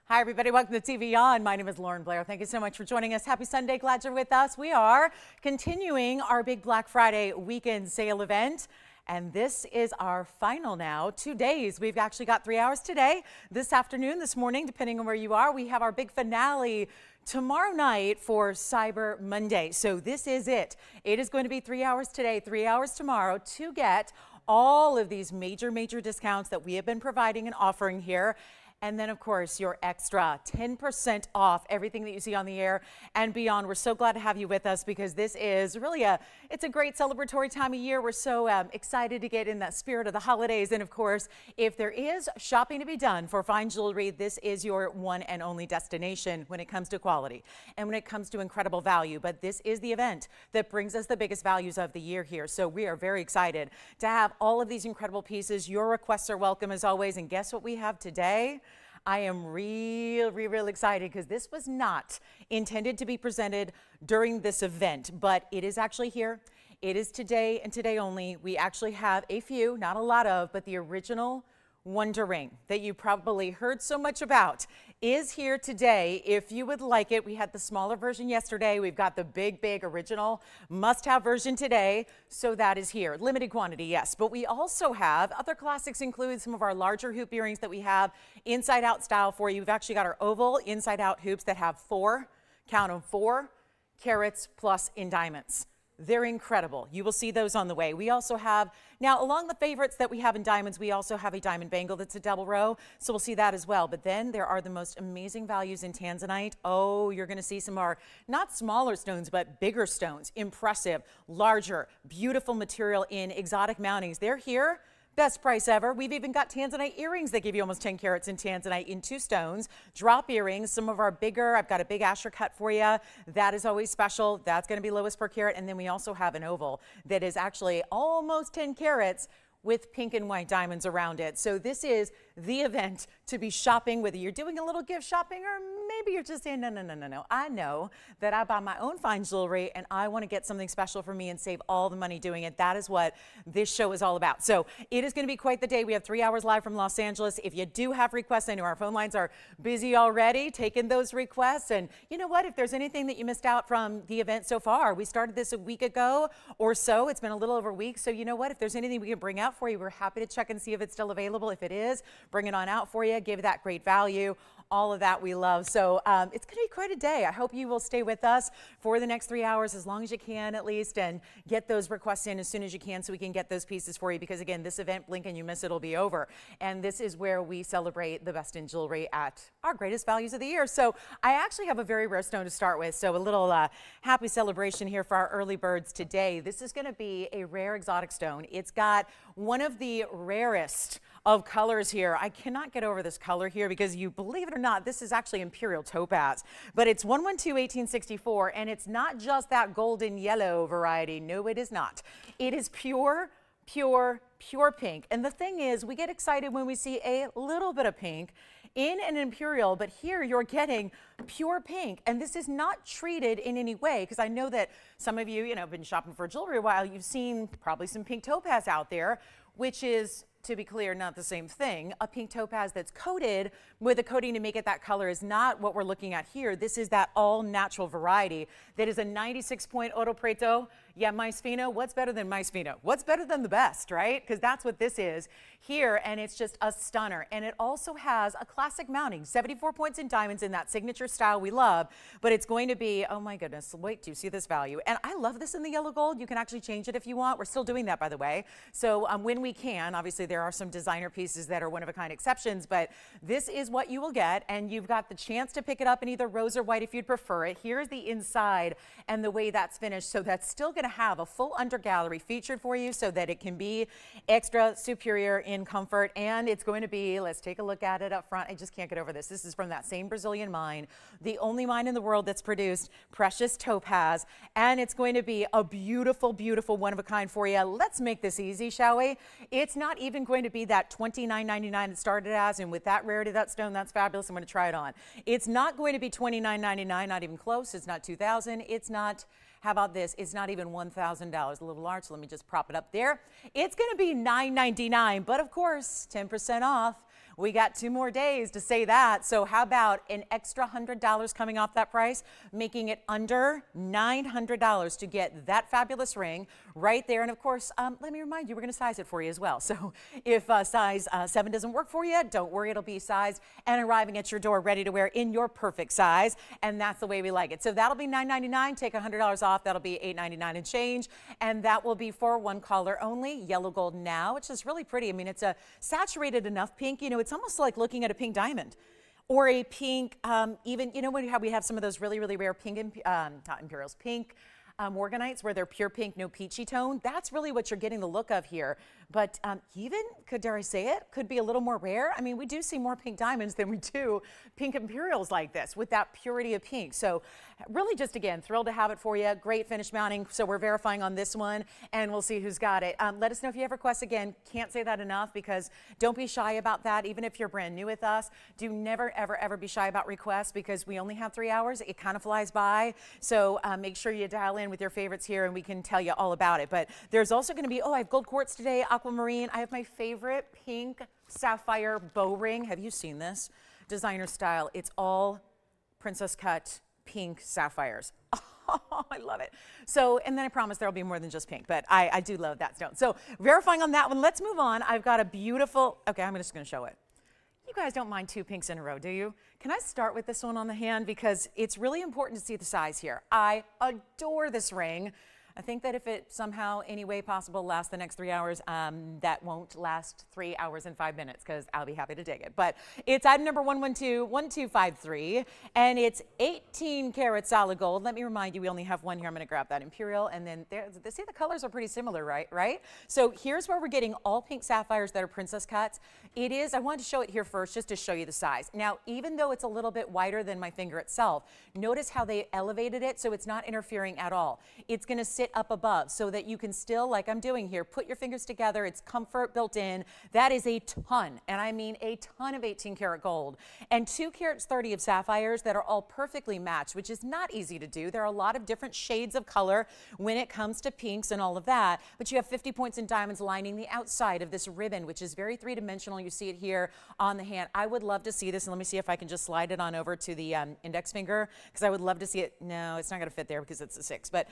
Hi, everybody. Welcome to TVON. My name is Blair. Thank you so much for joining us. Happy Sunday. Glad you're with us. We are continuing our big Black Friday weekend sale event. And this is our final now 2 days. We've actually got 3 hours today, this afternoon, this morning, depending on where you are. We have our big finale tomorrow night for Cyber Monday. So this is it. It is going to be 3 hours today, 3 hours tomorrow to get all of these major discounts that we have been providing and offering here. And then, of course, your extra 10% off everything that you see on the air and beyond. We're so glad to have you with us because this is really it's a great celebratory time of year. We're so excited to get in that spirit of the holidays. And, of course, if there is shopping to be done for fine jewelry, this is your one and only destination when it comes to quality and when it comes to incredible value. But this is the event that brings us the biggest values of the year here. So we are very excited to have all of these incredible pieces. Your requests are welcome as always. And guess what we have today? I am real excited because this was not intended to be presented during this event, but it is actually here. It is today and today only. We actually have a few, not a lot of, but the original Wonder Ring that you probably heard so much about is here today. If you would like it, we had the smaller version yesterday. We've got the big original must-have version today. So that is here. Limited quantity, yes. But we also have other classics, include some of our larger hoop earrings that we have inside-out style for you. We've actually got our oval inside-out hoops that have 4, count them, 4 carats plus in diamonds. They're incredible. You will see those on the way. We also have, now along the favorites that we have in diamonds, we also have a diamond bangle that's a double row. So we'll see that as well. But then there are the most amazing values in tanzanite. Oh, you're going to see some of our, not smaller stones, but bigger stones. Impressive, larger, beautiful material in exotic mountings. They're here. Best price ever. We've even got tanzanite earrings that give you almost 10 carats in tanzanite in 2 stones. Drop earrings, some of our bigger. I've got a big Asher cut for you. That is always special. That's going to be lowest per carat. And then we also have an oval that is actually almost 10 carats with pink and white diamonds around it. So this is the event to be shopping, whether you're doing a little gift shopping or maybe you're just saying, no. I know that I buy my own fine jewelry and I want to get something special for me and save all the money doing it. That is what this show is all about. So it is going to be quite the day. We have 3 hours live from Los Angeles. If you do have requests, I know our phone lines are busy already taking those requests. And you know what? If there's anything that you missed out from the event so far, we started this a week ago or so. It's been a little over a week. So you know what? If there's anything we can bring out for you, we're happy to check and see if it's still available. If it is, bring it on out for you, give that great value. All of that we love. So it's going to be quite a day. I hope you will stay with us for the next 3 hours as long as you can at least and get those requests in as soon as you can so we can get those pieces for you because again, this event, blink and you miss it, it'll be over. And this is where we celebrate the best in jewelry at our greatest values of the year. So I actually have a very rare stone to start with. So a little happy celebration here for our early birds today. This is going to be a rare exotic stone. It's got one of the rarest of colors here. I cannot get over this color here because you believe it or not, this is actually imperial topaz, but it's 112-1864 and it's not just that golden yellow variety. No, it is not. It is pure pink. And the thing is, we get excited when we see a little bit of pink in an imperial, but here you're getting pure pink. And this is not treated in any way, because I know that some of you, have been shopping for jewelry a while. You've seen probably some pink topaz out there, which is, to be clear, not the same thing. A pink topaz that's coated with a coating to make it that color is not what we're looking at here. This is that all natural variety that is a 96-point Oro Preto. Yeah, Mais Fino. What's better than Mais Fino? What's better than the best, right? Because that's what this is here, and it's just a stunner. And it also has a classic mounting, 74 points in diamonds in that signature style we love, but it's going to be, oh my goodness, wait, do you see this value? And I love this in the yellow gold. You can actually change it if you want. We're still doing that, by the way. So when we can, obviously there are some designer pieces that are one-of-a-kind exceptions, but this is what you will get, and you've got the chance to pick it up in either rose or white if you'd prefer it. Here's the inside and the way that's finished, so that's still going to have a full under gallery featured for you so that it can be extra superior in comfort, and it's going to be, let's take a look at it up front. I just can't get over this. This is from that same Brazilian mine, the only mine in the world that's produced precious topaz, and it's going to be a beautiful one-of-a-kind for you. Let's make this easy, shall we? It's not even going to be that $29.99 it started as, and with that rarity of that stone, that's fabulous. I'm going to try it on. It's not going to be $29.99, not even close. It's not $2,000. It's not, how about this? It's not even $1,000, a little large, so let me just prop it up there. It's going to be $9.99, but of course, 10% off. We got 2 more days to say that. So how about an extra $100 coming off that price, making it under $900 to get that fabulous ring right there. And of course, let me remind you, we're going to size it for you as well. So if size 7 doesn't work for you, don't worry, it'll be sized and arriving at your door ready to wear in your perfect size. And that's the way we like it. So that'll be $9.99. Take $100 off. That'll be $8.99 and change. And that will be for one color only, yellow gold now, which is really pretty. I mean, it's a saturated enough pink. You know, it's almost like looking at a pink diamond. Or a pink, even, you know, we have some of those really, really rare pink, not imperials, pink morganites where they're pure pink, no peachy tone. That's really what you're getting the look of here. But even, dare I say it, could be a little more rare. I mean, we do see more pink diamonds than we do pink imperials like this with that purity of pink. So really just, again, thrilled to have it for you. Great finish mounting. So we're verifying on this one and we'll see who's got it. Let us know if you have requests. Again, can't say that enough because don't be shy about that. Even if you're brand new with us, do never, ever, ever be shy about requests because we only have 3 hours. It kind of flies by. So make sure you dial in with your favorites here and we can tell you all about it. But there's also going to be, I have gold quartz today, aquamarine. I have my favorite pink sapphire bow ring. Have you seen this? Designer style. It's all princess cut pink sapphires. Oh, I love it. So, and then I promise there'll be more than just pink, but I do love that stone. So verifying on that one, let's move on. I've got a beautiful, okay, I'm just going to show it. You guys don't mind 2 pinks in a row, do you? Can I start with this one on the hand? Because it's really important to see the size here. I adore this ring. I think that if it somehow, any way possible, lasts the next 3 hours, that won't last 3 hours and 5 minutes because I'll be happy to take it. But it's item number 112-1253, and it's 18 karat solid gold. Let me remind you, we only have one here. I'm going to grab that imperial, and then see the colors are pretty similar, right? So here's where we're getting all pink sapphires that are princess cuts. It is, I wanted to show it here first just to show you the size. Now, even though it's a little bit wider than my finger itself, notice how they elevated it so it's not interfering at all. It's going to sit up above so that you can still, like I'm doing here, put your fingers together. It's comfort built in. That is a ton, and I mean a ton of 18 karat gold and 2 carats 30 of sapphires that are all perfectly matched, which is not easy to do. There are a lot of different shades of color when it comes to pinks and all of that, but you have 50 points in diamonds lining the outside of this ribbon, which is very three-dimensional. You see it here on the hand. I would love to see this, and let me see if I can just slide it on over to the index finger because I would love to see it. No, it's not going to fit there because it's a 6, but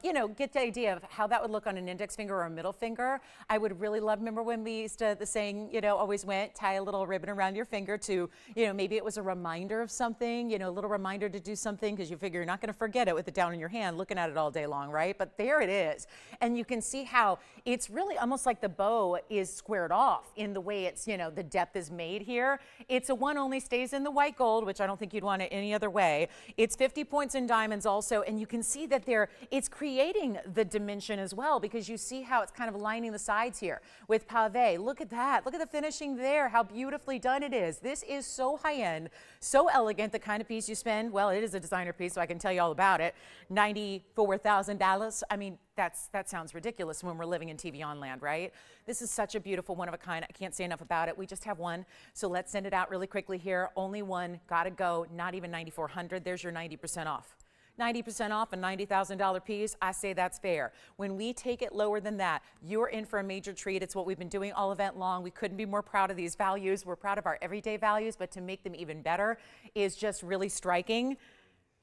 you know, get the idea of how that would look on an index finger or a middle finger. I would really love, remember when we used to, the saying, you know, always went, tie a little ribbon around your finger to, you know, maybe it was a reminder of something, you know, a little reminder to do something because you figure you're not going to forget it with it down in your hand looking at it all day long, right? But there it is. And you can see how it's really almost like the bow is squared off in the way it's, you know, the depth is made here. It's a one only stays in the white gold, which I don't think you'd want it any other way. It's 50 points in diamonds also, and you can see that it's creating the dimension as well because you see how it's kind of lining the sides here with pave. Look at that. Look at the finishing there, how beautifully done it is. This is so high-end, so elegant, the kind of piece you spend, well, it is a designer piece, so I can tell you all about it, $94,000. I mean, that sounds ridiculous when we're living in TVON land, right? This is such a beautiful one of a kind. I can't say enough about it. We just have one, so let's send it out really quickly here. Only one, gotta go, not even $9,400. There's your 90% off. 90% off a $90,000 piece, I say that's fair. When we take it lower than that, you're in for a major treat. It's what we've been doing all event long. We couldn't be more proud of these values. We're proud of our everyday values, but to make them even better is just really striking.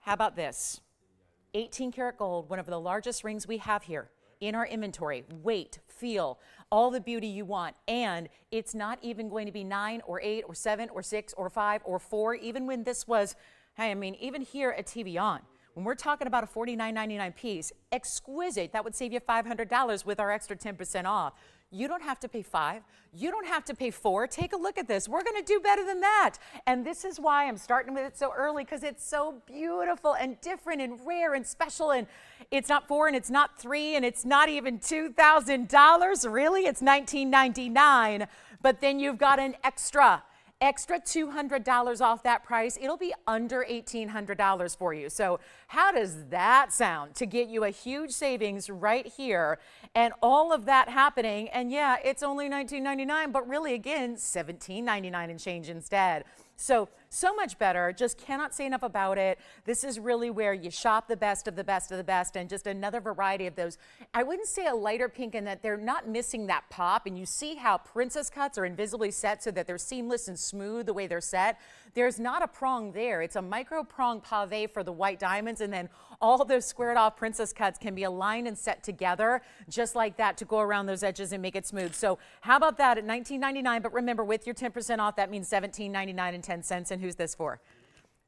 How about this? 18 karat gold, one of the largest rings we have here in our inventory. Weight, feel, all the beauty you want. And it's not even going to be 9 or 8 or 7 or 6 or 5 or 4, even when this was, hey, I mean, even here at TVON. When we're talking about a $49.99 piece, exquisite, that would save you $500 with our extra 10% off. You don't have to pay 5. You don't have to pay 4. Take a look at this. We're going to do better than that. And this is why I'm starting with it so early because it's so beautiful and different and rare and special. And it's not 4 and it's not 3 and it's not even $2,000. Really? It's $19.99. But then you've got an extra $200 off that price. It'll be under $1,800 for you. So How does that sound to get you a huge savings right here and all of that happening? And yeah, it's only $19.99, but really again, $17.99 and change instead. So much better. Just cannot say enough about it. This is really where you shop the best of the best of the best, and just another variety of those. I wouldn't say a lighter pink in that they're not missing that pop, and you see how princess cuts are invisibly set so that they're seamless and smooth the way they're set. There's not a prong there. It's a micro prong pave for the white diamonds, and then all those squared off princess cuts can be aligned and set together just like that to go around those edges and make it smooth. So how about that at $19.99? But remember, with your 10% off, that means $17.99 and 10 cents. And who's this for?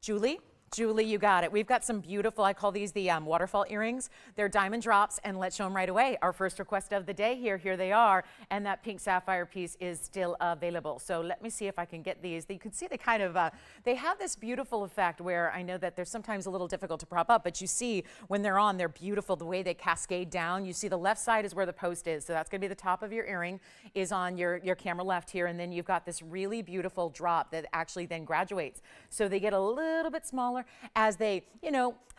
Julie? Julie, you got it. We've got some beautiful, I call these the waterfall earrings. They're diamond drops, and let's show them right away. Our first request of the day here they are, and that pink sapphire piece is still available. So let me see if I can get these. You can see they kind of, they have this beautiful effect where I know that they're sometimes a little difficult to prop up, but you see when they're on, they're beautiful the way they cascade down. You see the left side is where the post is, so that's gonna be the top of your earring is on your camera left here, and then you've got this really beautiful drop that actually then graduates. So they get a little bit smaller as they, kind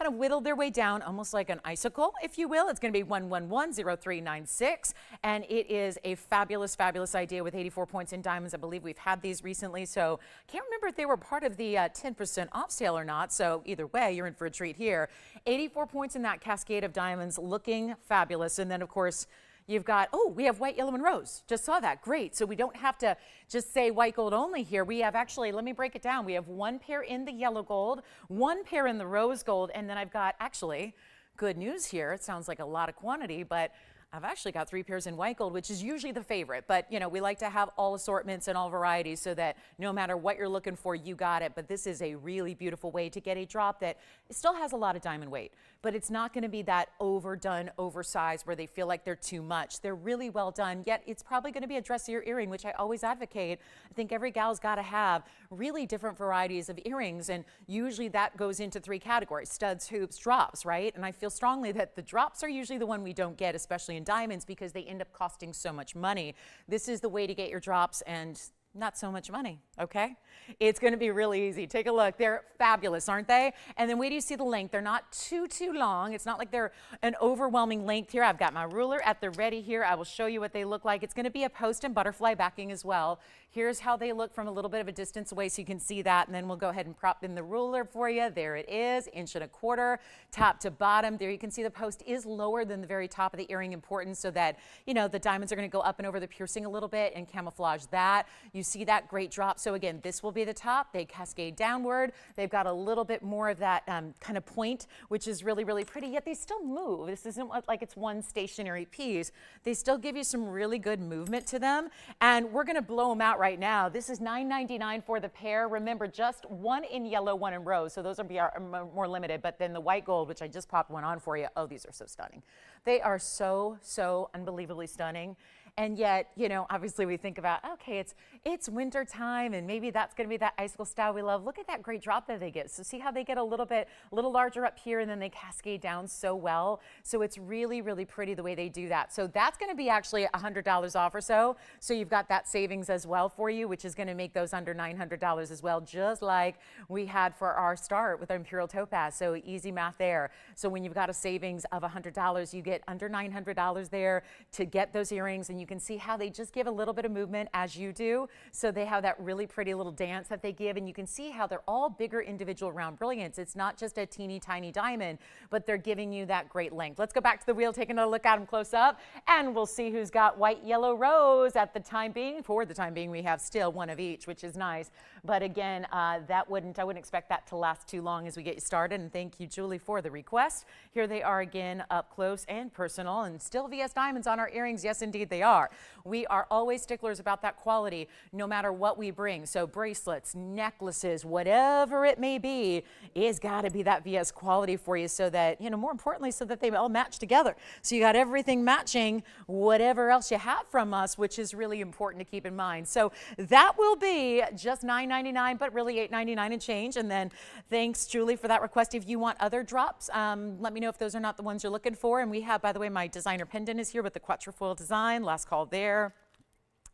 of whittle their way down, almost like an icicle, if you will. It's going to be 1110396, and it is a fabulous, fabulous idea with 84 points in diamonds. I believe we've had these recently, so can't remember if they were part of the 10% off sale or not. So either way, you're in for a treat here. 84 points in that cascade of diamonds, looking fabulous. And then, of course, you've got, oh, we have white, yellow, and rose. Just saw that. Great. So we don't have to just say white gold only here. We have actually, let me break it down. We have one pair in the yellow gold, one pair in the rose gold, and then I've got actually good news here. It sounds like a lot of quantity, but I've actually got 3 pairs in white gold, which is usually the favorite, but we like to have all assortments and all varieties so that no matter what you're looking for, you got it. But this is a really beautiful way to get a drop that still has a lot of diamond weight, but it's not going to be that overdone, oversized where they feel like they're too much. They're really well done, yet it's probably going to be a dressier earring, which I always advocate. I think every gal's got to have really different varieties of earrings, and usually that goes into 3 categories: studs, hoops, drops, right? And I feel strongly that the drops are usually the one we don't get, especially in diamonds, because they end up costing so much money. This is the way to get your drops and not so much money, okay? It's gonna be really easy. Take a look. They're fabulous, aren't they? And then wait till you see the length. They're not too long. It's not like they're an overwhelming length here. I've got my ruler at the ready here. I will show you what they look like. It's gonna be a post and butterfly backing as well. Here's how they look from a little bit of a distance away so you can see that, and then we'll go ahead and prop in the ruler for you. There it is, 1.25 inches, top to bottom. There you can see the post is lower than the very top of the earring, important so that, the diamonds are gonna go up and over the piercing a little bit and camouflage that. You see that great drop. So again, this will be the top. They cascade downward. They've got a little bit more of that kind of point, which is really, really pretty, yet they still move. This isn't like it's one stationary piece. They still give you some really good movement to them, and we're gonna blow them out right now. This is $9.99 for the pair. Remember, just 1 in yellow, 1 in rose, so those will be our more limited, but then the white gold, which I just popped one on for you. Oh, these are so stunning. They are so, so unbelievably stunning. And yet, obviously we think about, okay, it's winter time and maybe that's going to be that icicle style we love. Look at that great drop that they get. So see how they get a little larger up here and then they cascade down so well. So it's really, really pretty the way they do that. So that's going to be actually $100 off or so. So you've got that savings as well for you, which is going to make those under $900 as well, just like we had for our start with our Imperial Topaz. So easy math there. So when you've got a savings of $100, you get under $900 there to get those earrings, and you can see how they just give a little bit of movement as you do. So they have that really pretty little dance that they give, and you can see how they're all bigger individual round brilliance. It's not just a teeny tiny diamond, but they're giving you that great length. Let's go back to the wheel, take another look at them close up, and we'll see who's got white, yellow, rose at the time being. For the time being, we have still one of each, which is nice. But again, I wouldn't expect that to last too long as we get you started. And thank you, Julie, for the request. Here they are again, up close and personal, and still VS diamonds on our earrings. Yes, indeed they are. We are always sticklers about that quality, no matter what we bring. So bracelets, necklaces, whatever it may be, it's got to be that VS quality for you, so that, more importantly, so that they all match together. So you got everything matching whatever else you have from us, which is really important to keep in mind. So that will be just $9.99, but really $8.99 and change. And then thanks, Julie, for that request. If you want other drops, let me know if those are not the ones you're looking for. And we have, by the way, my designer pendant is here with the quatrefoil design. Last call there.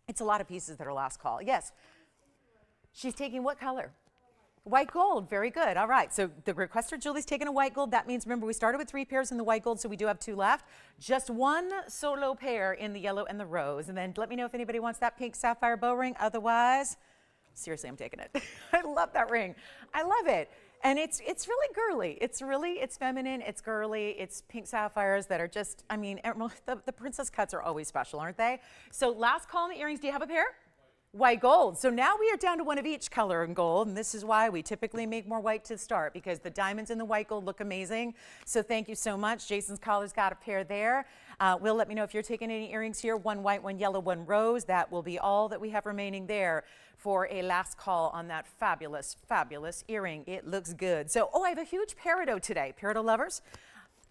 It's a lot of pieces that are last call. Yes. She's taking what color? White gold, very good. All right, so the requester Julie's taking a white gold. That means, remember, we started with 3 pairs in the white gold, so we do have 2 left. Just 1 solo pair in the yellow and the rose. And then let me know if anybody wants that pink sapphire bow ring. Otherwise, seriously, I'm taking it. I love that ring. I love it. And it's really girly. It's feminine, it's girly, it's pink sapphires that are just, I mean, the princess cuts are always special, aren't they? So last call on the earrings. Do you have a pair? White gold. So now we are down to 1 of each color in gold, and this is why we typically make more white to start, because the diamonds in the white gold look amazing. So thank you so much. Jason's collar's got a pair there. Will let me know if you're taking any earrings here. 1 white, 1 yellow, 1 rose. That will be all that we have remaining there for a last call on that fabulous, fabulous earring. It looks good. So, I have a huge peridot today. Peridot lovers,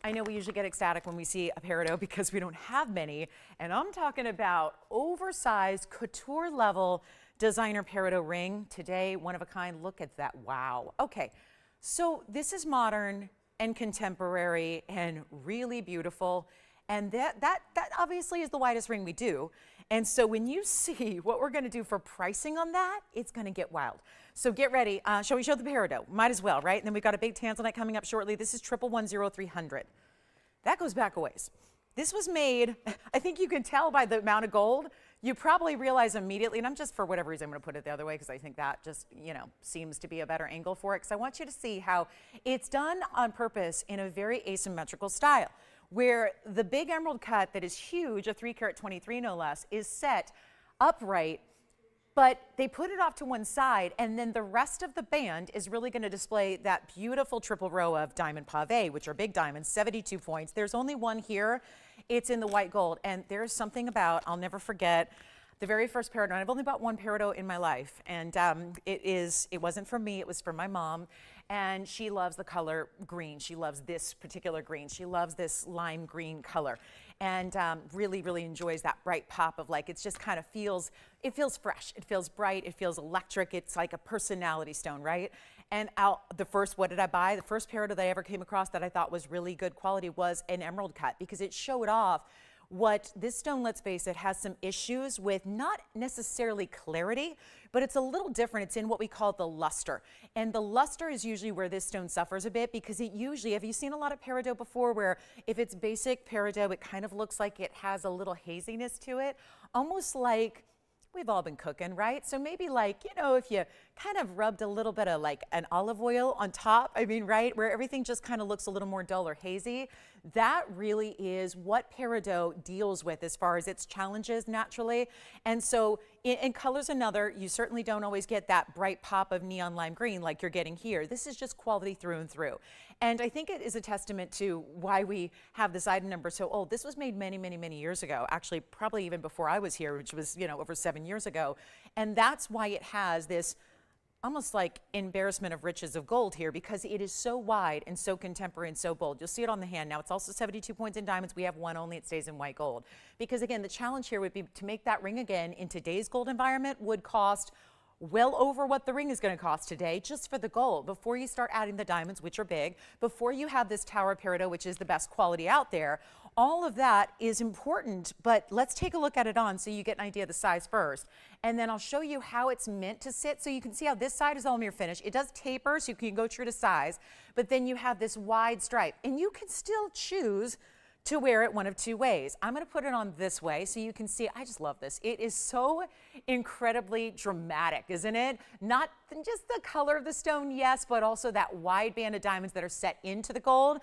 I know we usually get ecstatic when we see a peridot because we don't have many, and I'm talking about oversized couture level designer peridot ring. Today, one of a kind. Look at that. Wow. Okay, so this is modern and contemporary and really beautiful, and that obviously is the widest ring we do. And so when you see what we're going to do for pricing on that, it's going to get wild. So get ready. Shall we show the peridot? Might as well, right? And then we've got a big tanzanite coming up shortly. This is 1110300. That goes back a ways. This was made, I think you can tell by the amount of gold. You probably realize immediately, and I'm just, for whatever reason, I'm going to put it the other way because I think that just, seems to be a better angle for it, because I want you to see how it's done on purpose in a very asymmetrical style, where the big emerald cut that is huge, a 3 carat 23 no less, is set upright, but they put it off to one side, and then the rest of the band is really going to display that beautiful triple row of diamond pave, which are big diamonds, 72 points. There's only one here. It's in the white gold, and there's something about, I'll never forget, the very first peridot. I've only bought 1 peridot in my life, and it wasn't for me, it was for my mom, and she loves the color green. She loves this particular green. She loves this lime green color, and really, really enjoys that bright pop of, like, it just kind of feels fresh. It feels bright. It feels electric. It's like a personality stone, right? And what did I buy? The first peridot that I ever came across that I thought was really good quality was an emerald cut, because it showed off what this stone, let's face it, has some issues with, not necessarily clarity, but it's a little different. It's in what we call the luster. And the luster is usually where this stone suffers a bit, because it usually, have you seen a lot of peridot before where if it's basic peridot, it kind of looks like it has a little haziness to it, almost like we've all been cooking, right? So maybe, like, if you kind of rubbed a little bit of like an olive oil on top, right? Where everything just kind of looks a little more dull or hazy. That really is what peridot deals with as far as its challenges naturally. And so in color's another, you certainly don't always get that bright pop of neon lime green like you're getting here. This is just quality through and through. And I think it is a testament to why we have this item number so old. This was made many, many, many years ago, actually probably even before I was here, which was, over 7 years ago. And that's why it has this almost like embarrassment of riches of gold here, because it is so wide and so contemporary and so bold. You'll see it on the hand. Now, it's also 72 points in diamonds. We have 1 only. It stays in white gold. Because again, the challenge here would be to make that ring again in today's gold environment would cost well over what the ring is going to cost today just for the gold, before you start adding the diamonds, which are big, before you have this tower peridot, which is the best quality out there. All of that is important, but let's take a look at it on so you get an idea of the size first. And then I'll show you how it's meant to sit. So you can see how this side is all mirror finish. It does taper, so you can go true to size, but then you have this wide stripe, and you can still choose to wear it one of 2 ways. I'm going to put it on this way so you can see. I just love this. It is so incredibly dramatic, isn't it? Not just the color of the stone, yes, but also that wide band of diamonds that are set into the gold.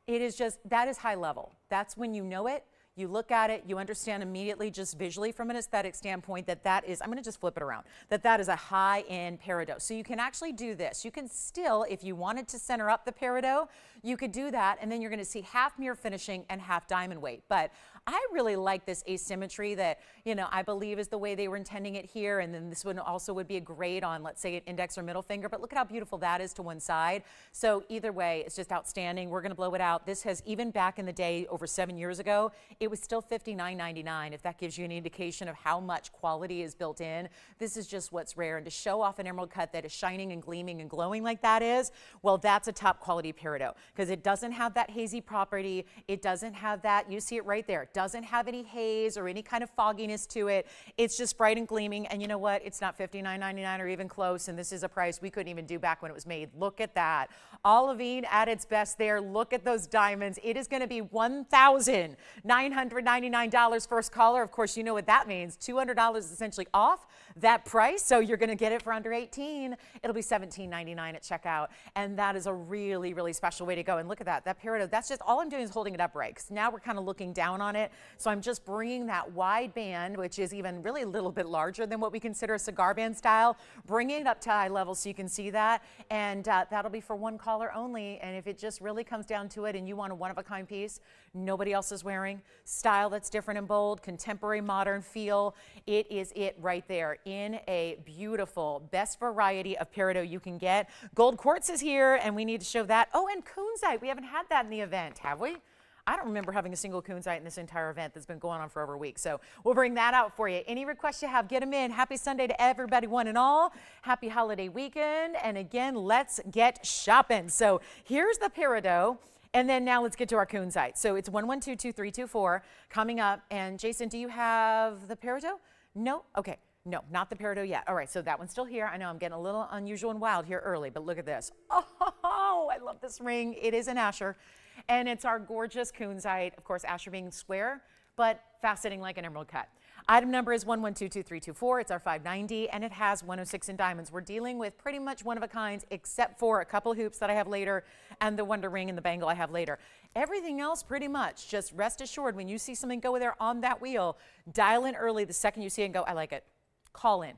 It is just, that is high level. That's when you know it. You look at it, you understand immediately just visually from an aesthetic standpoint that is, I'm going to just flip it around, that is a high-end peridot. So you can actually do this. You can still, if you wanted to center up the peridot, you could do that, and then you're going to see half mirror finishing and half diamond weight. But I really like this asymmetry that, I believe is the way they were intending it here, and then this one also would be a grade on, let's say, an index or middle finger, but look at how beautiful that is to one side. So either way, it's just outstanding. We're going to blow it out. This has, even back in the day, over 7 years ago, it was still $59.99, if that gives you an indication of how much quality is built in. This is just what's rare, and to show off an emerald cut that is shining and gleaming and glowing like that is, well, that's a top quality peridot, because it doesn't have that hazy property. It doesn't have that, you see it right there, It doesn't have any haze or any kind of fogginess to it. It's just bright and gleaming. And you know what? It's not $59.99 or even close. And this is a price we couldn't even do back when it was made. Look at that. Olivine at its best there. Look at those diamonds. It is going to be $1,999 first caller. Of course, you know what that means. $200 essentially off that price. So you're going to get it for under $18. It'll be $17.99 at checkout. And that is a really, really special way to go. And look at that. That peridot, that's just all I'm doing is holding it upright. Because now we're kind of looking down on it. So I'm just bringing that wide band, which is even really a little bit larger than what we consider a cigar band style, bringing it up to eye level so you can see that. And that'll be for one caller only. And if it just really comes down to it and you want a one-of-a-kind piece nobody else is wearing, style that's different and bold, contemporary modern feel, it is it right there in a beautiful best variety of peridot you can get. Gold quartz is here and we need to show that. Oh, and kunzite. We haven't had that in the event, have we? I don't remember having a single kunzite in this entire event that's been going on for over a week. So we'll bring that out for you. Any requests you have, get them in. Happy Sunday to everybody, one and all. Happy holiday weekend. And again, let's get shopping. So here's the peridot. And then now let's get to our kunzite. So it's 11222324 coming up. And Jason, do you have the peridot? No? Okay. No, not the peridot yet. All right, so that one's still here. I know I'm getting a little unusual and wild here early, but look at this. Oh, I love this ring. It is an Asher, and it's our gorgeous kunzite. Of course, Asher being square, but faceting like an emerald cut. Item number is 11222324. It's our 590, and it has 106 in diamonds. We're dealing with pretty much one of a kinds, except for a couple hoops that I have later, and the wonder ring and the bangle I have later. Everything else, pretty much, just rest assured, when you see something go there on that wheel, dial in early the second you see it and go, I like it. Call in.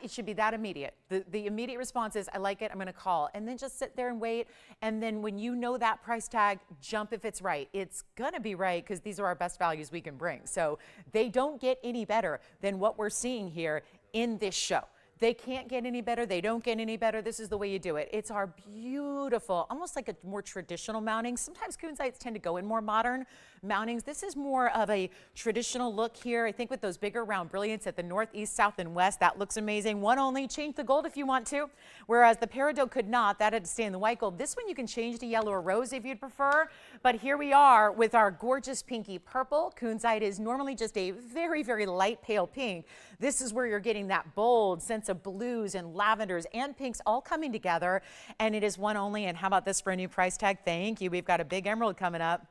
It should be that immediate. The immediate response is, I like it, I'm going to call. And then just sit there and wait. And then when you know that price tag, jump if it's right. It's going to be right because these are our best values we can bring. So they don't get any better than what we're seeing here in this show. They can't get any better. They don't get any better. This is the way you do it. It's our beautiful, almost like a more traditional mounting. Sometimes kunzites tend to go in more modern mountings. This is more of a traditional look here. I think with those bigger round brilliants at the north, east, south, and west, that looks amazing. One only, change the gold if you want to, whereas the peridot could not. That had to stay in the white gold. This one you can change to yellow or rose if you'd prefer. But here we are with our gorgeous pinky purple. Kunzite is normally just a very, very light pale pink. This is where you're getting that bold sense of blues and lavenders and pinks all coming together, and it is one only. And how about this for a new price tag? Thank you. We've got a big emerald coming up.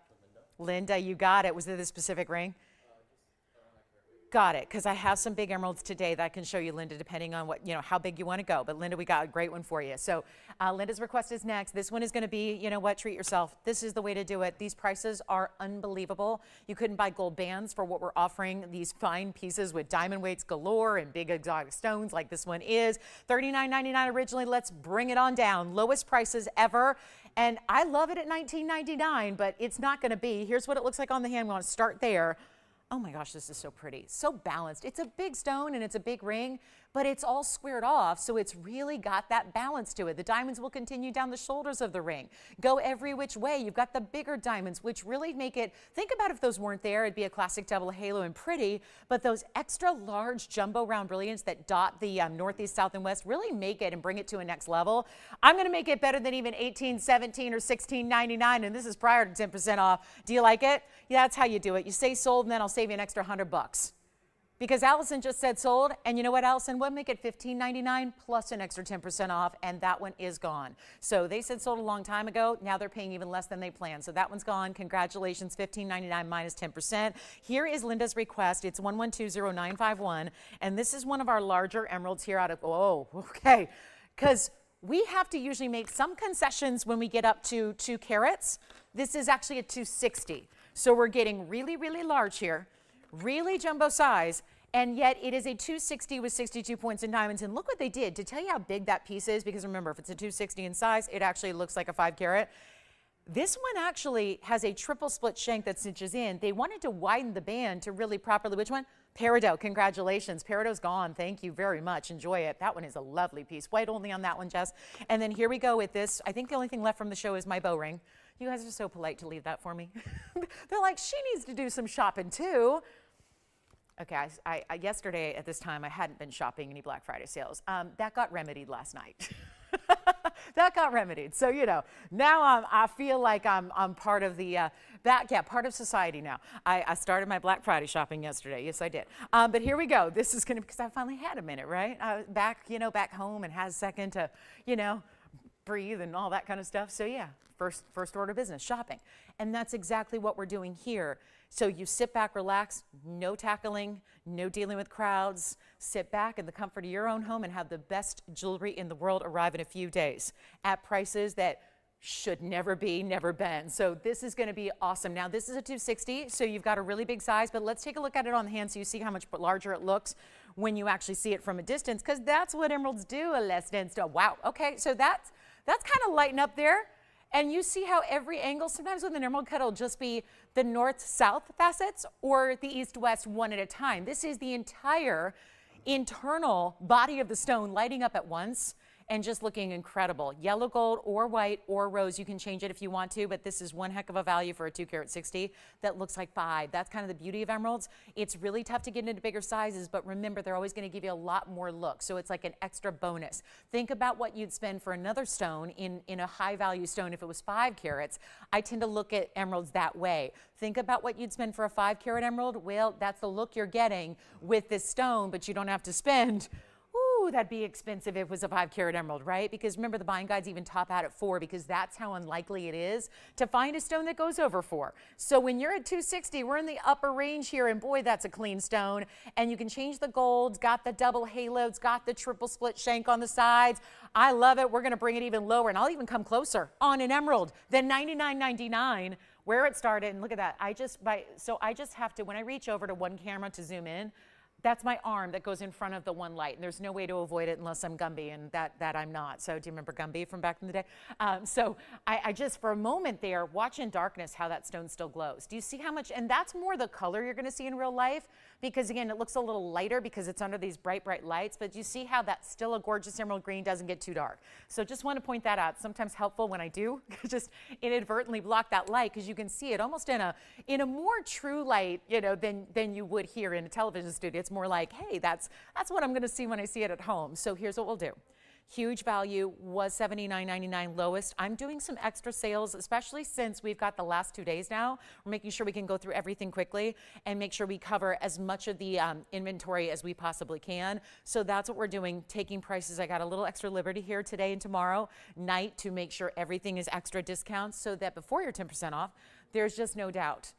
Linda, you got it. Was it the specific ring? Got it, because I have some big emeralds today that I can show you, Linda, depending on what, how big you want to go. But Linda, we got a great one for you. So Linda's request is next. This one is going to be, you know what, treat yourself. This is the way to do it. These prices are unbelievable. You couldn't buy gold bands for what we're offering. These fine pieces with diamond weights galore and big exotic stones like this one is. $39.99 originally. Let's bring it on down. Lowest prices ever. And I love it at $19.99, but it's not going to be. Here's what it looks like on the hand. We want to start there. Oh my gosh, this is so pretty, so balanced. It's a big stone and it's a big ring, but it's all squared off, so it's really got that balance to it. The diamonds will continue down the shoulders of the ring, go every which way. You've got the bigger diamonds, which really make it, think about if those weren't there, it'd be a classic double halo and pretty, but those extra large jumbo round brilliants that dot the northeast, south, and west really make it and bring it to a next level. I'm gonna make it better than even $18, $17, or $16.99, and this is prior to 10% off. Do you like it? Yeah, that's how you do it. You say sold, and then I'll save you an extra $100. Because Allison just said sold, and you know what, Allison? We'll make it $15.99 plus an extra 10% off, and that one is gone. So they said sold a long time ago. Now they're paying even less than they planned. So that one's gone. Congratulations, $15.99 minus 10%. Here is Linda's request. It's 1120-951, and this is one of our larger emeralds here out of, oh, okay. Because we have to usually make some concessions when we get up to 2 carats. This is actually a 260. So we're getting really, really large here, really jumbo size, and yet it is a 260 with 62 points in diamonds. And look what they did to tell you how big that piece is, because remember, if it's a 260 in size, it actually looks like a 5 carat. This one actually has a triple split shank that cinches in. They wanted to widen the band to really properly, which one? Peridot, congratulations. Peridot's gone. Thank you very much. Enjoy it. That one is a lovely piece. White only on that one, Jess. And then here we go with this. I think the only thing left from the show is my bow ring. You guys are so polite to leave that for me. They're like, she needs to do some shopping too. Okay, I yesterday at this time, I hadn't been shopping any Black Friday sales. That got remedied last night. that got remedied. So, now I feel like I'm part of the, part of society now. I started my Black Friday shopping yesterday. Yes, I did. But here we go. This is going to, because I finally had a minute, right? I was back home and had a second to, breathe and all that kind of stuff. So yeah, first order of business, shopping. And that's exactly what we're doing here. So you sit back, relax, no tackling, no dealing with crowds. Sit back in the comfort of your own home and have the best jewelry in the world arrive in a few days at prices that should never been. So this is going to be awesome. Now this is a 260, so you've got a really big size, but let's take a look at it on the hand so you see how much larger it looks when you actually see it from a distance, because that's what emeralds do, a less dense stone. Wow, okay, so that's kind of lighting up there. And you see how every angle, sometimes with an emerald cut, it'll just be the north-south facets or the east-west one at a time. This is the entire internal body of the stone lighting up at once and just looking incredible. Yellow gold or white or rose, you can change it if you want to, but this is one heck of a value for a 2-carat 60 that looks like 5. That's kind of the beauty of emeralds. It's really tough to get into bigger sizes, but remember, they're always going to give you a lot more look, so it's like an extra bonus. Think about what you'd spend for another stone in a high value stone if it was 5 carats. I tend to look at emeralds that way. Think about what you'd spend for a 5-carat emerald. Well, that's the look you're getting with this stone, but you don't have to spend, ooh, that'd be expensive if it was a 5-carat emerald, right? Because remember, the buying guides even top out at 4 because that's how unlikely it is to find a stone that goes over 4. So when you're at 260, we're in the upper range here, and boy, that's a clean stone. And you can change the golds, got the double halos, got the triple split shank on the sides. I love it. We're going to bring it even lower, and I'll even come closer on an emerald than $99.99 where it started. And look at that. I just have to, when I reach over to one camera to zoom in, that's my arm that goes in front of the one light, and there's no way to avoid it unless I'm Gumby, and that I'm not. So do you remember Gumby from back in the day? So I just, for a moment there, watch in darkness how that stone still glows. Do you see how much? And that's more the color you're going to see in real life, because again, it looks a little lighter because it's under these bright, bright lights, but you see how that's still a gorgeous emerald green, doesn't get too dark. So just want to point that out. Sometimes helpful when I do just inadvertently block that light, because you can see it almost in a more true light, than you would here in a television studio. It's more like, hey, that's what I'm going to see when I see it at home. So here's what we'll do. Huge value was $79.99 lowest. I'm doing some extra sales, especially since we've got the last 2 days now. We're making sure we can go through everything quickly and make sure we cover as much of the inventory as we possibly can. So that's what we're doing, taking prices. I got a little extra liberty here today and tomorrow night to make sure everything is extra discounts so that before you're 10% off, there's just no doubt.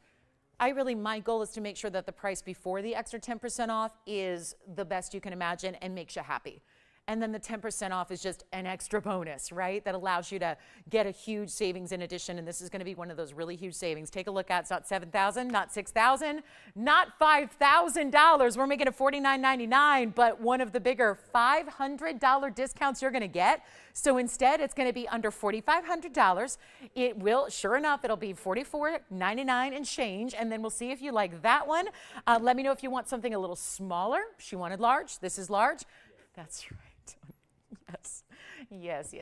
My goal is to make sure that the price before the extra 10% off is the best you can imagine and makes you happy. And then the 10% off is just an extra bonus, right? That allows you to get a huge savings in addition. And this is going to be one of those really huge savings. Take a look at, it's not $7,000, not $6,000, not $5,000. We're making it $49.99, but one of the bigger $500 discounts you're going to get. So instead, it's going to be under $4,500. It will, sure enough, it'll be $44.99 and change. And then we'll see if you like that one. Let me know if you want something a little smaller. She wanted large. This is large. That's right. Yes.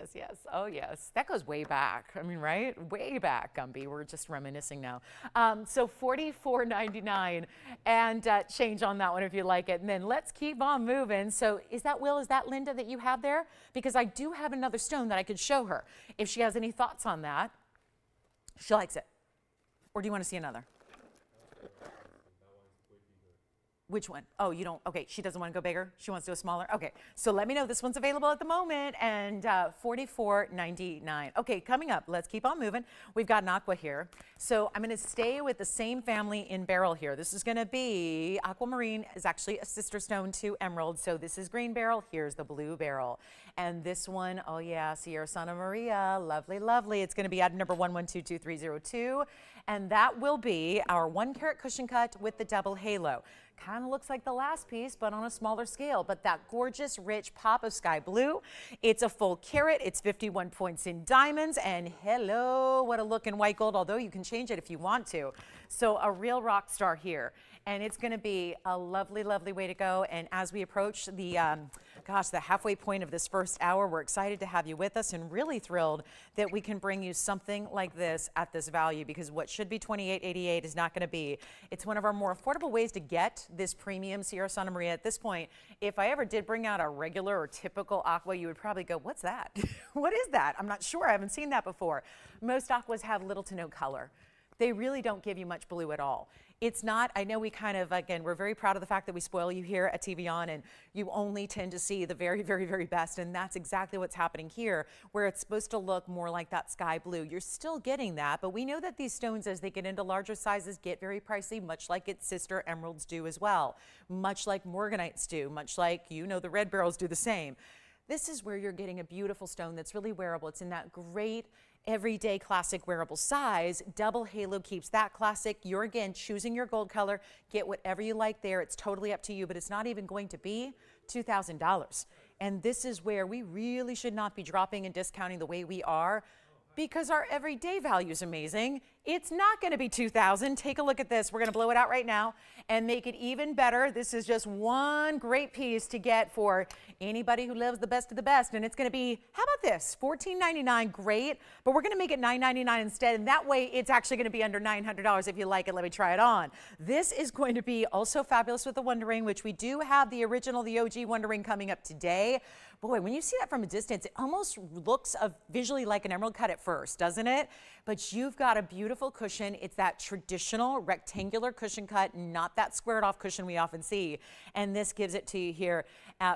Oh, yes. That goes way back. I mean, right? Way back, Gumby. We're just reminiscing now. So $44.99 and change on that one if you like it. And then let's keep on moving. So is that Linda that you have there? Because I do have another stone that I could show her if she has any thoughts on that. She likes it. Or do you want to see another? Which one? Oh, you don't, okay, she doesn't want to go bigger. She wants to go smaller. Okay, so let me know. This one's available at the moment, and $44.99. Okay, coming up, let's keep on moving. We've got an aqua here. So I'm going to stay with the same family in beryl here. This is going to be, aquamarine is actually a sister stone to emerald. So this is green beryl. Here's the blue beryl. And this one, oh yeah, Sierra Santa Maria, lovely, lovely. It's going to be item number 11222302. And that will be our 1-carat cushion cut with the double halo. Kind of looks like the last piece, but on a smaller scale. But that gorgeous, rich pop of sky blue. It's a full carat. It's 51 points in diamonds. And hello, what a look in white gold, although you can change it if you want to. So a real rock star here. And it's going to be a lovely, lovely way to go. And as we approach the gosh, the halfway point of this first hour. We're excited to have you with us and really thrilled that we can bring you something like this at this value, because what should be $28.88 is not going to be. It's one of our more affordable ways to get this premium Sierra Santa Maria. At this point, if I ever did bring out a regular or typical aqua, you would probably go, what's that? What is that? I'm not sure. I haven't seen that before. Most aquas have little to no color. They really don't give you much blue at all. It's not, I know we kind of, again, we're very proud of the fact that we spoil you here at TVON, and you only tend to see the very, very, very best, and that's exactly what's happening here, where it's supposed to look more like that sky blue. You're still getting that, but we know that these stones, as they get into larger sizes, get very pricey, much like its sister emeralds do as well, much like morganites do, much like, you know, the red beryls do the same. This is where you're getting a beautiful stone that's really wearable. It's in that great everyday classic wearable size. Double halo keeps that classic. You're again choosing your gold color. Get whatever you like there. It's totally up to you, but it's not even going to be $2,000. And this is where we really should not be dropping and discounting the way we are, because our everyday value is amazing. It's not going to be $2,000. Take a look at this. We're going to blow it out right now and make it even better. This is just one great piece to get for anybody who loves the best of the best. And it's going to be, how about this? $14.99, great. But we're going to make it $9.99 instead. And that way it's actually going to be under $900. If you like it, let me try it on. This is going to be also fabulous with the Wonder Ring, which we do have the original, the OG Wonder Ring coming up today. Boy, when you see that from a distance, it almost looks visually like an emerald cut at first, doesn't it? But you've got a beautiful cushion. It's that traditional rectangular cushion cut, not that squared off cushion we often see. And this gives it to you here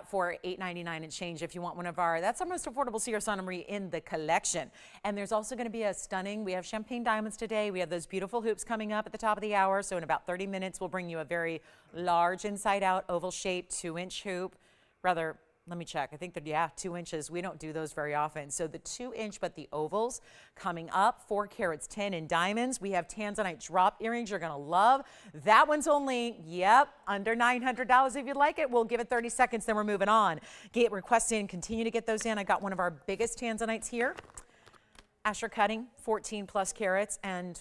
for $8.99 and change if you want one of our, that's our most affordable Sierra Santa Maria in the collection. And there's also going to be a stunning, we have champagne diamonds today. We have those beautiful hoops coming up at the top of the hour. So in about 30 minutes, we'll bring you a very large inside out oval shaped 2-inch hoop. Rather, let me check. I think that, yeah, 2 inches. We don't do those very often. So the 2-inch, but the ovals coming up, 4 carats 10 in diamonds. We have tanzanite drop earrings you're going to love. That one's only, yep, under $900 if you'd like it. We'll give it 30 seconds, then we're moving on. Get requests in, continue to get those in. I got one of our biggest tanzanites here. Asher cutting, 14 plus carats. And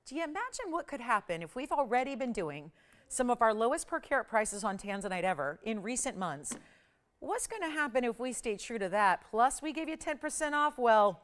do you imagine what could happen if we've already been doing some of our lowest per carat prices on tanzanite ever in recent months? What's going to happen if we stay true to that? Plus, we give you 10% off. Well,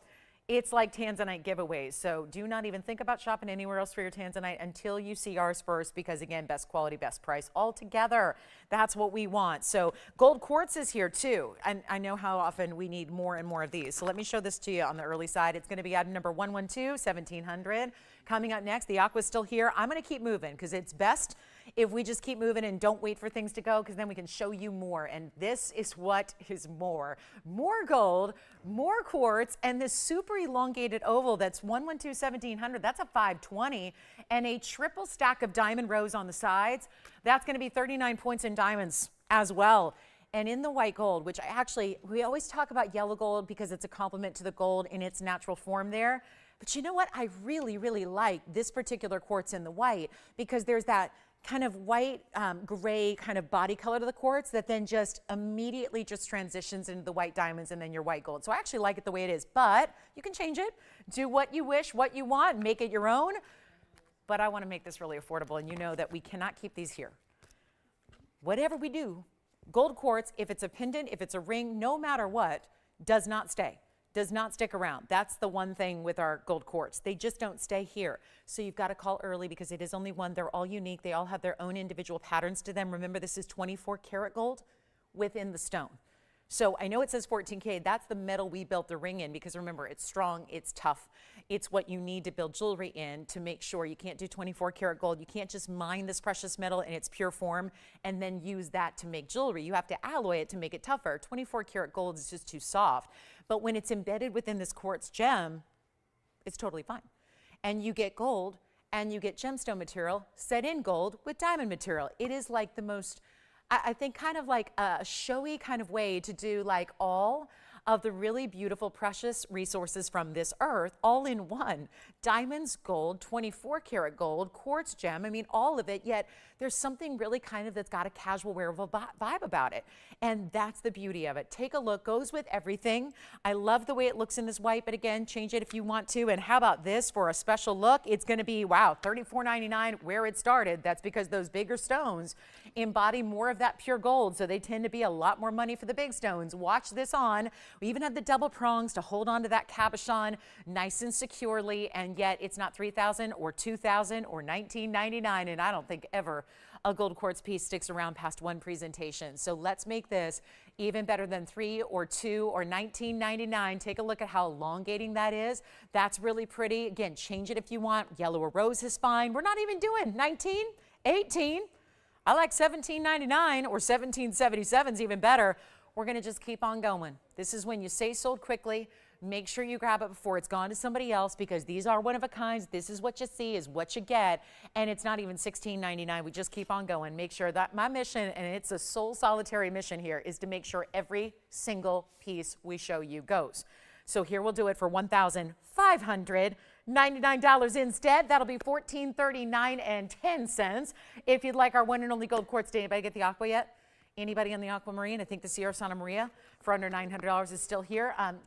it's like tanzanite giveaways. So do not even think about shopping anywhere else for your tanzanite until you see ours first, because again, best quality, best price all together. That's what we want. So gold quartz is here too. And I know how often we need more and more of these. So let me show this to you on the early side. It's going to be item number 112, 1700. Coming up next, the aqua's still here. I'm going to keep moving because it's best if we just keep moving and don't wait for things to go, because then we can show you more. And this is what is more. More gold, more quartz, and this super elongated oval that's 112, 1700. That's a 520, and a triple stack of diamond rows on the sides. That's going to be 39 points in diamonds as well. And in the white gold, which we always talk about yellow gold because it's a complement to the gold in its natural form there. But you know what? I really, really like this particular quartz in the white, because there's that kind of white, gray kind of body color to the quartz that then just immediately just transitions into the white diamonds and then your white gold. So I actually like it the way it is, but you can change it. Do what you wish, what you want, make it your own. But I want to make this really affordable, and you know that we cannot keep these here. Whatever we do, gold quartz, if it's a pendant, if it's a ring, no matter what, does not stay. Does not stick around. That's the one thing with our gold quartz. They just don't stay here. So you've got to call early because it is only one. They're all unique. They all have their own individual patterns to them. Remember, this is 24 karat gold within the stone. So I know it says 14K. That's the metal we built the ring in, because remember, it's strong, it's tough. It's what you need to build jewelry in to make sure you can't do 24 karat gold. You can't just mine this precious metal in its pure form and then use that to make jewelry. You have to alloy it to make it tougher. 24 karat gold is just too soft. But when it's embedded within this quartz gem, it's totally fine. And you get gold and you get gemstone material set in gold with diamond material. It is like the most, I think, kind of like a showy kind of way to do like all of the really beautiful, precious resources from this earth, all in one. Diamonds, gold, 24 karat gold, quartz gem, I mean, all of it, yet there's something really kind of that's got a casual wearable vibe about it. And that's the beauty of it. Take a look, goes with everything. I love the way it looks in this white, but again, change it if you want to. And how about this for a special look? It's going to be, wow, $34.99 where it started. That's because those bigger stones embody more of that pure gold, so they tend to be a lot more money for the big stones. Watch this on. We even have the double prongs to hold on to that cabochon nice and securely, and yet it's not $3,000 or $2,000 or $19.99, and I don't think ever a gold quartz piece sticks around past one presentation. So let's make this even better than $3 or $2 or $19.99. Take a look at how elongating that is. That's really pretty. Again, change it if you want. Yellow or rose is fine. We're not even doing 19, 18. I like $17.99 or $17.77 is even better. We're going to just keep on going. This is when you say sold quickly. Make sure you grab it before it's gone to somebody else, because these are one of a kinds. This is what you see is what you get, and it's not even $16.99. We just keep on going. Make sure that my mission, and it's a sole solitary mission here, is to make sure every single piece we show you goes. So here we'll do it for $1,599 instead. That'll be $1439.10. If you'd like our one and only gold quartz, did anybody get the aqua yet? Anybody on the aquamarine? I think the Sierra Santa Maria for under $900 is still here. And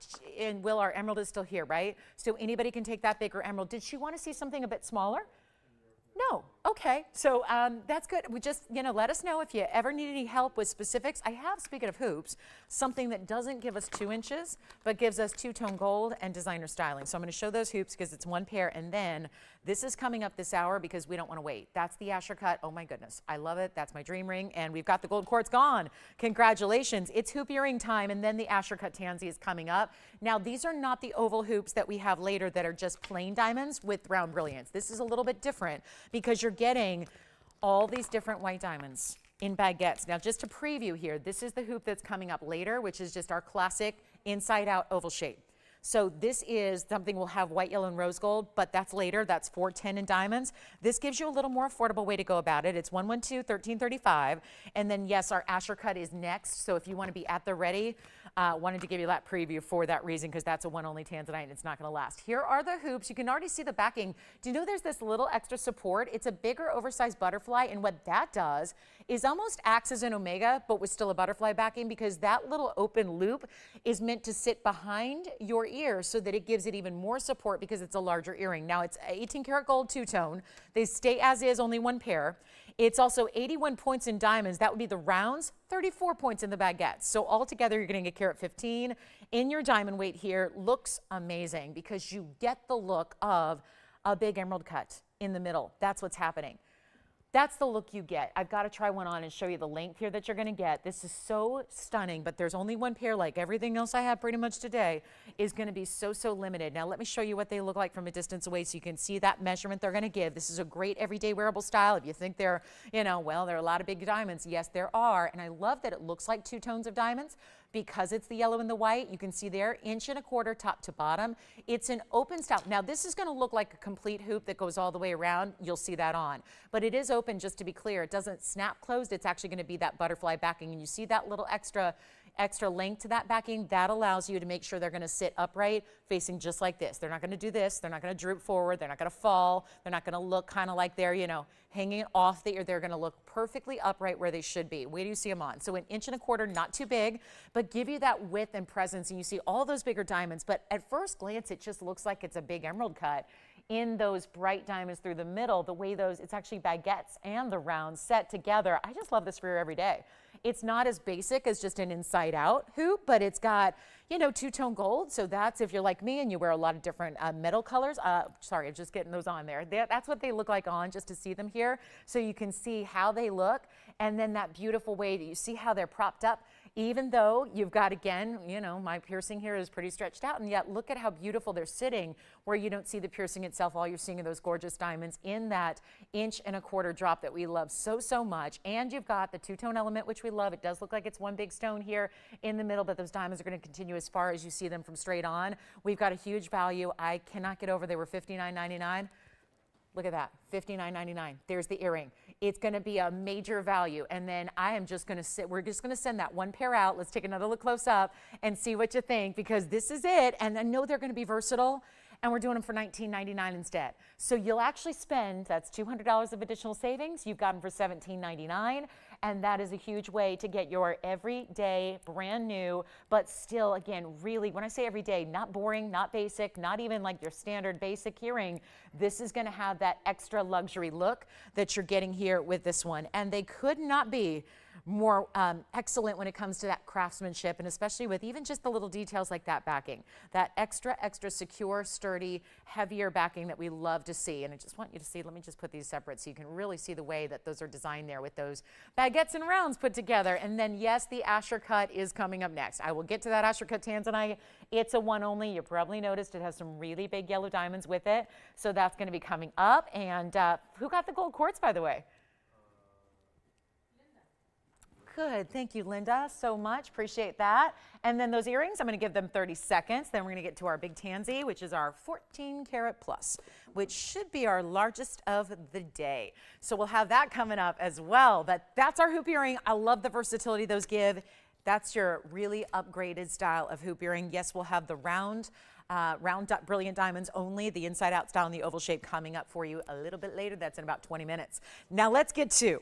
Will, our emerald is still here, right? So anybody can take that bigger emerald. Did she want to see something a bit smaller? No. Okay. So that's good. We just, let us know if you ever need any help with specifics. I have, speaking of hoops, something that doesn't give us 2 inches, but gives us two-tone gold and designer styling. So I'm going to show those hoops because it's one pair. And then this is coming up this hour because we don't want to wait. That's the Asher cut. Oh my goodness. I love it. That's my dream ring. And we've got the gold quartz gone. Congratulations. It's hoop earring time. And then the Asher cut tansy is coming up. Now, these are not the oval hoops that we have later that are just plain diamonds with round brilliance. This is a little bit different because you're getting all these different white diamonds in baguettes. Now, just to preview here, this is the hoop that's coming up later, which is just our classic inside out oval shape. So this is something we'll have white, yellow, and rose gold, but that's later. That's $410 in diamonds. This gives you a little more affordable way to go about it. It's $112, $1335. And then, yes, our Asher cut is next. So if you want to be at the ready, wanted to give you that preview for that reason, because that's a one-only tanzanite and it's not going to last. Here are the hoops. You can already see the backing. Do you know there's this little extra support? It's a bigger, oversized butterfly, and what that does is almost acts as an omega, but with still a butterfly backing, because that little open loop is meant to sit behind your ear so that it gives it even more support because it's a larger earring. Now, it's 18 karat gold two-tone. They stay as is, only one pair. It's also 81 points in diamonds. That would be the rounds, 34 points in the baguettes. So altogether, you're getting a carat 15 in your diamond weight here. Looks amazing because you get the look of a big emerald cut in the middle. That's what's happening. That's the look you get. I've got to try one on and show you the length here that you're going to get. This is so stunning, but there's only one pair. Like everything else I have pretty much today is going to be so limited. Now let me show you what they look like from a distance away so you can see that measurement they're going to give. This is a great everyday wearable style. If you think they're, well, there are a lot of big diamonds. Yes, there are. And I love that it looks like two tones of diamonds because it's the yellow and the white. You can see there, 1.25 inches top to bottom. It's an open style. Now this is going to look like a complete hoop that goes all the way around. You'll see that on, but it is open, just to be clear. It doesn't snap closed. It's actually going to be that butterfly backing, and you see that little extra length to that backing. That allows you to make sure they're going to sit upright, facing just like this. They're not going to do this. They're not going to droop forward. They're not going to fall. They're not going to look kind of like they're, hanging off the ear. They're going to look perfectly upright where they should be. Where do you see them on? So 1.25 inches, not too big, but give you that width and presence. And you see all those bigger diamonds, but at first glance, it just looks like it's a big emerald cut in those bright diamonds through the middle, the way it's actually baguettes and the rounds set together. I just love this for your everyday. It's not as basic as just an inside out hoop, but it's got, two-tone gold. So that's if you're like me and you wear a lot of different metal colors. Sorry, I'm just getting those on there. That's what they look like on, just to see them here. So you can see how they look. And then that beautiful way that you see how they're propped up. Even though you've got, again, my piercing here is pretty stretched out, and yet look at how beautiful they're sitting where you don't see the piercing itself. All you're seeing are those gorgeous diamonds in that 1.25 inch drop that we love so much. And you've got the two-tone element, which we love. It does look like it's one big stone here in the middle, but those diamonds are going to continue as far as you see them from straight on. We've got a huge value. I cannot get over they were $59.99. Look at that, $59.99. There's the earring. It's going to be a major value. And then I am just going to we're just going to send that one pair out. Let's take another look close up and see what you think, because this is it. And I know they're going to be versatile, and we're doing them for $19.99 instead. So you'll actually spend, that's $200 of additional savings. You've got them for $17.99. And that is a huge way to get your everyday, brand new, but still, again, really, when I say everyday, not boring, not basic, not even like your standard basic hearing. This is going to have that extra luxury look that you're getting here with this one. And they could not be more excellent when it comes to that craftsmanship, and especially with even just the little details like that backing, that extra secure, sturdy, heavier backing that we love to see. And I just want you to see, let me just put these separate so you can really see the way that those are designed there with those baguettes and rounds put together. And then yes, the Asher cut is coming up next. I will get to that Asher cut tanzanite. It's a one only. You probably noticed it has some really big yellow diamonds with it, so that's going to be coming up. And who got the gold quartz, by the way? Good. Thank you, Linda, so much. Appreciate that. And then those earrings, I'm going to give them 30 seconds. Then we're going to get to our big tansy, which is our 14 karat plus, which should be our largest of the day. So we'll have that coming up as well. But that's our hoop earring. I love the versatility those give. That's your really upgraded style of hoop earring. Yes, we'll have the round brilliant diamonds only, the inside out style and the oval shape coming up for you a little bit later. That's in about 20 minutes. Now let's get to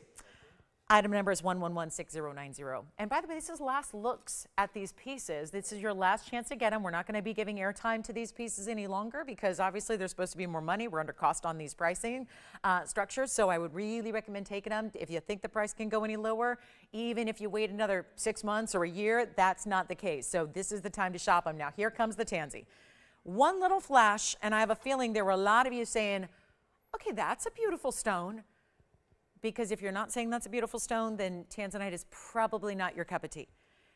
item number is 1116090. And by the way, this is last looks at these pieces. This is your last chance to get them. We're not going to be giving airtime to these pieces any longer, because obviously there's supposed to be more money. We're under cost on these pricing structures. So I would really recommend taking them. If you think the price can go any lower, even if you wait another 6 months or a year, that's not the case. So this is the time to shop them. Now here comes the tansy. One little flash, and I have a feeling there were a lot of you saying, okay, that's a beautiful stone. Because if you're not saying that's a beautiful stone, then tanzanite is probably not your cup of tea.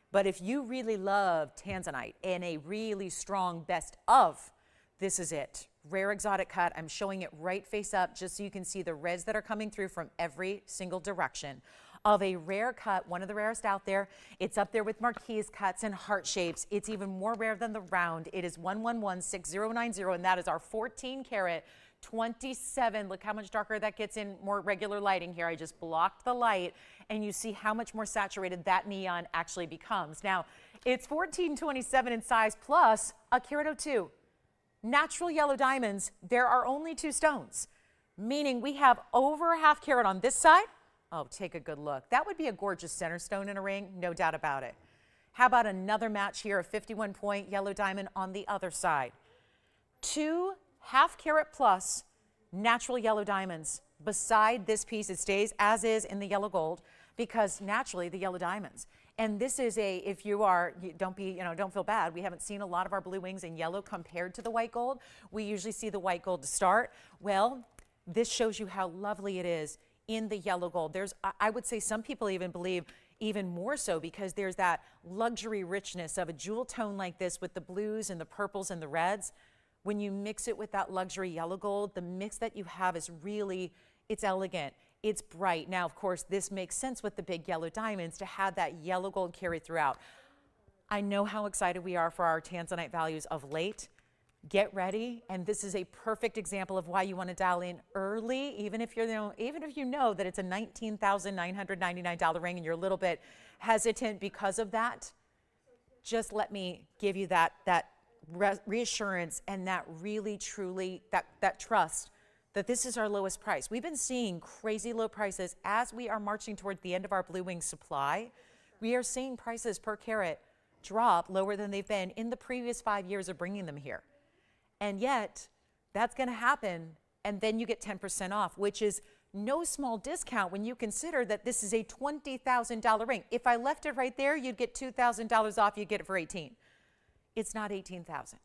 But if you really love tanzanite and a really strong best of, this is it. Rare exotic cut. I'm showing it right face up just so you can see the reds that are coming through from every single direction of a rare cut, one of the rarest out there. It's up there with marquise cuts and heart shapes. It's even more rare than the round. It is 1116090, and that is our 14 karat 27. Look how much darker that gets in more regular lighting here. I just blocked the light, and you see how much more saturated that neon actually becomes. Now, it's 1427 in size plus a carat 02. Natural yellow diamonds, there are only 2 stones, meaning we have over a half carat on this side. Oh, take a good look. That would be a gorgeous center stone in a ring, no doubt about it. How about another match here, a 51-point yellow diamond on the other side? 2 half carat plus natural yellow diamonds beside this piece. It stays as is in the yellow gold, because naturally the yellow diamonds. And this is if you are, don't feel bad. We haven't seen a lot of our blue wings in yellow compared to the white gold. We usually see the white gold to start. Well, this shows you how lovely it is in the yellow gold. I would say some people even believe even more so, because there's that luxury richness of a jewel tone like this with the blues and the purples and the reds. When you mix it with that luxury yellow gold, the mix that you have is really, it's elegant, it's bright. Now, of course, this makes sense with the big yellow diamonds to have that yellow gold carried throughout. I know how excited we are for our tanzanite values of late. Get ready, and this is a perfect example of why you want to dial in early, even if you know that it's a $19,999 ring and you're a little bit hesitant because of that. Just let me give you that reassurance and that really truly that trust that this is our lowest price. We've been seeing crazy low prices as we are marching toward the end of our blue wing supply. We are seeing prices per carat drop lower than they've been in the previous 5 years of bringing them here. And yet that's going to happen, and then you get 10% off, which is no small discount when you consider that this is a $20,000 ring. If I left it right there, you'd get $2,000 off. You'd get it for $18,000. It's not $18,000,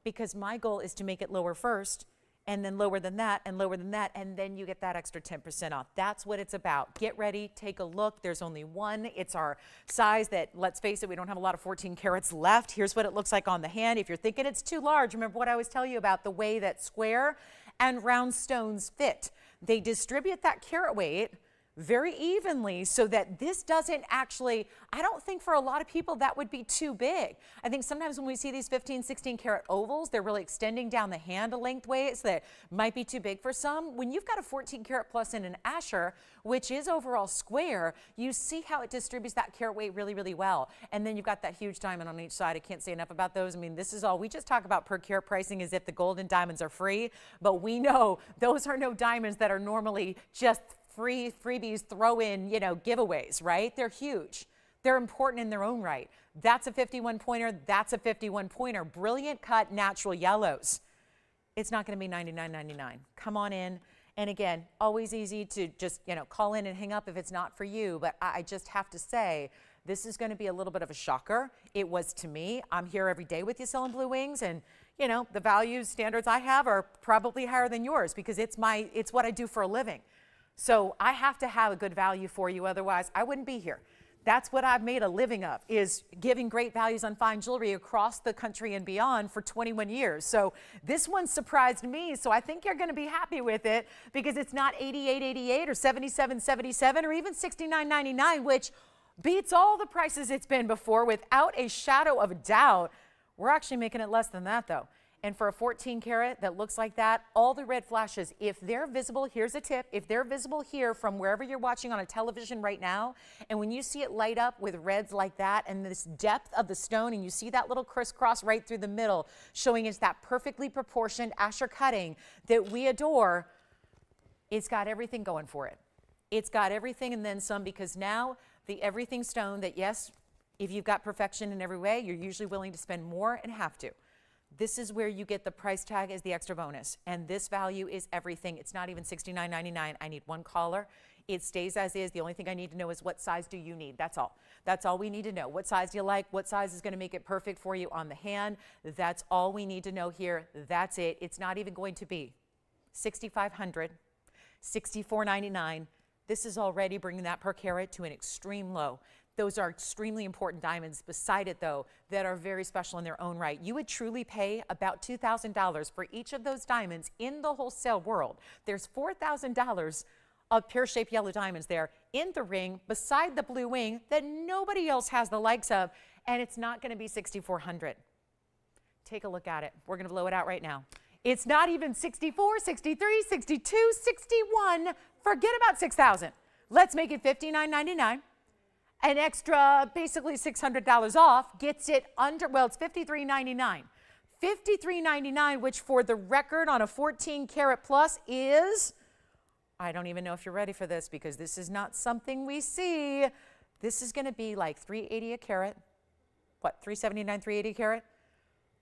because my goal is to make it lower first, and then lower than that, and lower than that, and then you get that extra 10% off. That's what it's about. Get ready, take a look. There's only one. It's our size that, let's face it, we don't have a lot of 14 carats left. Here's what it looks like on the hand. If you're thinking it's too large, remember what I always tell you about the way that square and round stones fit. They distribute that carat weight very evenly so that this doesn't actually, I don't think for a lot of people that would be too big. I think sometimes when we see these 15, 16 karat ovals, they're really extending down the hand a lengthways that might be too big for some. When you've got a 14 karat plus in an Asher, which is overall square, you see how it distributes that carat weight really, really well. And then you've got that huge diamond on each side. I can't say enough about those. I mean, this is all, we just talk about per carat pricing as if the gold and diamonds are free, but we know those are no diamonds that are normally just freebies, throw in, giveaways, right? They're huge. They're important in their own right. That's a 51 pointer. That's a 51 pointer. Brilliant cut natural yellows. It's not going to be $99.99. Come on in. And again, always easy to just, call in and hang up if it's not for you. But I just have to say, this is going to be a little bit of a shocker. It was to me. I'm here every day with you selling blue wings, and the values standards I have are probably higher than yours because it's what I do for a living. So I have to have a good value for you, otherwise I wouldn't be here. That's what I've made a living of, is giving great values on fine jewelry across the country and beyond for 21 years. So this one surprised me, so I think you're going to be happy with it because it's not $88.88 or $77.77 or even $69.99, which beats all the prices it's been before without a shadow of a doubt. We're actually making it less than that though. And for a 14 karat that looks like that, all the red flashes, if they're visible, here's a tip, if they're visible here from wherever you're watching on a television right now, and when you see it light up with reds like that and this depth of the stone, and you see that little crisscross right through the middle, showing us that perfectly proportioned Asher cutting that we adore, it's got everything going for it. It's got everything and then some, because now the everything stone that, yes, if you've got perfection in every way, you're usually willing to spend more and have to. This is where you get the price tag as the extra bonus. And this value is everything. It's not even $69.99. I need one caller. It stays as is. The only thing I need to know is what size do you need? That's all. That's all we need to know. What size do you like? What size is going to make it perfect for you on the hand? That's all we need to know here. That's it. It's not even going to be $6,500, $64.99. This is already bringing that per carat to an extreme low. Those are extremely important diamonds beside it, though, that are very special in their own right. You would truly pay about $2,000 for each of those diamonds in the wholesale world. There's $4,000 of pear-shaped yellow diamonds there in the ring beside the blue wing that nobody else has the likes of, and it's not going to be $6,400. Take a look at it. We're going to blow it out right now. It's not even 64, 63, 62, 61. Forget about 6,000. Let's make it $59.99. An extra, basically $600 off, gets it under, well, it's $53.99. $53.99, which for the record on a 14 karat plus is, I don't even know if you're ready for this because this is not something we see. This is going to be like $380 a carat. What, $379, $380 a carat?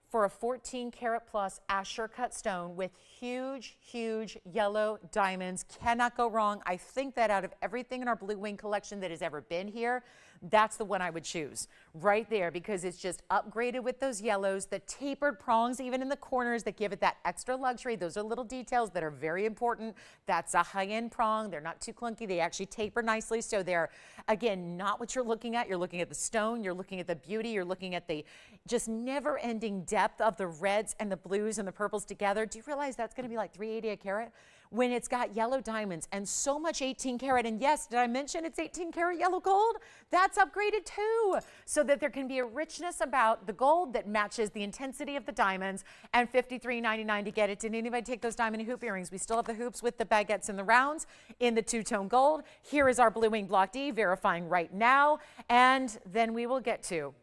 For a 14 karat plus Asher cut stone with huge, huge yellow diamonds. Cannot go wrong. I think that out of everything in our blue wing collection that has ever been here, that's the one I would choose right there because it's just upgraded with those yellows, the tapered prongs even in the corners that give it that extra luxury. Those are little details that are very important. That's a high-end prong. They're not too clunky. They actually taper nicely. So they're, again, not what you're looking at. You're looking at the stone. You're looking at the beauty. You're looking at the just never-ending depth of the reds and the blues and the purples together. Do you realize that's going to be like $380 a carat when it's got yellow diamonds and so much 18 karat? And yes, did I mention it's 18 karat yellow gold? That's upgraded too, so that there can be a richness about the gold that matches the intensity of the diamonds, and $53.99 to get it. Did anybody take those diamond hoop earrings? We still have the hoops with the baguettes and the rounds in the two-tone gold. Here is our blue wing block D verifying right now, and then we will get to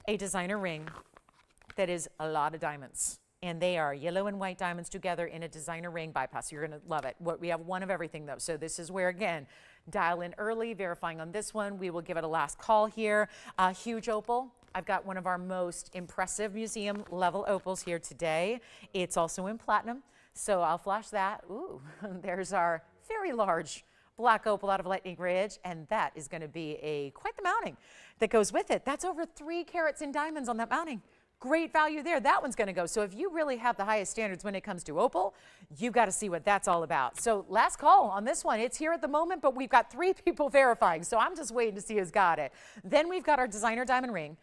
a designer ring that is a lot of diamonds. And they are yellow and white diamonds together in a designer ring bypass. You're going to love it. We have one of everything, though. So this is where, again, dial in early, verifying on this one. We will give it a last call here. Huge opal. I've got one of our most impressive museum level opals here today. It's also in platinum. So I'll flash that. Ooh, there's our very large black opal out of Lightning Ridge. And that is going to be quite the mounting that goes with it. That's over 3 carats in diamonds on that mounting. Great value there. That one's going to go. So if you really have the highest standards when it comes to opal, you've got to see what that's all about. So last call on this one. It's here at the moment, but we've got 3 people verifying. So I'm just waiting to see who's got it. Then we've got our designer diamond ring.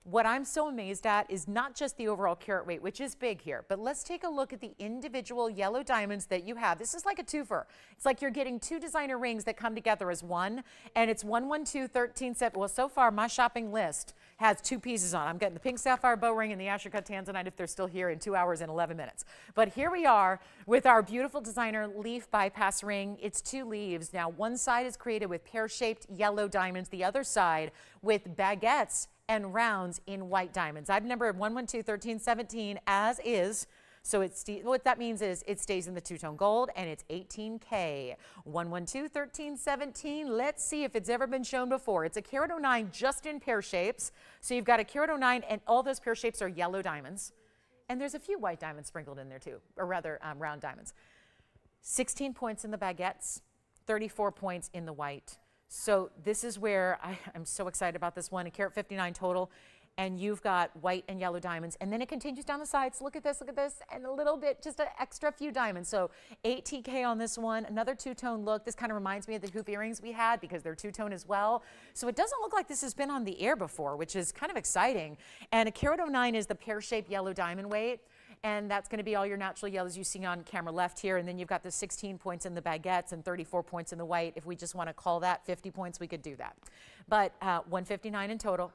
What I'm so amazed at is not just the overall carat weight, which is big here, but let's take a look at the individual yellow diamonds that you have. This is like a twofer. It's like you're getting two designer rings that come together as one, and it's 112, 13, 7. Well, so far, my shopping list has two pieces on. I'm getting the pink sapphire bow ring and the Asher-cut tanzanite if they're still here in 2 hours and 11 minutes. But here we are with our beautiful designer leaf bypass ring. It's two leaves. Now, one side is created with pear-shaped yellow diamonds, the other side with baguettes and rounds in white diamonds. I've numbered 112, 13, 17 as is. So what that means is it stays in the two-tone gold, and it's 18K. 112, 13, 17. Let's see if it's ever been shown before. It's a carat 09 just in pear shapes. So you've got a carat 09, and all those pear shapes are yellow diamonds. And there's a few white diamonds sprinkled in there too, or rather round diamonds. 16 points in the baguettes, 34 points in the white. So this is where I'm so excited about this one, a carat 59 total, and you've got white and yellow diamonds, and then it continues down the sides. Look at this, and a little bit, just an extra few diamonds. So 18K on this one, another two-tone look. This kind of reminds me of the hoop earrings we had because they're two-tone as well. So it doesn't look like this has been on the air before, which is kind of exciting. And a carat 09 is the pear-shaped yellow diamond weight. And that's going to be all your natural yellows you see on camera left here. And then you've got the 16 points in the baguettes and 34 points in the white. If we just want to call that 50 points, we could do that. But 159 in total.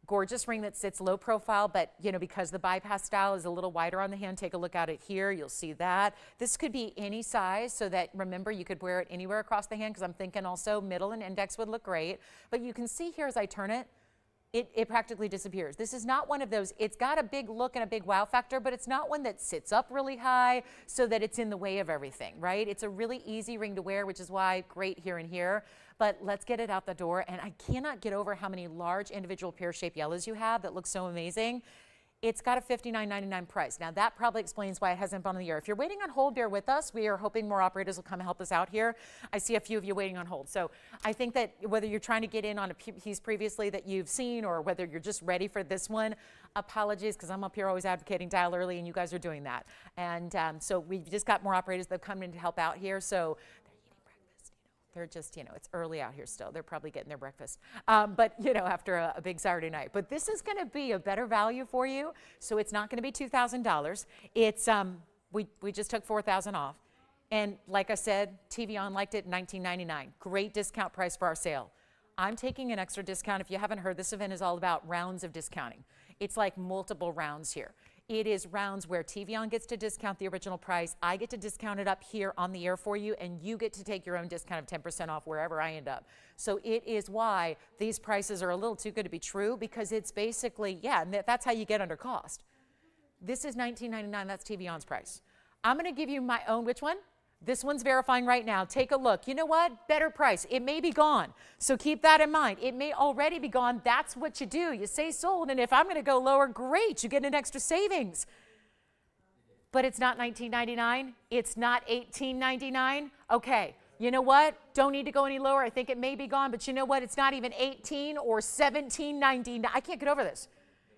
Gorgeous ring that sits low profile, but you know, because the bypass style is a little wider on the hand, take a look at it here. You'll see that. This could be any size, so that, remember, you could wear it anywhere across the hand, because I'm thinking also middle and index would look great. But you can see here as I turn it, it practically disappears. This is not one of those, it's got a big look and a big wow factor, but it's not one that sits up really high so that it's in the way of everything, right? It's a really easy ring to wear, which is why great here and here. But let's get it out the door. And I cannot get over how many large individual pear-shaped yellows you have that look so amazing. It's got a $59.99 price. Now that probably explains why it hasn't been on the air. If you're waiting on hold, bear with us. We are hoping more operators will come and help us out here. I see a few of you waiting on hold. So I think that whether you're trying to get in on a piece previously that you've seen, or whether you're just ready for this one, apologies, because I'm up here always advocating dial early, and you guys are doing that. And so we've just got more operators that have come in to help out here. So they're just, you know, it's early out here still. They're probably getting their breakfast. But, you know, after a big Saturday night. But this is going to be a better value for you. So it's not going to be $2,000. It's, we just took $4,000 off. And like I said, TVON liked it, $19.99. Great discount price for our sale. I'm taking an extra discount. If you haven't heard, this event is all about rounds of discounting. It's like multiple rounds here. It is rounds where TVON gets to discount the original price. I get to discount it up here on the air for you, and you get to take your own discount of 10% off wherever I end up. So it is why these prices are a little too good to be true, because it's basically, yeah, that's how you get under cost. This is $19.99. That's TVON's price. I'm going to give you my own, which one? This one's verifying right now. Take a look. You know what? Better price. It may be gone. So keep that in mind. It may already be gone. That's what you do. You say sold, and if I'm going to go lower, great. You get an extra savings. But it's not $19.99. It's not $18.99. Okay. You know what? Don't need to go any lower. I think it may be gone, but you know what? It's not even $18 or $17.99. I can't get over this.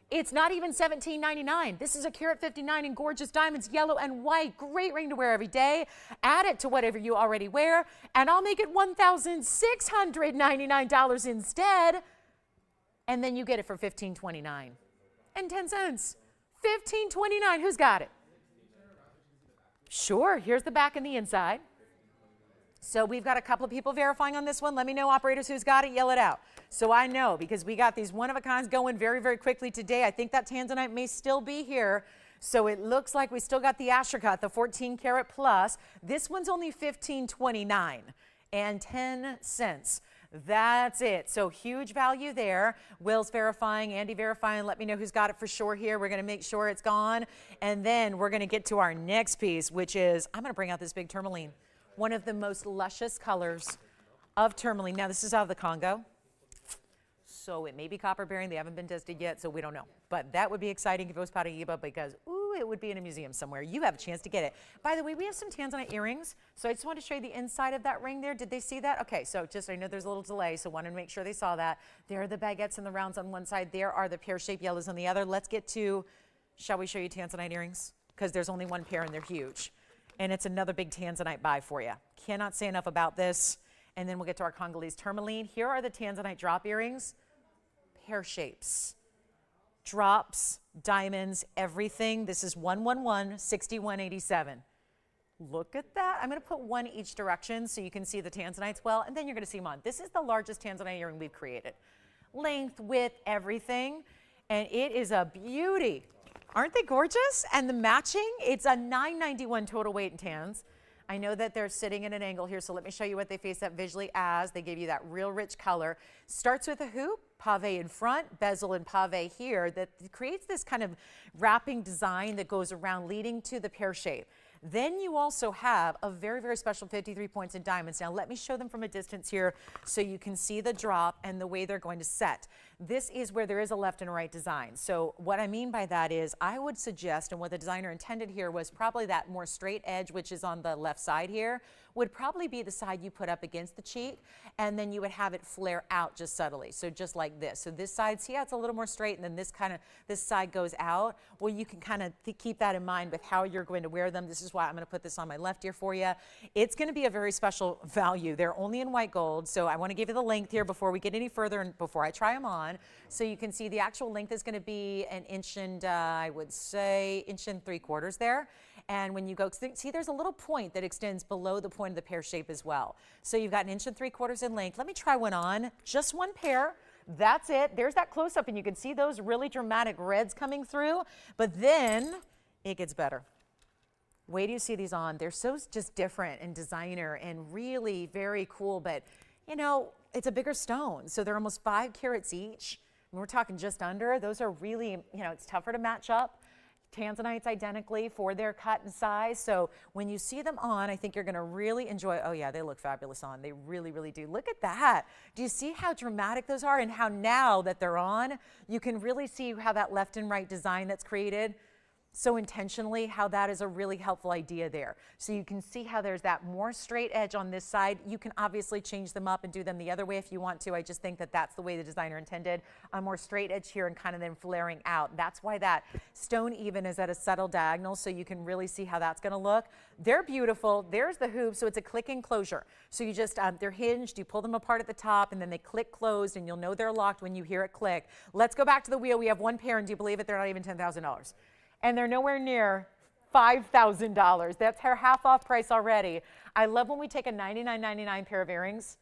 It's not even $17.99. This is a carat 59 in gorgeous diamonds, yellow and white. Great ring to wear every day. Add it to whatever you already wear, and I'll make it $1,699 instead. And then you get it for $15.29 and 10 cents. $15.29. Who's got it? Sure. Here's the back and the inside. So we've got a couple of people verifying on this one. Let me know, operators, who's got it. Yell it out. So I know, because we got these one-of-a-kinds going very, very quickly today. I think that tanzanite may still be here. So it looks like we still got the Asher-cut, the 14 karat plus. This one's only $15.29 and 10 cents. That's it. So huge value there. Will's verifying, Andy verifying. Let me know who's got it for sure here. We're going to make sure it's gone. And then we're going to get to our next piece, which is, I'm going to bring out this big tourmaline. One of the most luscious colors of tourmaline. Now, this is out of the Congo, so it may be copper bearing. They haven't been tested yet, so we don't know. But that would be exciting if it was Paraíba, because, ooh, it would be in a museum somewhere. You have a chance to get it. By the way, we have some tanzanite earrings, so I just wanted to show you the inside of that ring there. Did they see that? Okay, so just, I know there's a little delay, so wanted to make sure they saw that. There are the baguettes and the rounds on one side. There are the pear-shaped yellows on the other. Let's get to, shall we show you tanzanite earrings? Because there's only one pair, and they're huge. And it's another big tanzanite buy for you. Cannot say enough about this. And then we'll get to our Congolese tourmaline. Here are the tanzanite drop earrings. Pear shapes. drops, diamonds, everything. This is 111, 6187. Look at that. I'm going to put one each direction so you can see the tanzanites well, and then you're going to see them on. This is the largest tanzanite earring we've created. Length, width, everything, and it is a beauty. Aren't they gorgeous? And the matching, it's a 991 total weight in tans. I know that they're sitting at an angle here, so let me show you what they face up visually as. They give you that real rich color. Starts with a hoop, pave in front, bezel and pave here, that creates this kind of wrapping design that goes around leading to the pear shape. Then you also have a very, very special 53 points in diamonds. Now let me show them from a distance here so you can see the drop and the way they're going to set. This is where there is a left and right design. So what I mean by that is I would suggest, and what the designer intended here was probably that more straight edge, which is on the left side here, would probably be the side you put up against the cheek, and then you would have it flare out just subtly. So just like this. So this side, see how it's a little more straight, and then this side goes out. Well, you can kind of keep that in mind with how you're going to wear them. This is why I'm going to put this on my left ear for you. It's going to be a very special value. They're only in white gold, so I want to give you the length here before we get any further and before I try them on. So you can see the actual length is going to be an inch and I would say inch and 3/4 there. And when you go, see there's a little point that extends below the point of the pear shape as well. So you've got an inch and 3/4 in length. Let me try one on, just one pair. That's it. There's that close up and you can see those really dramatic reds coming through, but then it gets better. Wait till you see these on. They're so just different and designer and really very cool, but you know, it's a bigger stone. So they're almost 5 carats each. And we're talking just under. Those are really, you know, it's tougher to match up. Tanzanites identically for their cut and size. So when you see them on, I think you're going to really enjoy. Oh yeah, they look fabulous on. They really, really do. Look at that. Do you see how dramatic those are and how now that they're on, you can really see how that left and right design that's created so intentionally, how that is a really helpful idea there. So you can see how there's that more straight edge on this side. You can obviously change them up and do them the other way if you want to. I just think that that's the way the designer intended. A more straight edge here and kind of then flaring out. That's why that stone even is at a subtle diagonal, so you can really see how that's going to look. They're beautiful. There's the hoop, so it's a click and closure. So you just, they're hinged, you pull them apart at the top, and then they click closed, and you'll know they're locked when you hear it click. Let's go back to the wheel. We have one pair, and do you believe it? They're not even $10,000. And they're nowhere near $5,000. That's her half off price already. I love when we take a $99.99 pair of earrings,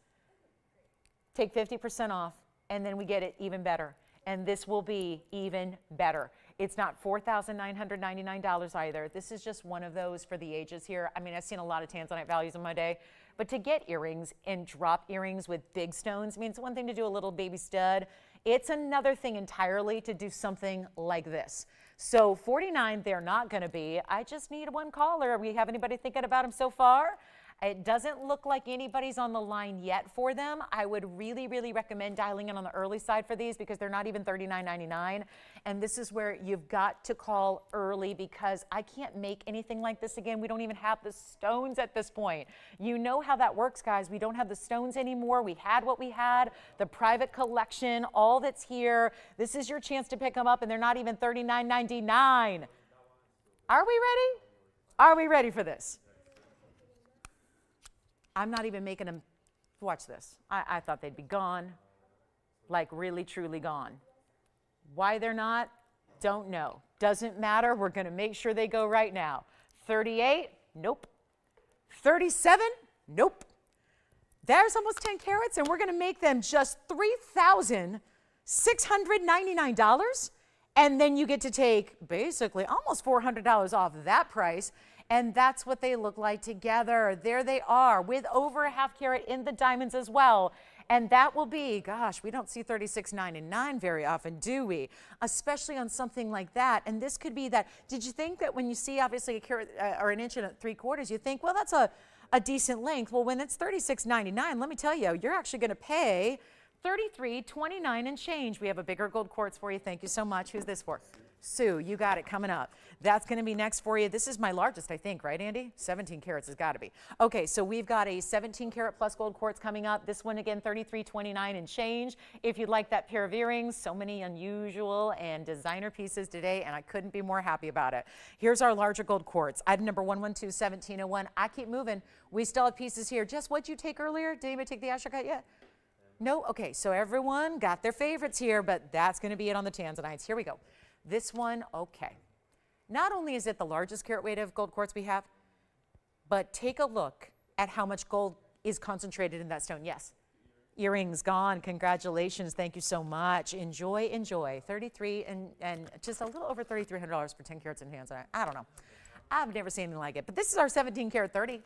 take 50% off, and then we get it even better. And this will be even better. It's not $4,999 either. This is just one of those for the ages here. I mean, I've seen a lot of tanzanite values in my day, but to get earrings and drop earrings with big stones, I mean, it's one thing to do a little baby stud. It's another thing entirely to do something like this. So 49, they're not going to be. I just need one caller. We have anybody thinking about them so far? It doesn't look like anybody's on the line yet for them. I would really, really recommend dialing in on the early side for these because they're not even $39.99. And this is where you've got to call early because I can't make anything like this again. We don't even have the stones at this point. You know how that works, guys. We don't have the stones anymore. We had what we had, the private collection, all that's here. This is your chance to pick them up, and they're not even $39.99. Are we ready? Are we ready for this? I'm not even making them, watch this. I thought they'd be gone, like really, truly gone. Why they're not, don't know. Doesn't matter, we're gonna make sure they go right now. 38, nope. 37, nope. There's almost 10 carats and we're gonna make them just $3,699. And then you get to take basically almost $400 off that price. And that's what they look like together. There they are with over a half carat in the diamonds as well. And that will be, gosh, we don't see $36.99 very often, do we? Especially on something like that. And this could be that. Did you think that when you see obviously a carat or an inch and 3/4, you think, well, that's a decent length. Well, when it's $36.99, let me tell you, you're actually going to pay $33.29 and change. We have a bigger gold quartz for you. Thank you so much. Who's this for? Sue, you got it coming up. That's going to be next for you. This is my largest, I think, right, Andy? 17 carats has got to be. Okay, so we've got a 17 carat plus gold quartz coming up. This one, again, $33.29 and change. If you'd like that pair of earrings, so many unusual and designer pieces today, and I couldn't be more happy about it. Here's our larger gold quartz. Item number 112-1701. I keep moving. We still have pieces here. Jess, what'd you take earlier? Did anybody take the Asher cut yet? No? Okay, so everyone got their favorites here, but that's going to be it on the tanzanites. Here we go. This one, okay. Not only is it the largest carat weight of gold quartz we have, but take a look at how much gold is concentrated in that stone. Yes. Earrings gone. Congratulations. Thank you so much. Enjoy, enjoy. 33 and just a little over $3,300 for 10 carats in tanzanite. I don't know. I've never seen anything like it. But this is our 17 karat 30.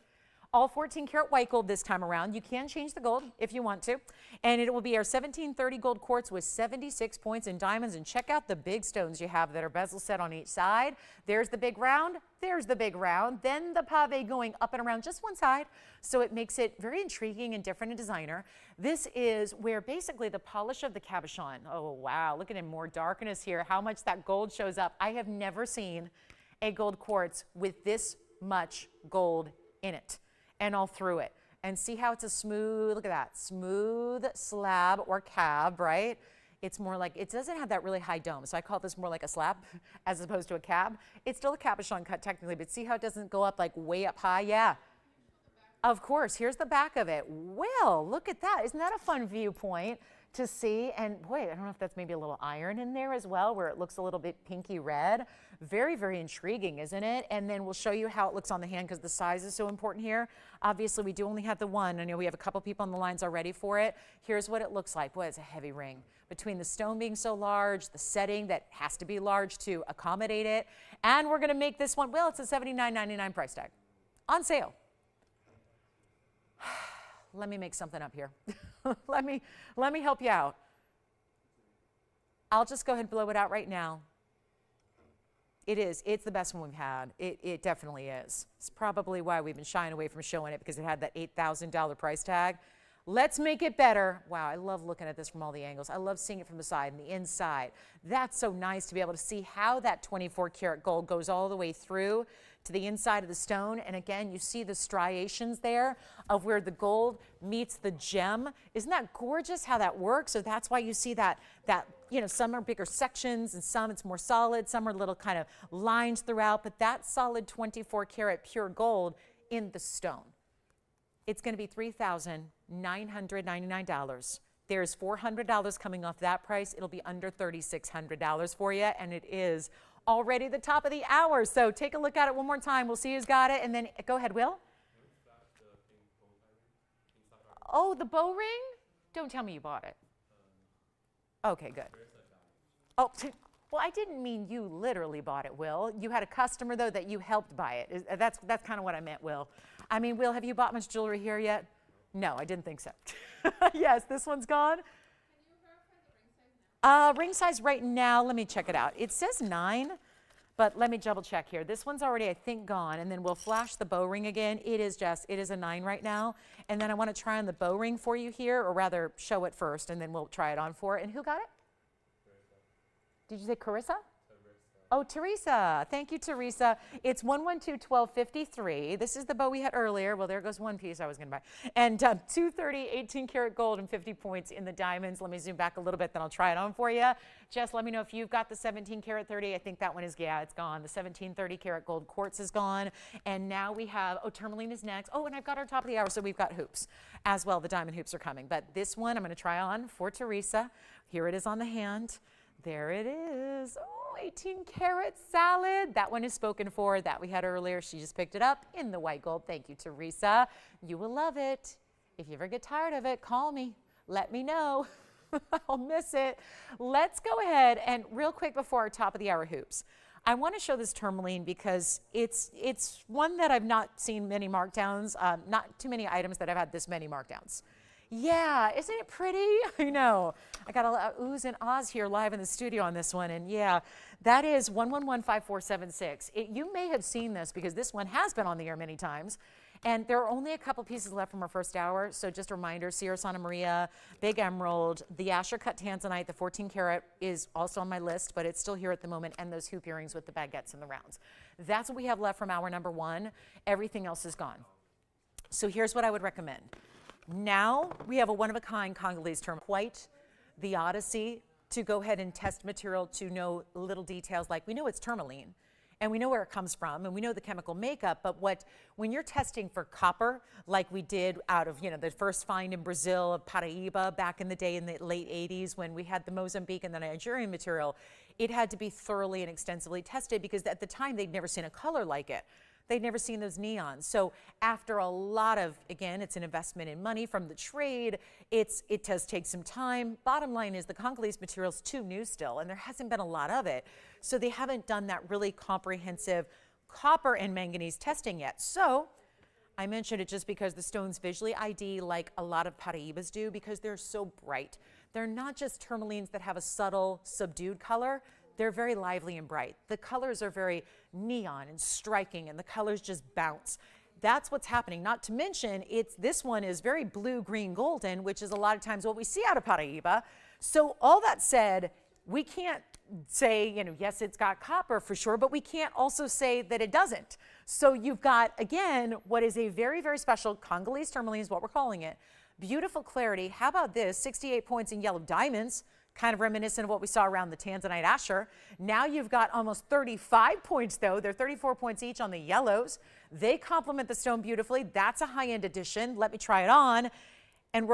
All 14 karat white gold this time around. You can change the gold if you want to. And it will be our 1730 gold quartz with 76 points in diamonds. And check out the big stones you have that are bezel set on each side. There's the big round. There's the big round. Then the pave going up and around just one side. So it makes it very intriguing and different and designer. This is where basically the polish of the cabochon. Oh, wow. Look at it, more darkness here. How much that gold shows up. I have never seen a gold quartz with this much gold in it and all through it. And see how it's a smooth, look at that, smooth slab or cab, right? It's more like, it doesn't have that really high dome. So I call this more like a slab as opposed to a cab. It's still a cabochon cut technically, but see how it doesn't go up like way up high? Yeah. Of course, here's the back of it. Well, look at that. Isn't that a fun viewpoint to see? And boy, I don't know if that's maybe a little iron in there as well, where it looks a little bit pinky red. Very, very intriguing, isn't it? And then we'll show you how it looks on the hand because the size is so important here. Obviously, we do only have the one. I know we have a couple people on the lines already for it. Here's what it looks like. Boy, it's a heavy ring. Between the stone being so large, the setting that has to be large to accommodate it. And we're going to make this one, well, it's a $79.99 price tag on sale. Let me make something up here. let me help you out. I'll just go ahead and blow it out right now. It is. It's the best one we've had. It definitely is. It's probably why we've been shying away from showing it because it had that $8,000 price tag. Let's make it better. Wow, I love looking at this from all the angles. I love seeing it from the side and the inside. That's so nice to be able to see how that 24 karat gold goes all the way through to the inside of the stone. And again, you see the striations there of where the gold meets the gem. Isn't that gorgeous how that works? So that's why you see that you know, some are bigger sections and some it's more solid, some are little kind of lines throughout, but that solid 24 karat pure gold in the stone. It's going to be $3,999. There's $400 coming off that price. It'll be under $3,600 for you, and it is already the top of the hour. So take a look at it one more time. We'll see who's got it, and then go ahead, Will. Oh, the bow ring? Don't tell me you bought it. Okay, good. Oh, well, I didn't mean you literally bought it, Will. You had a customer, though, that you helped buy it. That's kind of what I meant, Will. I mean, Will, have you bought much jewelry here yet? No, I didn't think so. Yes, this one's gone. Can you verify the ring size now? Ring size right now, let me check it out. It says 9, but let me double check here. This one's already, I think, gone, and then we'll flash the bow ring again. It is a 9 right now, and then I want to try on the bow ring for you here, or rather show it first, and then we'll try it on for it. And who got it? Did you say Carissa? Oh, Teresa. Thank you, Teresa. It's 112-1253. This is the bow we had earlier. Well, there goes one piece I was going to buy. And 230, 18 karat gold and 50 points in the diamonds. Let me zoom back a little bit, then I'll try it on for you. Jess, let me know if you've got the 17 karat 30. I think that one is, yeah, it's gone. The 1730 karat gold quartz is gone. And now we have, oh, tourmaline is next. Oh, and I've got our top of the hour, so we've got hoops as well. The diamond hoops are coming. But this one I'm going to try on for Teresa. Here it is on the hand. There it is. Oh, 18 karat salad. That one is spoken for. That we had earlier. She just picked it up in the white gold. Thank you, Teresa. You will love it. If you ever get tired of it, call me. Let me know. I'll miss it. Let's go ahead and real quick before our top of the hour hoops. I want to show this tourmaline because it's one that I've not seen many markdowns, not too many items that have had this many markdowns. Yeah, isn't it pretty? I know. I got a oohs and ahs here live in the studio on this one. And yeah, that is 1115476. You may have seen this because this one has been on the air many times. And there are only a couple pieces left from our first hour. So just a reminder, Sierra Santa Maria, Big Emerald, the Asher Cut Tanzanite, the 14 karat is also on my list, but it's still here at the moment. And those hoop earrings with the baguettes and the rounds. That's what we have left from hour number 1. Everything else is gone. So here's what I would recommend. Now we have a one-of-a-kind Congolese term, quite the odyssey to go ahead and test material to know little details like we know it's tourmaline and we know where it comes from, and we know the chemical makeup, but when you're testing for copper, like we did out of, the first find in Brazil of Paraíba back in the day in the late 80s when we had the Mozambique and the Nigerian material, it had to be thoroughly and extensively tested because at the time they'd never seen a color like it. They'd never seen those neons. So after a lot of, again, it's an investment in money from the trade, it does take some time. Bottom line is the Congolese material is too new still, and there hasn't been a lot of it. So they haven't done that really comprehensive copper and manganese testing yet. So I mentioned it just because the stones visually ID like a lot of Paraíbas do because they're so bright. They're not just tourmalines that have a subtle, subdued color. They're very lively and bright. The colors are very neon and striking, and the colors just bounce. That's what's happening. Not to mention, this one is very blue, green, golden, which is a lot of times what we see out of Paraíba. So all that said, we can't say, yes, it's got copper for sure, but we can't also say that it doesn't. So you've got, again, what is a very, very special Congolese tourmaline is what we're calling it. Beautiful clarity. How about this? 68 points in yellow diamonds. Kind of reminiscent of what we saw around the Tanzanite Asher. Now you've got almost 35 points though. They're 34 points each on the yellows. They complement the stone beautifully. That's a high-end addition. Let me try it on. And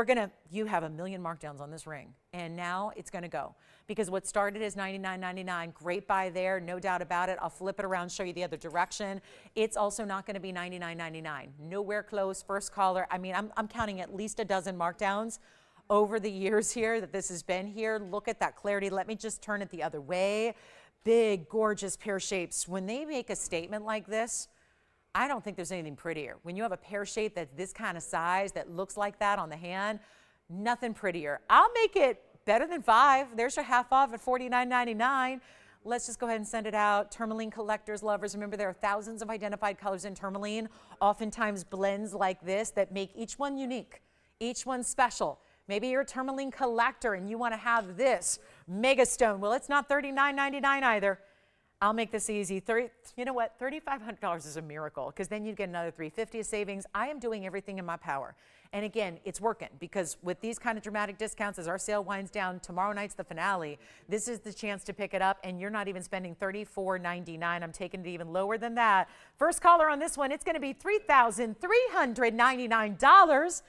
you have a million markdowns on this ring. And now it's gonna go. Because what started as $99.99, great buy there, no doubt about it. I'll flip it around, show you the other direction. It's also not gonna be $99.99. Nowhere close, first caller. I mean, I'm counting at least a dozen markdowns over the years here that this has been here. Look at that clarity. Let me just turn it the other way. Big, gorgeous pear shapes. When they make a statement like this, I don't think there's anything prettier. When you have a pear shape that's this kind of size that looks like that on the hand, nothing prettier. I'll make it better than 5. There's your half off at $49.99. Let's just go ahead and send it out. Tourmaline collectors, lovers, remember there are thousands of identified colors in tourmaline, oftentimes blends like this that make each one unique, each one special. Maybe you're a tourmaline collector and you want to have this mega stone. Well, it's not $39.99 either. I'll make this easy. You know what? $3,500 is a miracle because then you'd get another $350 of savings. I am doing everything in my power. And again, it's working because with these kind of dramatic discounts, as our sale winds down, tomorrow night's the finale. This is the chance to pick it up and you're not even spending $34.99. I'm taking it even lower than that. First caller on this one, it's going to be $3,399.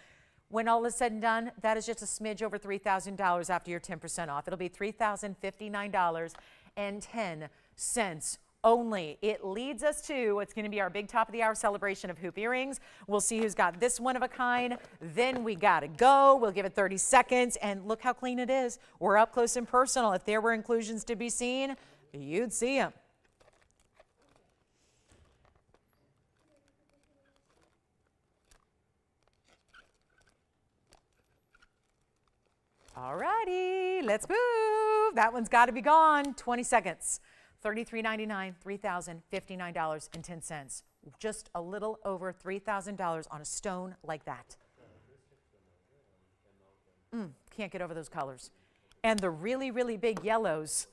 When all is said and done, that is just a smidge over $3,000 after your 10% off. It'll be $3,059.10 only. It leads us to what's going to be our big top of the hour celebration of hoop earrings. We'll see who's got this one of a kind. Then we got to go. We'll give it 30 seconds. And look how clean it is. We're up close and personal. If there were inclusions to be seen, you'd see them. All righty, let's move. That one's got to be gone. 20 seconds. $33.99, $3,059.10. Just a little over $3,000 on a stone like that. Can't get over those colors. And the really, really big yellows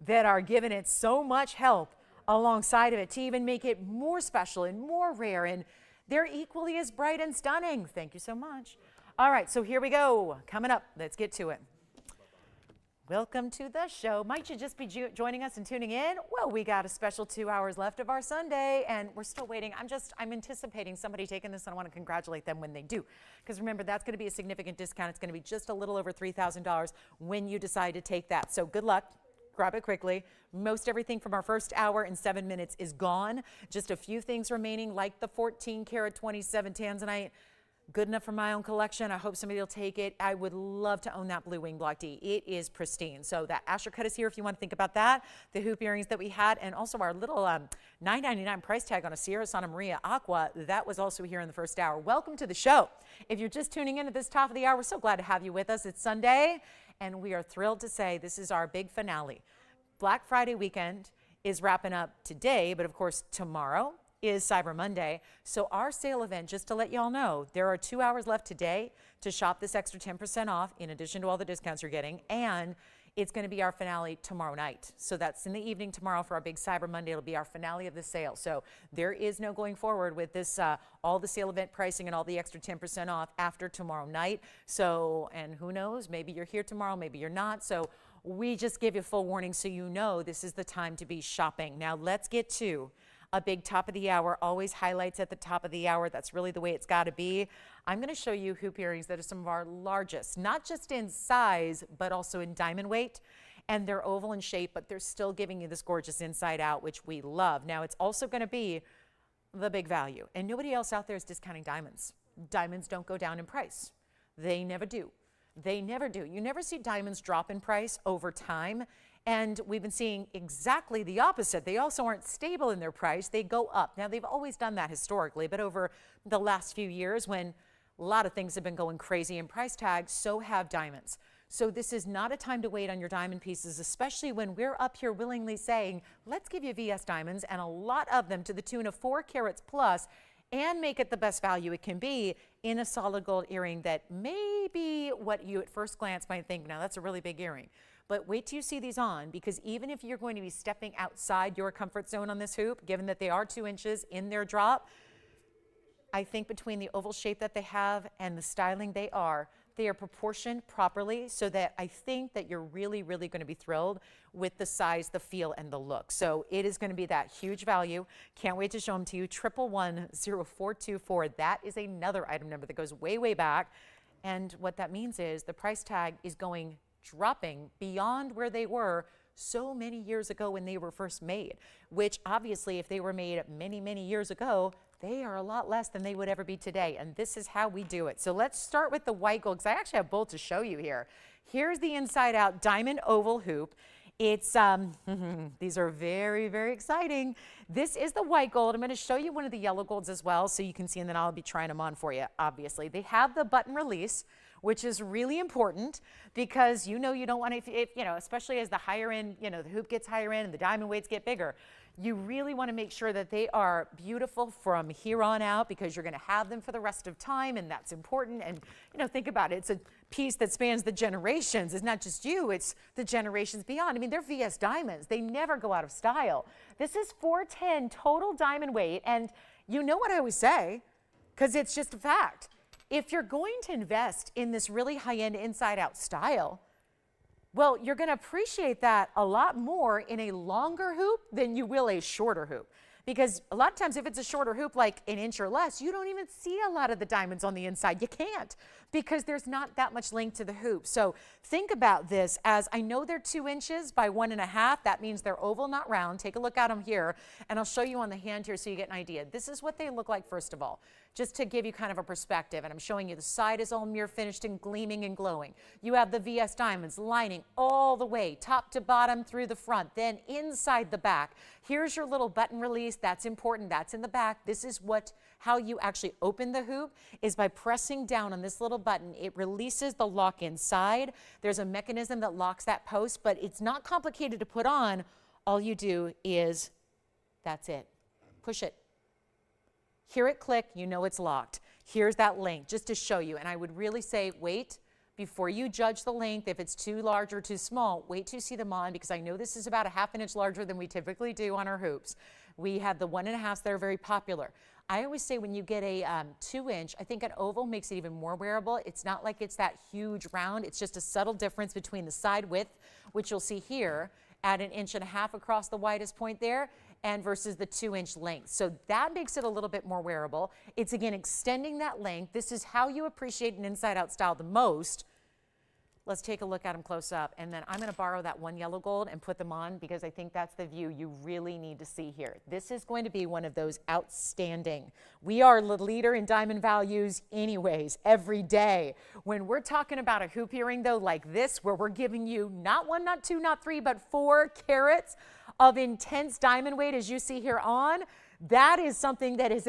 that are giving it so much help alongside of it to even make it more special and more rare. And they're equally as bright and stunning. Thank you so much. All right, so here we go. Coming up, let's get to it. Welcome to the show. Might you just be joining us and tuning in? Well, we got a special 2 hours left of our Sunday, and we're still waiting. I'm anticipating somebody taking this, and I want to congratulate them when they do. Because remember, that's going to be a significant discount. It's going to be just a little over $3,000 when you decide to take that. So good luck. Grab it quickly. Most everything from our first hour and 7 minutes is gone. Just a few things remaining, like the 14 karat 27 Tanzanite. Good enough for my own collection. I hope somebody will take it. I would love to own that blue wing block D. It is pristine. So that Asher cut is here if you want to think about that. The hoop earrings that we had, and also our little $9.99 price tag on a Sierra Santa Maria Aqua. That was also here in the first hour. Welcome to the show. If you're just tuning in at this top of the hour, we're so glad to have you with us. It's Sunday, and we are thrilled to say this is our big finale. Black Friday weekend is wrapping up today, but of course tomorrow is Cyber Monday. So our sale event, just to let y'all know, there are 2 hours left today to shop this extra 10% off in addition to all the discounts you're getting. And it's going to be our finale tomorrow night. So that's in the evening tomorrow for our big Cyber Monday. It'll be our finale of the sale. So there is no going forward with this, all the sale event pricing and all the extra 10% off after tomorrow night. So, and who knows, maybe you're here tomorrow, maybe you're not. So we just give you full warning so you know this is the time to be shopping. Now let's get to a big top of the hour, always highlights at the top of the hour. That's really the way it's got to be. I'm going to show you hoop earrings that are some of our largest, not just in size, but also in diamond weight. And they're oval in shape, but they're still giving you this gorgeous inside out, which we love. Now it's also going to be the big value. And nobody else out there is discounting diamonds. Diamonds don't go down in price. They never do. They never do. You never see diamonds drop in price over time. And we've been seeing exactly the opposite. They also aren't stable in their price. They go up. Now, they've always done that historically, but over the last few years when a lot of things have been going crazy in price tags, so have diamonds. So this is not a time to wait on your diamond pieces, especially when we're up here willingly saying, let's give you VS diamonds, and a lot of them to the tune of 4 carats plus, and make it the best value it can be in a solid gold earring that may be what you at first glance might think, now that's a really big earring. But wait till you see these on, because even if you're going to be stepping outside your comfort zone on this hoop, given that they are 2 inches in their drop, I think between the oval shape that they have and the styling they are proportioned properly so that I think that you're really, really going to be thrilled with the size, the feel, and the look. So it is going to be that huge value. Can't wait to show them to you. 1110424. That is another item number that goes way, way back. And what that means is the price tag is dropping beyond where they were so many years ago when they were first made, which obviously if they were made many, many years ago, they are a lot less than they would ever be today. And this is how we do it. So let's start with the white gold, because I actually have both to show you here. Here's the inside out diamond oval hoop. It's, these are very, very exciting. This is the white gold. I'm going to show you one of the yellow golds as well so you can see, and then I'll be trying them on for you, obviously. They have the button release, which is really important because you don't want to, especially as the higher end, the hoop gets higher end and the diamond weights get bigger, you really want to make sure that they are beautiful from here on out because you're going to have them for the rest of time, and that's important. And, think about it. It's a piece that spans the generations. It's not just you, it's the generations beyond. I mean, they're VS diamonds. They never go out of style. This is 410 total diamond weight, and you know what I always say, because it's just a fact. If you're going to invest in this really high-end inside-out style, well, you're going to appreciate that a lot more in a longer hoop than you will a shorter hoop. Because a lot of times if it's a shorter hoop, like an inch or less, you don't even see a lot of the diamonds on the inside. You can't, because there's not that much length to the hoop. So think about this as, I know they're 2 inches by 1.5. That means they're oval, not round. Take a look at them here, and I'll show you on the hand here so you get an idea. This is what they look like, first of all, just to give you kind of a perspective. And I'm showing you the side is all mirror finished and gleaming and glowing. You have the VS diamonds lining all the way, top to bottom through the front, then inside the back. Here's your little button release. That's important. That's in the back. This is how you actually open the hoop, is by pressing down on this little button. It releases the lock inside. There's a mechanism that locks that post, but it's not complicated to put on. All you do is, that's it. Push it. Hear it click, you know it's locked. Here's that length, just to show you. And I would really say, wait, before you judge the length, if it's too large or too small, wait till you see them on, because I know this is about a ½ inch larger than we typically do on our hoops. We have the 1.5s that are very popular. I always say when you get a 2 inch, I think an oval makes it even more wearable. It's not like it's that huge round. It's just a subtle difference between the side width, which you'll see here, at 1.5 inches across the widest point there, and versus the 2 inch length. So that makes it a little bit more wearable. It's again extending that length. This is how you appreciate an inside out style the most. Let's take a look at them close up, and then I'm going to borrow that one yellow gold and put them on, because I think that's the view you really need to see here. This is going to be one of those outstanding. We are the leader in diamond values anyways, every day. When we're talking about a hoop earring though like this, where we're giving you not 1, not 2, not 3, but 4 carats of intense diamond weight, as you see here on, that is something that is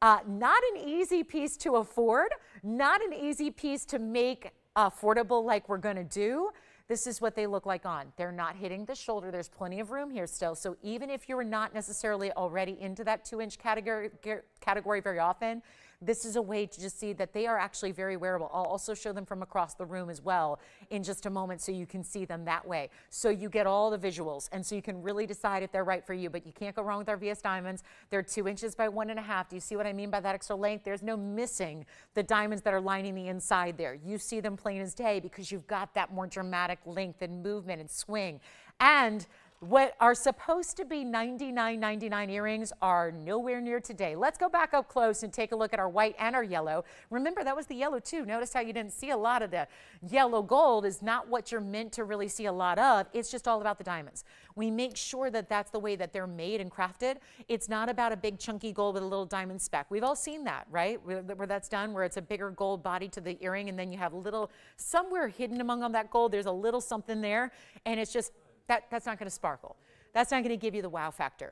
not an easy piece to afford, not an easy piece to make affordable like we're going to do. This is what they look like on. They're not hitting the shoulder. There's plenty of room here still. So even if you're not necessarily already into that 2 inch category very often, This is a way to just see that they are actually very wearable. I'll also show them from across the room as well in just a moment so you can see them that way. So you get all the visuals, and so you can really decide if they're right for you. But you can't go wrong with our VS diamonds. They're 2 inches by 1.5. Do you see what I mean by that extra length? There's no missing the diamonds that are lining the inside there. You see them plain as day because you've got that more dramatic length and movement and swing. And what are supposed to be $99.99 earrings are nowhere near today. Let's go back up close and take a look at our white and our yellow. Remember, that was the yellow too. Notice how you didn't see a lot of the yellow gold is not what you're meant to really see a lot of. It's just all about the diamonds. We make sure that that's the way that they're made and crafted. It's not about a big chunky gold with a little diamond speck. We've all seen that, right? Where that's done, where it's a bigger gold body to the earring, and then you have a little, somewhere hidden among all that gold, there's a little something there, and it's just, that's not going to sparkle. That's not going to give you the wow factor.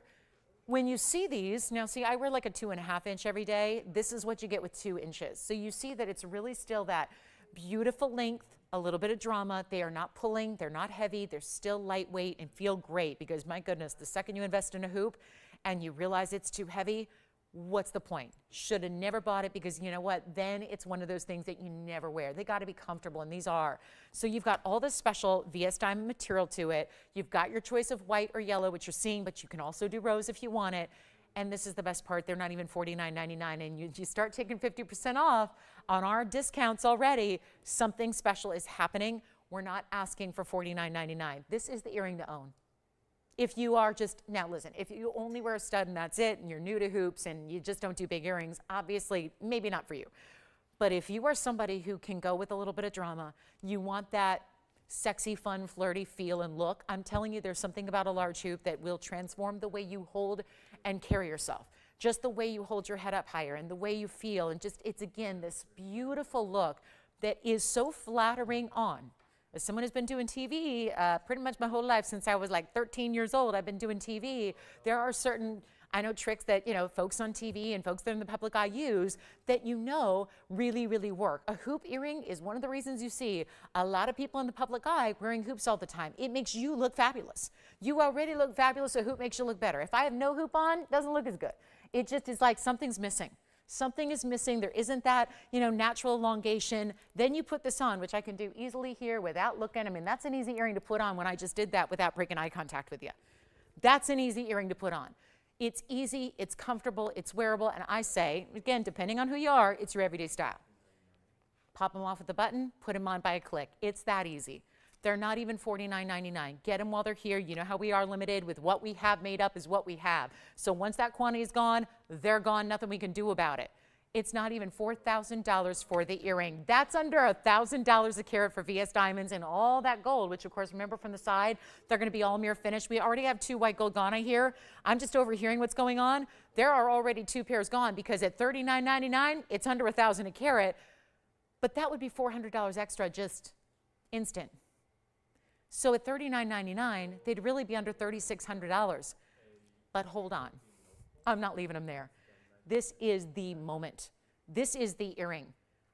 When you see these, now see, I wear like a 2.5 inch every day. This is what you get with 2 inches. So you see that it's really still that beautiful length, a little bit of drama. They are not pulling, they're not heavy, they're still lightweight and feel great because my goodness, the second you invest in a hoop and you realize it's too heavy, what's the point? Should have never bought it because you know what? Then it's one of those things that you never wear. They got to be comfortable, and these are. So you've got all this special VS diamond material to it. You've got your choice of white or yellow, which you're seeing, but you can also do rose if you want it. And this is the best part. They're not even $49.99, and you start taking 50% off on our discounts already. Something special is happening. We're not asking for $49.99. This is the earring to own. If you are just, now listen, if you only wear a stud and that's it, and you're new to hoops and you just don't do big earrings, obviously, maybe not for you. But if you are somebody who can go with a little bit of drama, you want that sexy, fun, flirty feel and look, I'm telling you, there's something about a large hoop that will transform the way you hold and carry yourself. Just the way you hold your head up higher and the way you feel, and just, it's again, this beautiful look that is so flattering on. As someone who's been doing TV pretty much my whole life, since I was like 13 years old, I've been doing TV. There are certain, I know, tricks that, you know, folks on TV and folks that are in the public eye use that you know really, really work. A hoop earring is one of the reasons you see a lot of people in the public eye wearing hoops all the time. It makes you look fabulous. You already look fabulous, a hoop makes you look better. If I have no hoop on, it doesn't look as good. It just is like something's missing. Something is missing. There isn't that, you know, natural elongation. Then you put this on, which I can do easily here without looking. I mean, that's an easy earring to put on when I just did that without breaking eye contact with you. That's an easy earring to put on. It's easy, it's comfortable, it's wearable, and I say, again, depending on who you are, it's your everyday style. Pop them off with the button, put them on by a click. It's that easy. They're not even $49.99. Get them while they're here. You know how we are limited with what we have made up is what we have. So once that quantity is gone, they're gone. Nothing we can do about it. It's not even $4,000 for the earring. That's under $1,000 a carat for VS diamonds and all that gold, which of course, remember from the side, they're going to be all mirror finished. We already have 2 white gold gone here. I'm just overhearing what's going on. There are already 2 pairs gone because at $39.99, it's under $1,000 a carat. But that would be $400 extra just instant. So at $39.99, they'd really be under $3,600. But hold on, I'm not leaving them there. This is the moment. This is the earring.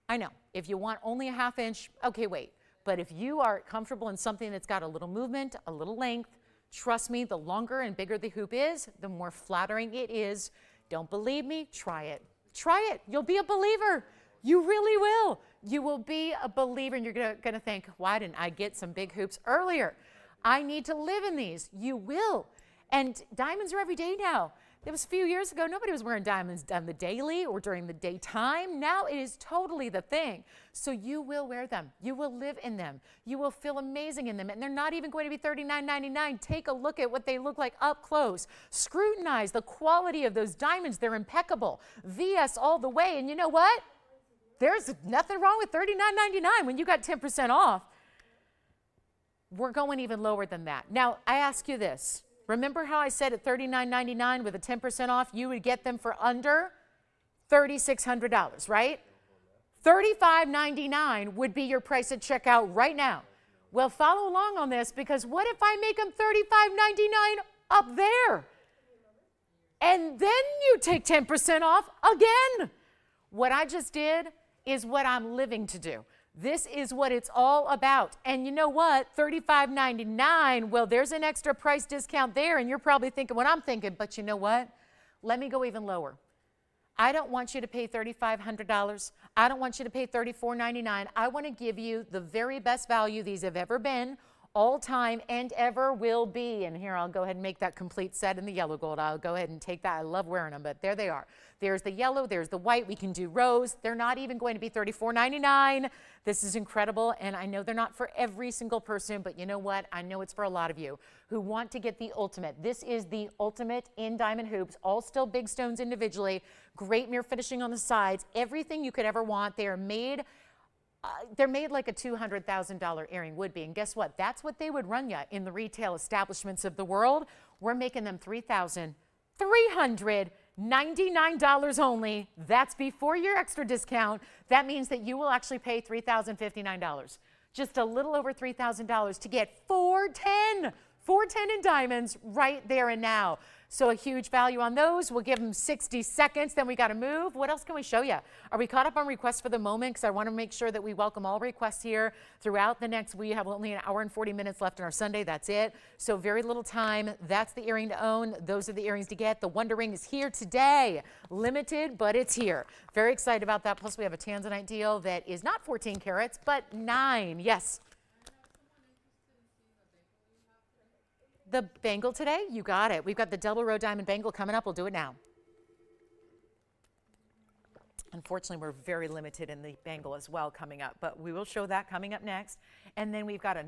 I know, if you want only a 1/2 inch, okay, wait. But if you are comfortable in something that's got a little movement, a little length, trust me, the longer and bigger the hoop is, the more flattering it is. Don't believe me? Try it. Try it. You'll be a believer. You really will. You will be a believer, and you're going to think, why didn't I get some big hoops earlier? I need to live in these. You will. And diamonds are every day now. It was a few years ago, nobody was wearing diamonds on the daily or during the daytime. Now it is totally the thing. So you will wear them. You will live in them. You will feel amazing in them. And they're not even going to be $39.99. Take a look at what they look like up close. Scrutinize the quality of those diamonds. They're impeccable. VS all the way. And you know what? There's nothing wrong with $39.99 when you got 10% off. We're going even lower than that. Now, I ask you this. Remember how I said at $39.99 with a 10% off, you would get them for under $3,600, right? $35.99 would be your price at checkout right now. Well, follow along on this, because what if I make them $35.99 up there? And then you take 10% off again. What I just did is what I'm living to do. This is what it's all about. And you know what? $35.99, well, there's an extra price discount there, and you're probably thinking what I'm thinking, but you know what? Let me go even lower. I don't want you to pay $3,500. I don't want you to pay $34.99. I want to give you the very best value these have ever been, all time, and ever will be. And here, I'll go ahead and make that complete set in the yellow gold. I'll go ahead and take that. I love wearing them, but there they are. There's the yellow, there's the white. We can do rose. They're not even going to be $34.99. This is incredible, and I know they're not for every single person, but you know what? I know it's for a lot of you who want to get the ultimate. This is the ultimate in diamond hoops, all still big stones individually, great mirror finishing on the sides, everything you could ever want. They are made they're made like a $200,000 earring would be. And guess what? That's what they would run you in the retail establishments of the world. We're making them $3,399 only. That's before your extra discount. That means that you will actually pay $3,059. Just a little over $3,000 to get 410 in diamonds right there and now. So a huge value on those. We'll give them 60 seconds, then we got to move. What else can we show you? Are we caught up on requests for the moment? Because I want to make sure that we welcome all requests here throughout the next. We have only an hour and 40 minutes left in our Sunday. That's it. So very little time. That's the earring to own. Those are the earrings to get. The Wonder Ring is here today. Limited, but it's here. Very excited about that. Plus we have a Tanzanite deal that is not 14 carats, but 9. Yes. The bangle today? You got it. We've got the double row diamond bangle coming up. We'll do it now. Unfortunately, we're very limited in the bangle as well coming up, but we will show that coming up next. And then we got a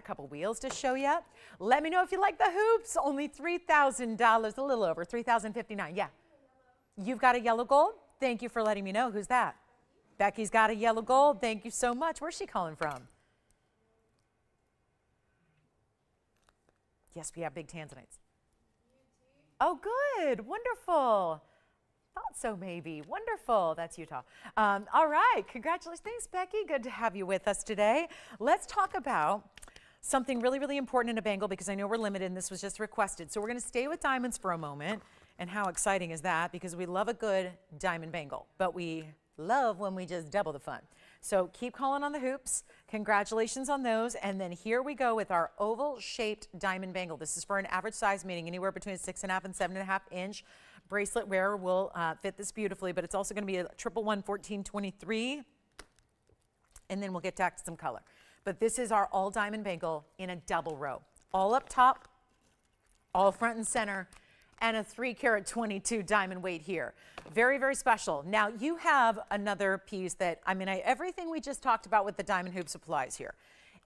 couple wheels to show you. Let me know if you like the hoops. Only $3,000, a little over, $3,059. Yeah. You've got a yellow gold? Thank you for letting me know. Who's that? Becky's got a yellow gold. Thank you so much. Where's she calling from? Yes, we have big tanzanites. Oh, good. Wonderful. Thought so, maybe. Wonderful. That's Utah. All right. Congratulations. Thanks, Becky. Good to have you with us today. Let's talk about something really, really important in a bangle because I know we're limited and this was just requested. So we're going to stay with diamonds for a moment. And how exciting is that? Because we love a good diamond bangle, but we love when we just double the fun. So keep calling on the hoops. Congratulations on those. And then here we go with our oval-shaped diamond bangle. This is for an average size, meaning anywhere between 6.5 and 7.5 inch. Bracelet wearer will fit this beautifully, but it's also going to be a 111 1423. And then we'll get back to some color. But this is our all diamond bangle in a double row. All up top, all front and center, and a 3 carat 22 diamond weight here. Very, very special. Now you have another piece that, everything we just talked about with the diamond hoops applies here.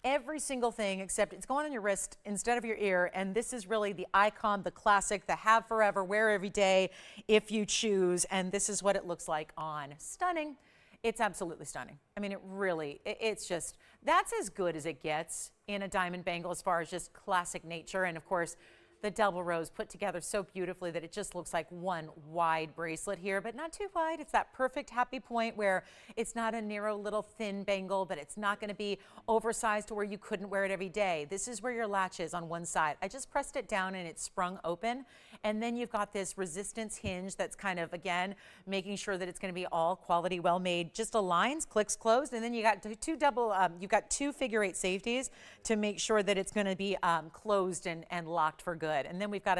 Every single thing except it's going on your wrist instead of your ear, and this is really the icon, the classic, the have forever, wear every day if you choose, and this is what it looks like on. Stunning. It's absolutely stunning. It's just, that's as good as it gets in a diamond bangle as far as just classic nature, and of course, the double rows put together so beautifully that it just looks like one wide bracelet here, but not too wide. It's that perfect happy point where it's not a narrow little thin bangle, but it's not going to be oversized to where you couldn't wear it every day. This is where your latch is on one side. I just pressed it down and it sprung open. And then you've got this resistance hinge that's kind of, again, making sure that it's going to be all quality, well made, just aligns, clicks closed. And then you got you've got two figure-8 safeties to make sure that it's going to be closed and locked for good. And then we've got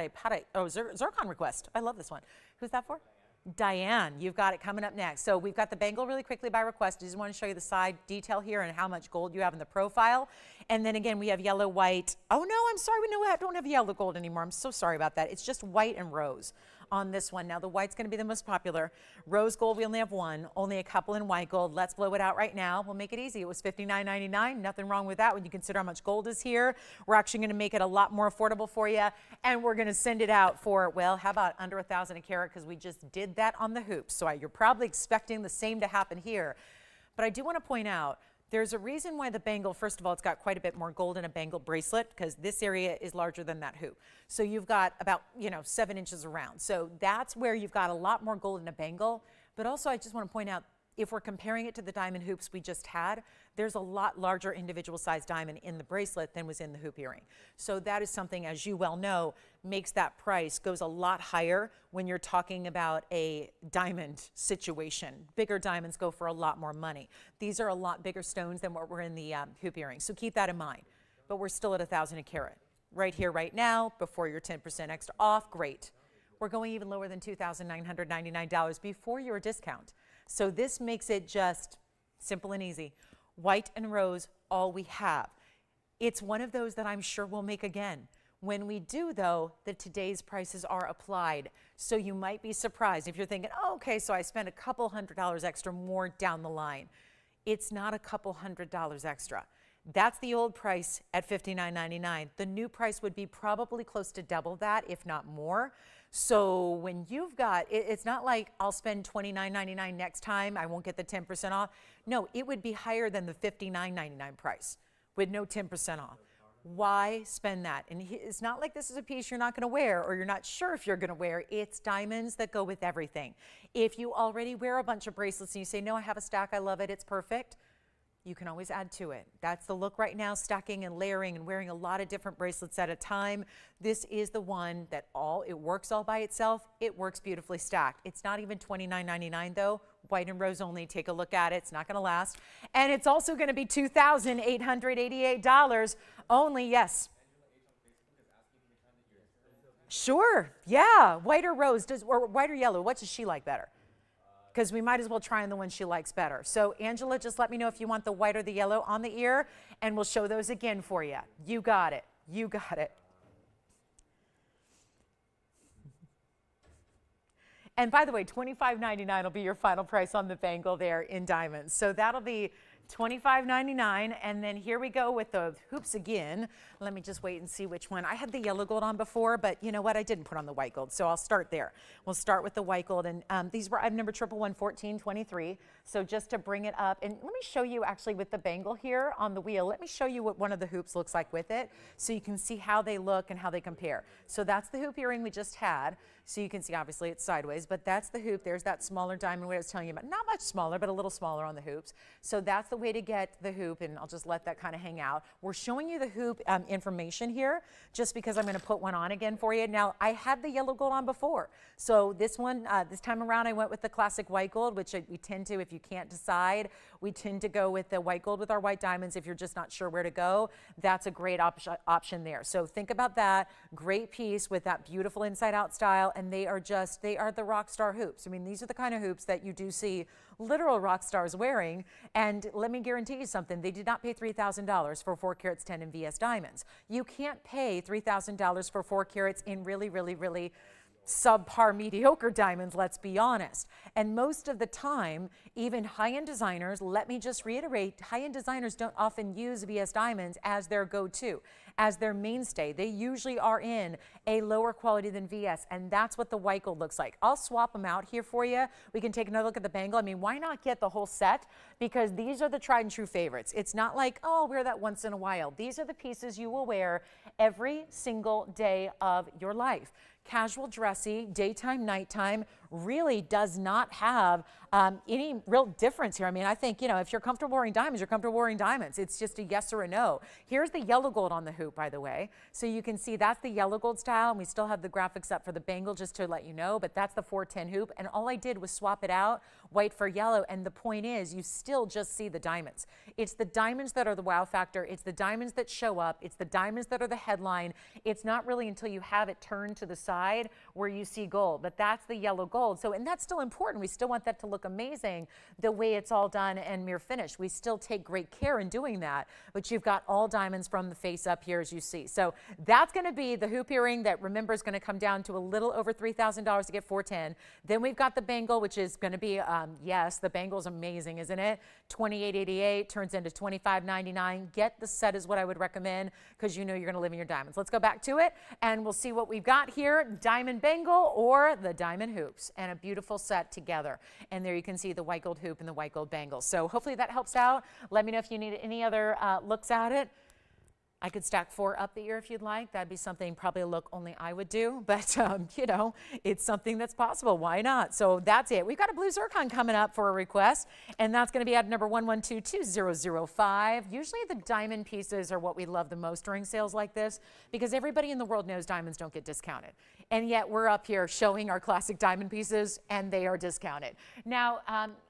zircon request. I love this one. Who's that for? Diane, you've got it coming up next. So we've got the bangle really quickly by request. I just want to show you the side detail here and how much gold you have in the profile. And then again, we have yellow, white. Oh no, I'm sorry, we don't have yellow gold anymore. I'm so sorry about that. It's just white and rose on this one. Now the white's going to be the most popular. Rose gold, we only have one, only a couple in white gold. Let's blow it out right now. We'll make it easy. It was $59.99. Nothing wrong with that when you consider how much gold is here. We're actually going to make it a lot more affordable for you, and we're going to send it out for, well, how about under 1,000 a carat, because we just did that on the hoops. So you're probably expecting the same to happen here. But I do want to point out, there's a reason why the bangle, first of all, it's got quite a bit more gold in a bangle bracelet because this area is larger than that hoop. So you've got about, 7 inches around. So that's where you've got a lot more gold in a bangle. But also I just want to point out, if we're comparing it to the diamond hoops we just had, there's a lot larger individual size diamond in the bracelet than was in the hoop earring. So that is something, as you well know, makes that price goes a lot higher when you're talking about a diamond situation. Bigger diamonds go for a lot more money. These are a lot bigger stones than what were in the hoop earring. So keep that in mind. But we're still at 1,000 a carat. Right here, right now, before your 10% extra off, great. We're going even lower than $2,999 before your discount. So this makes it just simple and easy. White and rose, all we have. It's one of those that I'm sure we'll make again. When we do, though, today's prices are applied. So you might be surprised if you're thinking, oh, okay, so I spent a couple $100 extra more down the line. It's not a couple $100 extra. That's the old price at $59.99. The new price would be probably close to double that, if not more. So when you've got, it's not like I'll spend $29.99 next time, I won't get the 10% off. No, it would be higher than the $59.99 price with no 10% off. Why spend that? And it's not like this is a piece you're not going to wear or you're not sure if you're going to wear. It's diamonds that go with everything. If you already wear a bunch of bracelets and you say, no, I have a stack, I love it, it's perfect, you can always add to it. That's the look right now, stacking and layering and wearing a lot of different bracelets at a time. This is the one that it works all by itself. It works beautifully stacked. It's not even $29.99 though. White and rose only. Take a look at it. It's not going to last. And it's also going to be $2,888 only. Yes. Sure. Yeah. White or rose, or white or yellow. What does she like better? Because we might as well try on the one she likes better. So Angela, just let me know if you want the white or the yellow on the ear, and we'll show those again for you. You got it. You got it. And by the way, $25.99 will be your final price on the bangle there in diamonds. So that'll be $25.99, and then here we go with the hoops again. Let me just wait and see which one. I had the yellow gold on before, but you know what? I didn't put on the white gold, so I'll start there. We'll start with the white gold, and these were item number 1111423. So just to bring it up, and let me show you actually with the bangle here on the wheel. Let me show you what one of the hoops looks like with it, so you can see how they look and how they compare. So that's the hoop earring we just had. So you can see, obviously, it's sideways, but that's the hoop. There's that smaller diamond I was telling you about. Not much smaller, but a little smaller on the hoops. So that's the way to get the hoop, and I'll just let that kind of hang out. We're showing you the hoop information here, just because I'm going to put one on again for you. Now, I had the yellow gold on before. So this one, this time around, I went with the classic white gold, which we tend to, if you can't decide, we tend to go with the white gold with our white diamonds. If you're just not sure where to go, that's a great option there. So think about that. Great piece with that beautiful inside-out style, and they are the rock star hoops. I mean, these are the kind of hoops that you do see literal rock stars wearing, and let me guarantee you something, they did not pay $3,000 for 4 carats 10 in VS diamonds. You can't pay $3,000 for 4 carats in really, really, really subpar mediocre diamonds, let's be honest. And most of the time, even high-end designers, let me just reiterate, high-end designers don't often use VS diamonds as their go-to, as their mainstay. They usually are in a lower quality than VS, and that's what the white gold looks like. I'll swap them out here for you. We can take another look at the bangle. I mean, why not get the whole set? Because these are the tried and true favorites. It's not like, oh, I'll wear that once in a while. These are the pieces you will wear every single day of your life. Casual, dressy, daytime, nighttime, really does not have any real difference here. I mean, I think, you know, if you're comfortable wearing diamonds, you're comfortable wearing diamonds. It's just a yes or a no. Here's the yellow gold on the hoop, by the way. So you can see that's the yellow gold style, and we still have the graphics up for the bangle just to let you know, but that's the 410 hoop, and all I did was swap it out, white for yellow, and the point is you still just see the diamonds. It's the diamonds that are the wow factor. It's the diamonds that show up. It's the diamonds that are the headline. It's not really until you have it turned to the side where you see gold, but that's the yellow gold. So, and that's still important. We still want that to look amazing the way it's all done and mirror finished. We still take great care in doing that, but you've got all diamonds from the face up here as you see. So that's going to be the hoop earring that, remember, is going to come down to a little over $3,000 to get 410. Then we've got the bangle, which is going to be, yes, the bangle's amazing, isn't it? $28.88 turns into $25.99. Get the set is what I would recommend, because you know you're going to live in your diamonds. Let's go back to it and we'll see what we've got here. Diamond bangle or the diamond hoops, and a beautiful set together. And there you can see the white gold hoop and the white gold bangle. So hopefully that helps out. Let me know if you need any other looks at it. I could stack 4 up the ear if you'd like. That'd be something, probably a look only I would do, but you know, it's something that's possible. Why not? So that's it. We've got a blue zircon coming up for a request, and that's going to be at number 1122005. Usually the diamond pieces are what we love the most during sales like this, because everybody in the world knows diamonds don't get discounted. And yet we're up here showing our classic diamond pieces, and they are discounted. Now,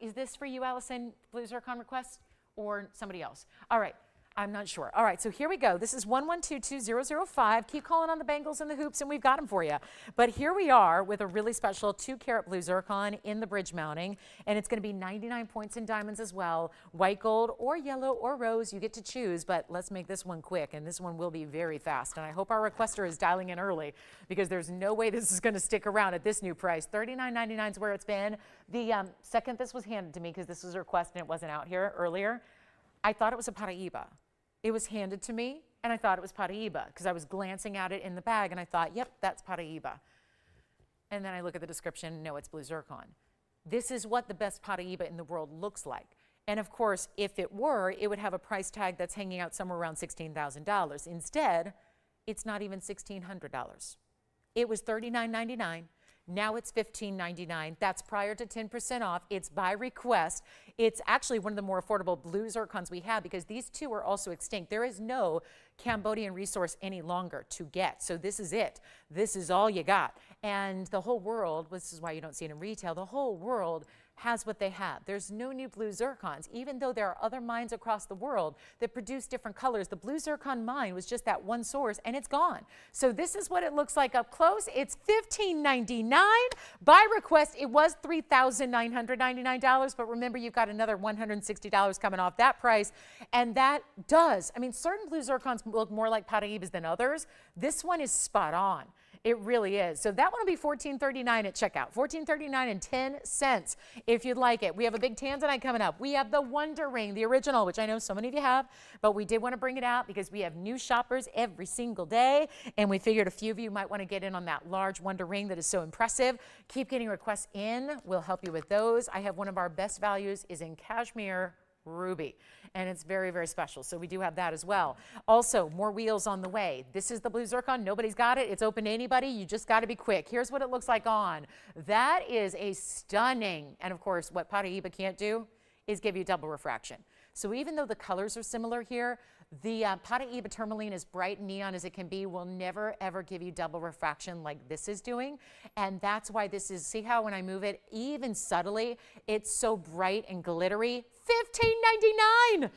is this for you, Allison, blue zircon request, or somebody else? All right. I'm not sure. All right, so here we go. This is 1122005. Keep calling on the bangles and the hoops, and we've got them for you. But here we are with a really special 2-carat blue zircon in the bridge mounting, and it's going to be 99 points in diamonds as well. White gold or yellow or rose, you get to choose, but let's make this one quick, and this one will be very fast. And I hope our requester is dialing in early because there's no way this is going to stick around at this new price. $39.99 is where it's been. The second this was handed to me, because this was a request and it wasn't out here earlier, I thought it was a Paraíba. It was handed to me, and I thought it was Paraíba because I was glancing at it in the bag, and I thought, yep, that's Paraíba. And then I look at the description, no, it's blue zircon. This is what the best Paraíba in the world looks like. And of course, if it were, it would have a price tag that's hanging out somewhere around $16,000. Instead, it's not even $1,600. It was $39.99. Now it's $15.99. That's prior to 10% off. It's by request. It's actually one of the more affordable blue zircons we have because these two are also extinct. There is no Cambodian resource any longer to get. So this is it. This is all you got. And the whole world, this is why you don't see it in retail, the whole world has what they have. There's no new blue zircons, even though there are other mines across the world that produce different colors. The blue zircon mine was just that one source, and it's gone. So this is what it looks like up close. It's $15.99. By request, it was $3,999, but remember, you've got another $160 coming off that price, and that does, I mean, certain blue zircons look more like Paraíbas than others. This one is spot on. It really is. So that one will be $14.39 at checkout. $14.39 if you'd like it. We have a big tanzanite coming up. We have the Wonder Ring, the original, which I know so many of you have, but we did want to bring it out because we have new shoppers every single day, and we figured a few of you might want to get in on that large Wonder Ring that is so impressive. Keep getting requests in. We'll help you with those. I have one of our best values is in cashmere ruby, and it's very, very special. So we do have that as well. Also, more wheels on the way. This is the blue zircon. Nobody's got it. It's open to anybody. You just got to be quick. Here's what it looks like on. That is a stunning, and of course, what Paraíba can't do is give you double refraction. So even though the colors are similar here, the Paraíba tourmaline, as bright and neon as it can be, will never, ever give you double refraction like this is doing. And that's why this is, see how when I move it, even subtly, it's so bright and glittery. $15.99.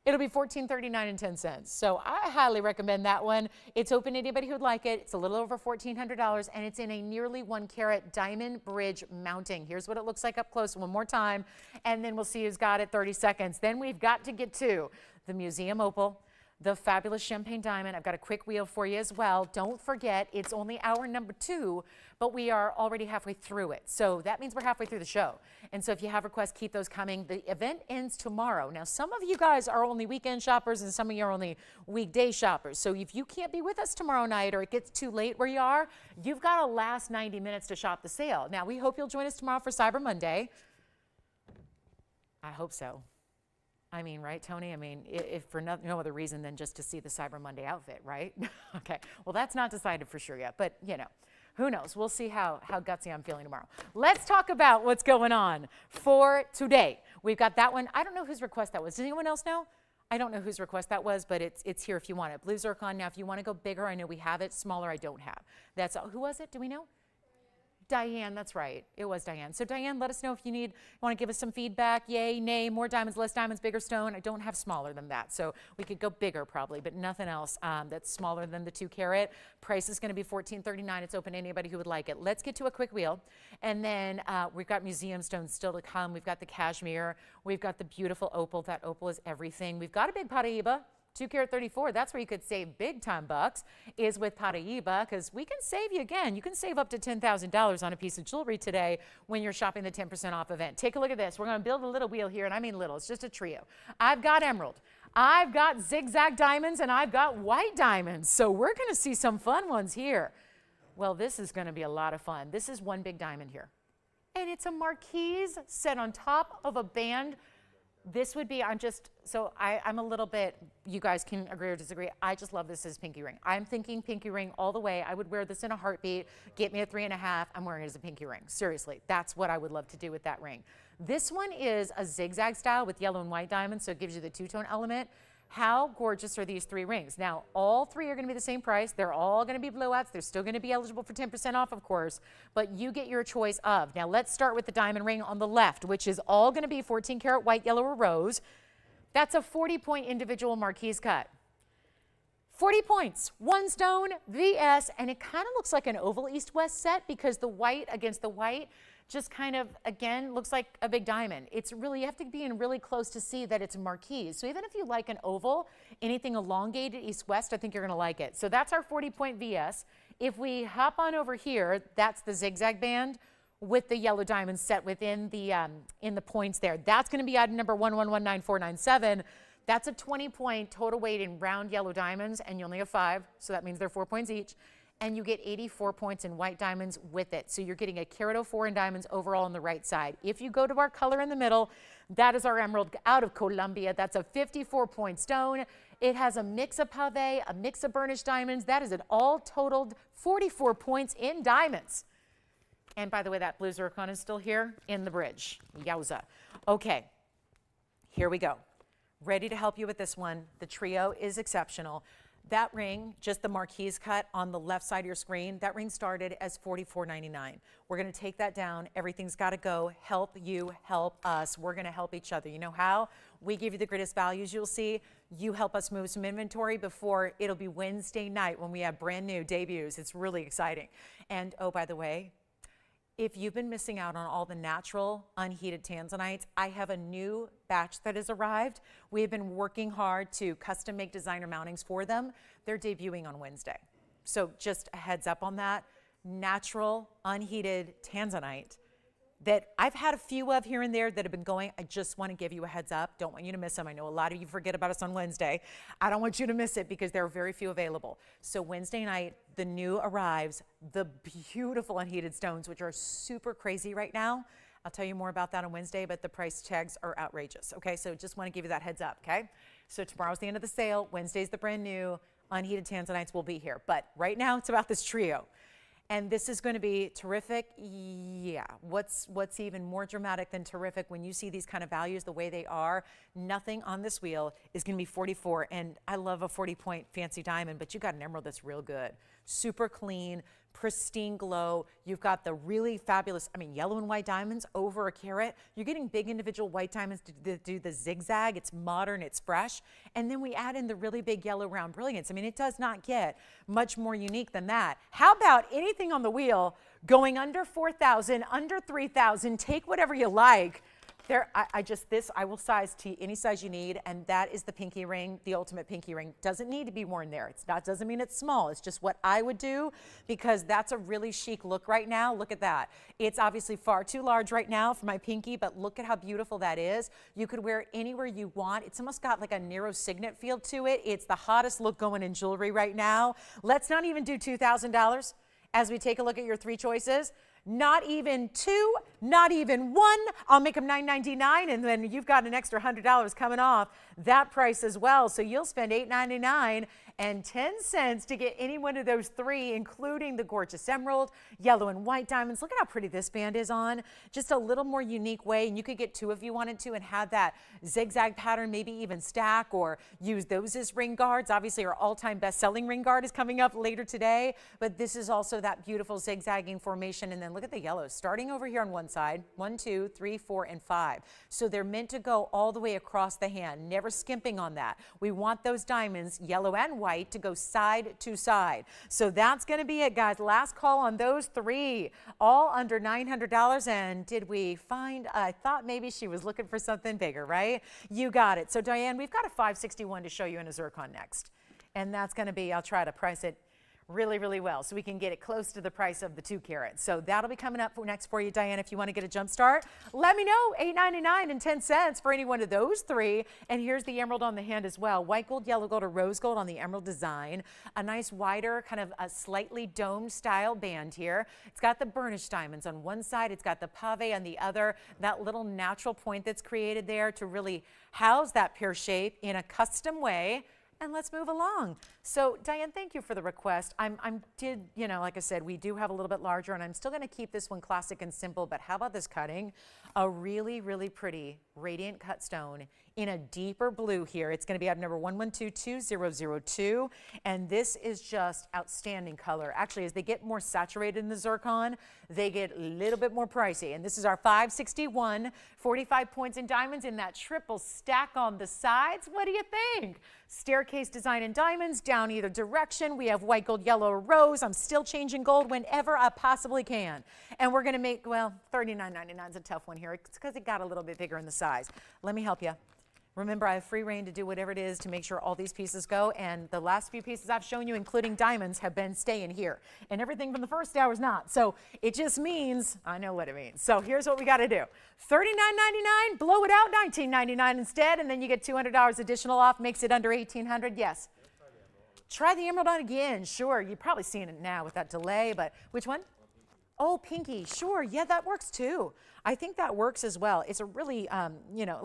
It'll be $14.39. So I highly recommend that one. It's open to anybody who'd like it. It's a little over $1,400, and it's in a nearly 1-carat diamond bridge mounting. Here's what it looks like up close one more time, and then we'll see who's got it. 30 seconds. Then we've got to get to the museum opal, the fabulous champagne diamond. I've got a quick wheel for you as well. Don't forget, it's only hour number 2, but we are already halfway through it. So that means we're halfway through the show. And so if you have requests, keep those coming. The event ends tomorrow. Now, some of you guys are only weekend shoppers and some of you are only weekday shoppers. So if you can't be with us tomorrow night or it gets too late where you are, you've got a last 90 minutes to shop the sale. Now, we hope you'll join us tomorrow for Cyber Monday. I hope so. I mean, right, Tony? I mean, if for no other reason than just to see the Cyber Monday outfit, right? Okay. Well, that's not decided for sure yet, but you know, who knows? We'll see how gutsy I'm feeling tomorrow. Let's talk about what's going on for today. We've got that one. I don't know whose request that was. Does anyone else know? I don't know whose request that was, but it's here if you want it. Blue zircon. Now, if you want to go bigger, I know we have it. Smaller, I don't have. That's who was it? Do we know? Diane, that's right. It was Diane. So Diane, let us know if you want to give us some feedback. Yay, nay, more diamonds, less diamonds, bigger stone. I don't have smaller than that. So we could go bigger probably, but nothing else that's smaller than the 2-carat. Price is going to be $14.39. It's open to anybody who would like it. Let's get to a quick wheel. And then we've got museum stones still to come. We've got the cashmere. We've got the beautiful opal. That opal is everything. We've got a big Paraíba. 2-carat 34, that's where you could save big time bucks, is with Paraíba, because we can save you again. You can save up to $10,000 on a piece of jewelry today when you're shopping the 10% off event. Take a look at this. We're going to build a little wheel here, and I mean little. It's just a trio. I've got emerald, I've got zigzag diamonds, and I've got white diamonds. So we're going to see some fun ones here. Well, this is going to be a lot of fun. This is one big diamond here, and it's a marquise set on top of a band. This would be, I'm a little bit, you guys can agree or disagree. I just love this as pinky ring. I'm thinking pinky ring all the way. I would wear this in a heartbeat. Get me a 3.5. I'm wearing it as a pinky ring. Seriously, that's what I would love to do with that ring. This one is a zigzag style with yellow and white diamonds, so it gives you the two-tone element. How gorgeous are these 3 rings? Now, all 3 are going to be the same price. They're all going to be blowouts. They're still going to be eligible for 10% off, of course, but you get your choice of. Now, let's start with the diamond ring on the left, which is all going to be 14-karat white, yellow, or rose. That's a 40-point individual marquise cut. 40 points, one stone, VS, and it kind of looks like an oval east-west set because the white against the white just kind of, again, looks like a big diamond. It's really, you have to be in really close to see that it's a marquise. So even if you like an oval, anything elongated east-west, I think you're gonna like it. So that's our 40-point VS. If we hop on over here, that's the zigzag band with the yellow diamonds set within the in the points there. That's gonna be item number 1119,497. That's a 20-point total weight in round yellow diamonds, and you only have 5, so that means they're 4 points each. And you get 84 points in white diamonds with it. So you're getting a carat 04 in diamonds overall on the right side. If you go to our color in the middle, that is our emerald out of Colombia. That's a 54-point stone. It has a mix of pave, a mix of burnished diamonds. That is an all totaled 44 points in diamonds. And by the way, that blue zircon is still here in the bridge. Yowza. Okay, here we go. Ready to help you with this one. The trio is exceptional. That ring, just the marquise cut on the left side of your screen, that ring started as $44.99. We're gonna take that down. Everything's gotta go. Help you, help us. We're gonna help each other. You know how? We give you the greatest values you'll see. You help us move some inventory before it'll be Wednesday night when we have brand new debuts. It's really exciting. And oh, by the way, if you've been missing out on all the natural unheated tanzanites, I have a new batch that has arrived. We have been working hard to custom make designer mountings for them. They're debuting on Wednesday. So just a heads up on that. Natural unheated tanzanite that I've had a few of here and there that have been going. I just want to give you a heads up. Don't want you to miss them. I know a lot of you forget about us on Wednesday. I don't want you to miss it because there are very few available. So Wednesday night, the new arrives, the beautiful unheated stones, which are super crazy right now. I'll tell you more about that on Wednesday, but the price tags are outrageous. Okay, so just want to give you that heads up, okay? So tomorrow's the end of the sale. Wednesday's the brand new. Unheated tanzanites will be here. But right now, it's about this trio. And this is going to be terrific. Yeah, what's even more dramatic than terrific when you see these kind of values the way they are, nothing on this wheel is going to be 44. And I love a 40-point fancy diamond, but you got an emerald that's real good. Super clean, pristine glow. You've got the really fabulous, yellow and white diamonds over a carat. You're getting big individual white diamonds to do the zigzag. It's modern, it's fresh. And then we add in the really big yellow round brilliance. It does not get much more unique than that. How about anything on the wheel going under 4,000, under 3,000, take whatever you like. I will size to any size you need, and that is the pinky ring, the ultimate pinky ring. Doesn't need to be worn there. Doesn't mean it's small. It's just what I would do because that's a really chic look right now. Look at that. It's obviously far too large right now for my pinky, but look at how beautiful that is. You could wear it anywhere you want. It's almost got like a narrow signet feel to it. It's the hottest look going in jewelry right now. Let's not even do $2,000 as we take a look at your 3 choices. Not even 2, not even 1. I'll make them $9.99, and then you've got an extra $100 coming off that price as well. So you'll spend $8.99 and 10 cents to get any one of those 3, including the gorgeous emerald, yellow and white diamonds. Look at how pretty this band is on. Just a little more unique way, and you could get 2 if you wanted to and have that zigzag pattern, maybe even stack or use those as ring guards. Obviously, our all-time best-selling ring guard is coming up later today, but this is also that beautiful zigzagging formation. And then look at the yellows, starting over here on one side, 1, 2, 3, 4, and 5. So they're meant to go all the way across the hand, never skimping on that. We want those diamonds, yellow and white, to go side to side. So that's going to be it, guys. Last call on those 3, all under $900. And did we find, I thought maybe she was looking for something bigger, right? You got it. So Diane, we've got a 561 to show you in a zircon next. And that's going to be, I'll try to price it really, really well so we can get it close to the price of the 2 carats. So that'll be coming up next for you, Diane. If you want to get a jump start, let me know. $8.99 and 10 cents for any one of those 3. And here's the emerald on the hand as well. White gold, yellow gold, or rose gold on the emerald design. A nice wider, kind of a slightly domed style band here. It's got the burnished diamonds on one side. It's got the pave on the other. That little natural point that's created there to really house that pear shape in a custom way. and let's move along. So Diane, thank you for the request. Like I said, we do have a little bit larger, and I'm still going to keep this one classic and simple, but how about this cutting? A really, really pretty radiant cut stone in a deeper blue here. It's going to be item number 1122-2002, and this is just outstanding color. Actually, as they get more saturated in the zircon, they get a little bit more pricey, and this is our 561, 45 points in diamonds in that triple stack on the sides. What do you think? Staircase design in diamonds down either direction. We have white, gold, yellow, rose. I'm still changing gold whenever I possibly can. And we're going to make, well, $39.99 is a tough one here. It's because it got a little bit bigger in the size. Let me help you. Remember, I have free reign to do whatever it is to make sure all these pieces go. And the last few pieces I've shown you, including diamonds, have been staying here. And everything from the first hour is not. So it just means, I know what it means. So here's what we got to do. $39.99, blow it out, $19.99 instead. And then you get $200 additional off, makes it under $1,800. Yes? Try the emerald on again. Sure. You're probably seeing it now with that delay. But which one? Oh, pinky. Sure. Yeah, that works too. I think that works as well. It's a really,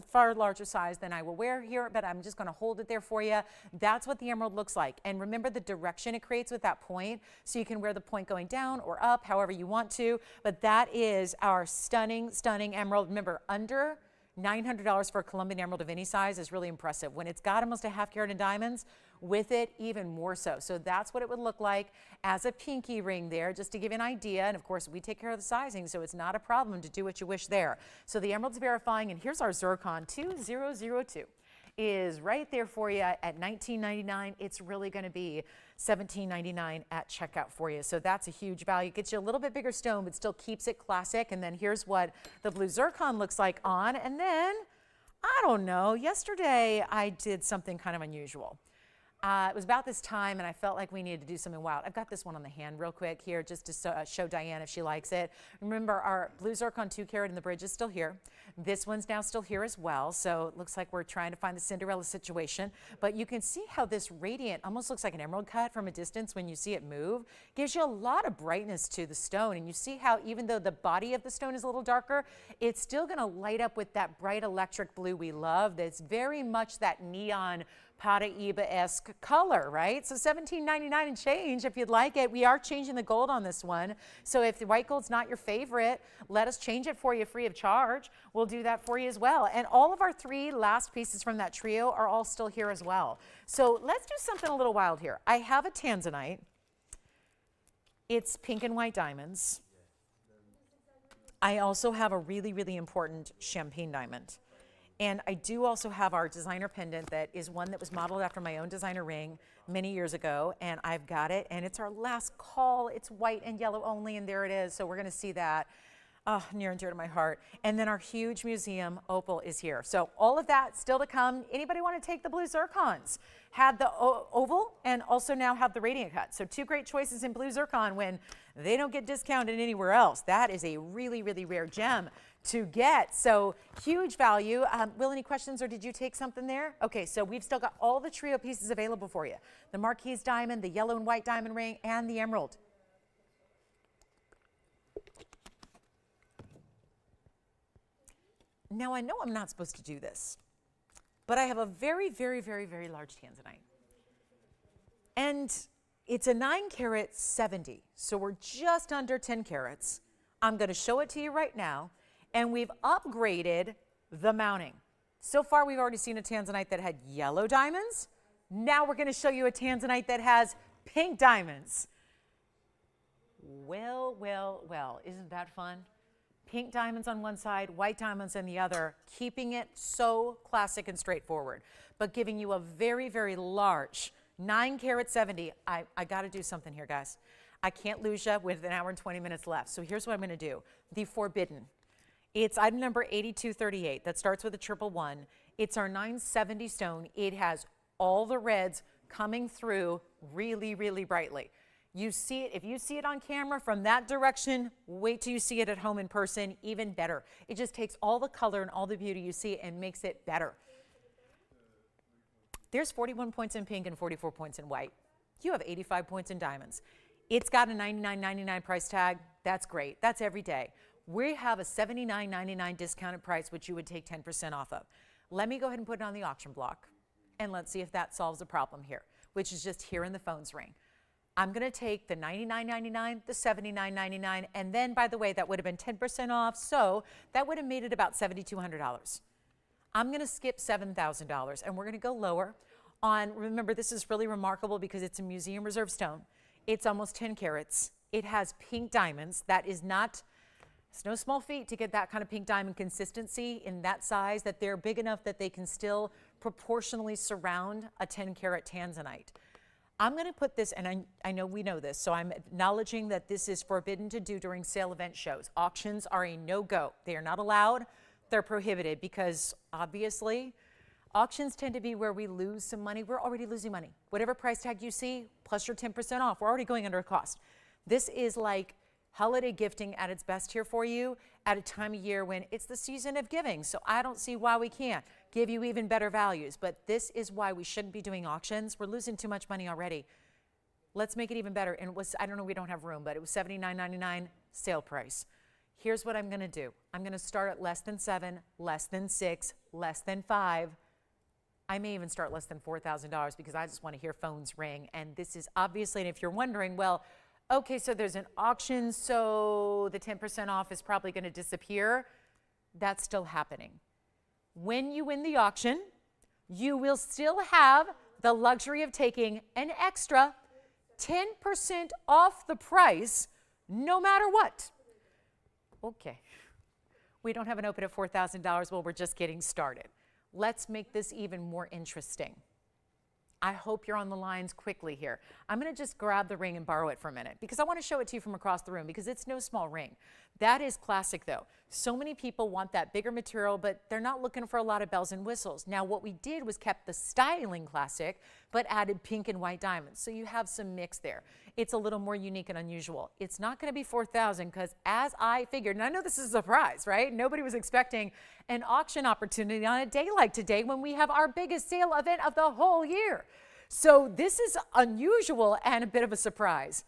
far larger size than I will wear here, but I'm just going to hold it there for you. That's what the emerald looks like. And remember the direction it creates with that point, so you can wear the point going down or up, however you want to. But that is our stunning, stunning emerald. Remember, under $900 for a Colombian emerald of any size is really impressive. When it's got almost a half carat in diamonds, with it even more so. So that's what it would look like as a pinky ring there, just to give you an idea. And of course, we take care of the sizing, so it's not a problem to do what you wish there. So the emerald's verifying, and here's our zircon 2002. Is right there for you at $19.99. It's really going to be $17.99 at checkout for you. So that's a huge value. Gets you a little bit bigger stone, but still keeps it classic. And then here's what the blue zircon looks like on. And then, I don't know, yesterday I did something kind of unusual. It was about this time, and I felt like we needed to do something wild. I've got this one on the hand real quick here just to show Diane if she likes it. Remember, our blue zircon 2 carat in the bridge is still here. This one's now still here as well, so it looks like we're trying to find the Cinderella situation. But you can see how this radiant almost looks like an emerald cut from a distance when you see it move. Gives you a lot of brightness to the stone, and you see how even though the body of the stone is a little darker, it's still going to light up with that bright electric blue we love. That's very much that neon Paraiba-esque color, right? So $17.99 and change if you'd like it. We are changing the gold on this one. So if the white gold's not your favorite, let us change it for you free of charge. We'll do that for you as well. And all of our 3 last pieces from that trio are all still here as well. So let's do something a little wild here. I have a tanzanite. It's pink and white diamonds. I also have a really, really important champagne diamond. And I do also have our designer pendant that is one that was modeled after my own designer ring many years ago, and I've got it, and it's our last call. It's white and yellow only, and there it is. So we're going to see that. Near and dear to my heart. And then our huge museum opal is here. So all of that still to come. Anybody want to take the blue zircons? Had the oval and also now have the radiant cut. So 2 great choices in blue zircon when they don't get discounted anywhere else. That is a really, really rare gem to get. So huge value. Will, any questions, or did you take something there? Okay, so we've still got all the trio pieces available for you. The Marquise diamond, the yellow and white diamond ring, and the emerald. Now, I know I'm not supposed to do this, but I have a very, very, very, very large tanzanite. And it's a 9 carat 70, so we're just under 10 carats. I'm going to show it to you right now, and we've upgraded the mounting. So far, we've already seen a tanzanite that had yellow diamonds. Now we're going to show you a tanzanite that has pink diamonds. Well, well, well, isn't that fun? Pink diamonds on one side, white diamonds on the other, keeping it so classic and straightforward, but giving you a very, very large 9 carat 70. I got to do something here, guys. I can't lose you with an hour and 20 minutes left. So here's what I'm going to do. The Forbidden. It's item number 8238. That starts with a 111. It's our 970 stone. It has all the reds coming through really, really brightly. You see it, if you see it on camera from that direction, wait till you see it at home in person, even better. It just takes all the color and all the beauty you see and makes it better. There's 41 points in pink and 44 points in white. You have 85 points in diamonds. It's got a $99.99 price tag. That's great. That's every day. We have a $79.99 discounted price, which you would take 10% off of. Let me go ahead and put it on the auction block. And let's see if that solves the problem here, which is just hearing the phones ring. I'm going to take the $99.99, the $79.99, and then, by the way, that would have been 10% off, so that would have made it about $7,200. I'm going to skip $7,000, and we're going to go lower on, remember, this is really remarkable because it's a museum reserve stone. It's almost 10 carats. It has pink diamonds. That is not, it's no small feat to get that kind of pink diamond consistency in that size, that they're big enough that they can still proportionally surround a 10-carat tanzanite. I'm going to put this, and I know we know this, so I'm acknowledging that this is forbidden to do during sale event shows. Auctions are a no-go. They are not allowed. They're prohibited because, obviously, auctions tend to be where we lose some money. We're already losing money. Whatever price tag you see, plus your 10% off, we're already going under a cost. This is like holiday gifting at its best here for you at a time of year when it's the season of giving. So I don't see why we can't give you even better values. But this is why we shouldn't be doing auctions. We're losing too much money already. Let's make it even better. And it was, I don't know, we don't have room, but it was $79.99 sale price. Here's what I'm going to do. I'm going to start at less than 7, less than 6, less than 5. I may even start less than $4,000 because I just want to hear phones ring. And this is obviously, and if you're wondering, well, okay, so there's an auction, so the 10% off is probably going to disappear. That's still happening. When you win the auction, you will still have the luxury of taking an extra 10% off the price, no matter what. Okay. We don't have an open at $4,000. Well, we're just getting started. Let's make this even more interesting. I hope you're on the lines quickly here. I'm going to just grab the ring and borrow it for a minute because I want to show it to you from across the room because it's no small ring. That is classic though. So many people want that bigger material, but they're not looking for a lot of bells and whistles. Now what we did was kept the styling classic, but added pink and white diamonds. So you have some mix there. It's a little more unique and unusual. It's not going to be $4,000 because as I figured, and I know this is a surprise, right? Nobody was expecting an auction opportunity on a day like today when we have our biggest sale event of the whole year. So this is unusual and a bit of a surprise.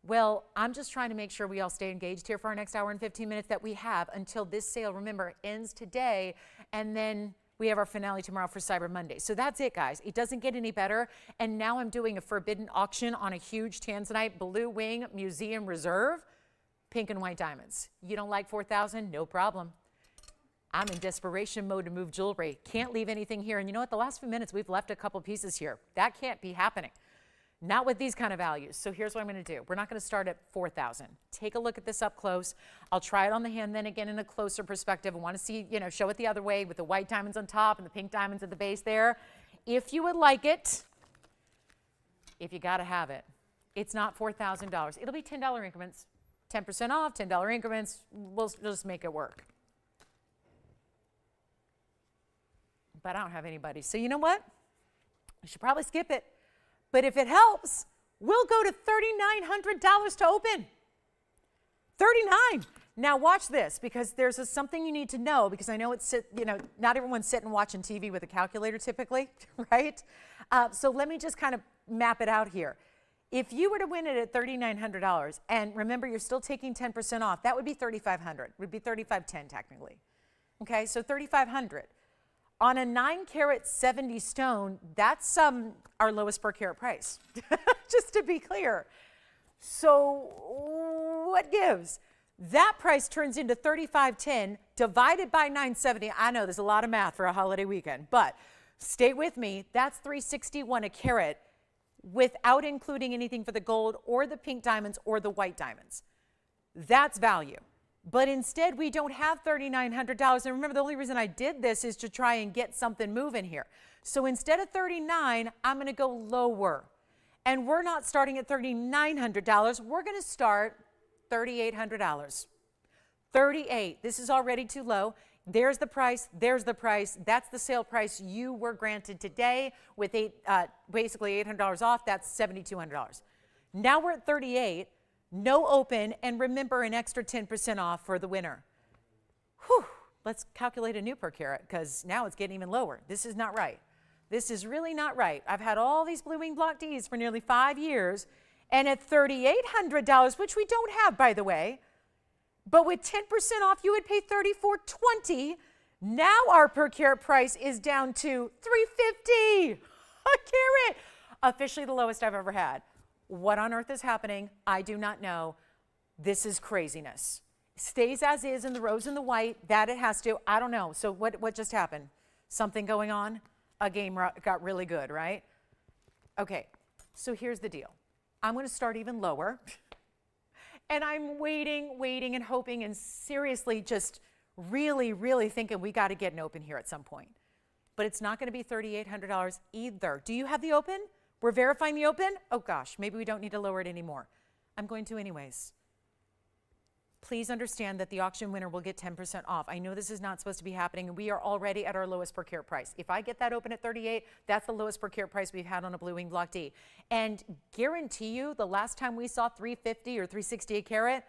Well, I'm just trying to make sure we all stay engaged here for our next hour and 15 minutes that we have until this sale, remember, ends today, and then we have our finale tomorrow for Cyber Monday. So that's it, guys. It doesn't get any better. And now I'm doing a forbidden auction on a huge tanzanite blue wing museum reserve, pink and white diamonds. You don't like $4,000? No problem. I'm in desperation mode to move jewelry. Can't leave anything here. And you know what? The last few minutes, we've left a couple pieces here. That can't be happening. Not with these kind of values. So here's what I'm going to do. We're not going to start at $4,000. Take a look at this up close. I'll try it on the hand then again in a closer perspective. I want to see, you know, show it the other way with the white diamonds on top and the pink diamonds at the base there. If you would like it, if you got to have it, it's not $4,000. It'll be $10 increments. 10% off, $10 increments. We'll just make it work. But I don't have anybody. So you know what? I should probably skip it. But if it helps, we'll go to $3,900 to open. $39,000. Now watch this because there's something you need to know because I know it's, you know, not everyone's sitting watching TV with a calculator typically, right? So let me just kind of map it out here. If you were to win it at $3,900, and remember you're still taking 10% off, that would be $3,500. It would be $3,510 technically. Okay, so $3,500. On a 9-carat 70 stone, that's our lowest per carat price, just to be clear. So what gives? That price turns into $3,510 divided by 970. I know there's a lot of math for a holiday weekend, but stay with me. That's $361 a carat without including anything for the gold or the pink diamonds or the white diamonds. That's value. But instead, we don't have $3,900. And remember, the only reason I did this is to try and get something moving here. So instead of $39,000, I'm going to go lower. And we're not starting at $3,900. We're going to start $3,800. $38,000. This is already too low. There's the price. There's the price. That's the sale price you were granted today with basically $800 off. That's $7,200. Now we're at $38,000. No open, and remember an extra 10% off for the winner. Whew, let's calculate a new per carat because now it's getting even lower. This is not right. This is really not right. I've had all these blue wing block Ds for nearly 5 years, and at $3,800, which we don't have, by the way, but with 10% off, you would pay $3,420. Now our per carat price is down to $350. carat. Officially the lowest I've ever had. What on earth is happening? I do not know. This is craziness. Stays as is in the rose and the white. That it has to. I don't know. So what just happened? Something going on? A game got really good, right? Okay, so here's the deal. I'm going to start even lower. And I'm waiting and hoping and seriously just really thinking we got to get an open here at some point. But it's not going to be $3,800 either. Do you have the open? We're verifying the open? Oh gosh, maybe we don't need to lower it anymore. I'm going to anyways. Please understand that the auction winner will get 10% off. I know this is not supposed to be happening, and we are already at our lowest per carat price. If I get that open at 38, that's the lowest per carat price we've had on a Blue Wing Block D. And guarantee you, the last time we saw 350 or 360 a carat,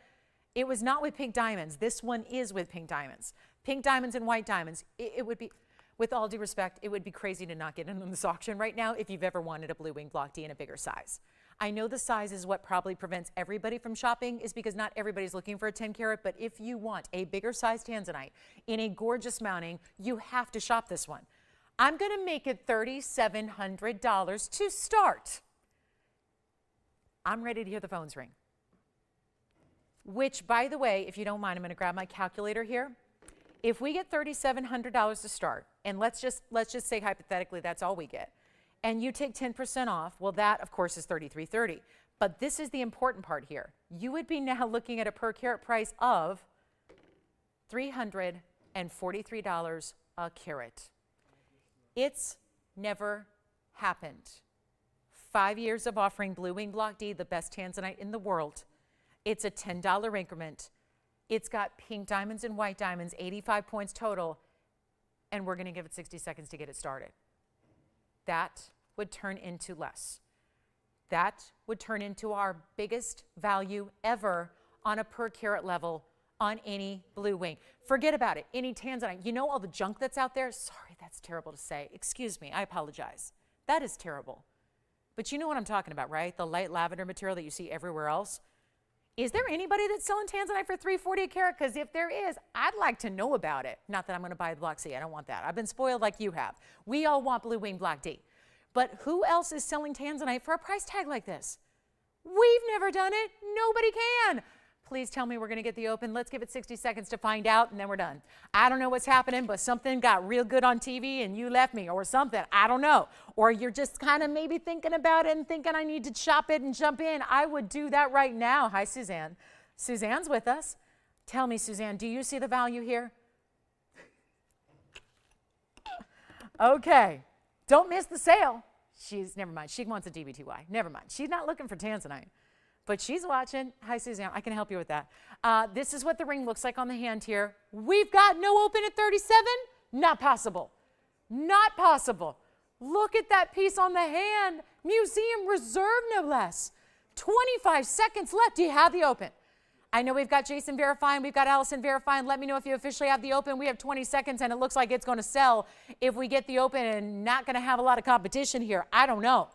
it was not with pink diamonds. This one is with pink diamonds. Pink diamonds and white diamonds. It would be, with all due respect, it would be crazy to not get in on this auction right now if you've ever wanted a Blue Wing Block D in a bigger size. I know the size is what probably prevents everybody from shopping, is because not everybody's looking for a 10 carat, but if you want a bigger size tanzanite in a gorgeous mounting, you have to shop this one. I'm going to make it $3,700 to start. I'm ready to hear the phones ring. Which, by the way, if you don't mind, I'm going to grab my calculator here. If we get $3,700 to start, and let's just say hypothetically that's all we get, and you take 10% off, well, that, of course, is $3,330. But this is the important part here. You would be now looking at a per carat price of $343 a carat. It's never happened. 5 years of offering Blue Wing Block D, the best tanzanite in the world. It's a $10 increment. It's got pink diamonds and white diamonds, 85 points total, and we're going to give it 60 seconds to get it started. That would turn into less. That would turn into our biggest value ever on a per carat level on any Blue Wing. Forget about it, any tanzanite. You know all the junk that's out there? Sorry, that's terrible to say. Excuse me, I apologize. That is terrible. But you know what I'm talking about, right? The light lavender material that you see everywhere else. Is there anybody that's selling tanzanite for $340 a carat? Because if there is, I'd like to know about it. Not that I'm going to buy the Block C. I don't want that. I've been spoiled like you have. We all want Blue Wing Block D. But who else is selling tanzanite for a price tag like this? We've never done it. Nobody can. Please tell me we're going to get the open. Let's give it 60 seconds to find out, and then we're done. I don't know what's happening, but something got real good on TV and you left me, or something. I don't know. Or you're just kind of maybe thinking about it and thinking I need to chop it and jump in. I would do that right now. Hi, Suzanne. Suzanne's with us. Tell me, Suzanne, do you see the value here? Okay. Don't miss the sale. Never mind. She wants a DBTY. Never mind. She's not looking for tanzanite. But she's watching. Hi, Suzanne. I can help you with that. This is what the ring looks like on the hand here. We've got no open at 37. Not possible. Not possible. Look at that piece on the hand. Museum Reserve, no less. 25 seconds left. Do you have the open? I know we've got Jason verifying. We've got Allison verifying. Let me know if you officially have the open. We have 20 seconds, and it looks like it's going to sell if we get the open and not going to have a lot of competition here. I don't know.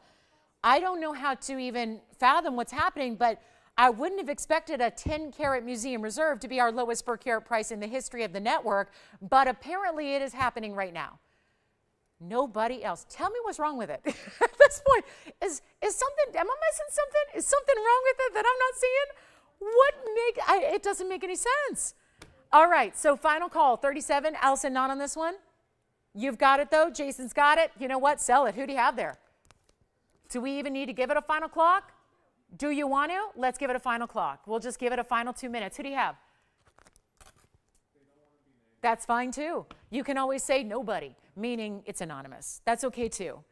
I don't know how to even fathom what's happening, but I wouldn't have expected a 10-carat Museum Reserve to be our lowest per carat price in the history of the network, but apparently it is happening right now. Nobody else. Tell me what's wrong with it. At this point, is something, am I missing something? Is something wrong with it that I'm not seeing? It doesn't make any sense. All right, so final call, 37. Allison, not on this one? You've got it, though. Jason's got it. You know what? Sell it. Who do you have there? Do we even need to give it a final clock? Do you want to? Let's give it a final clock. We'll just give it a final 2 minutes. Who do you have? That's fine, too. You can always say nobody, meaning it's anonymous. That's okay, too.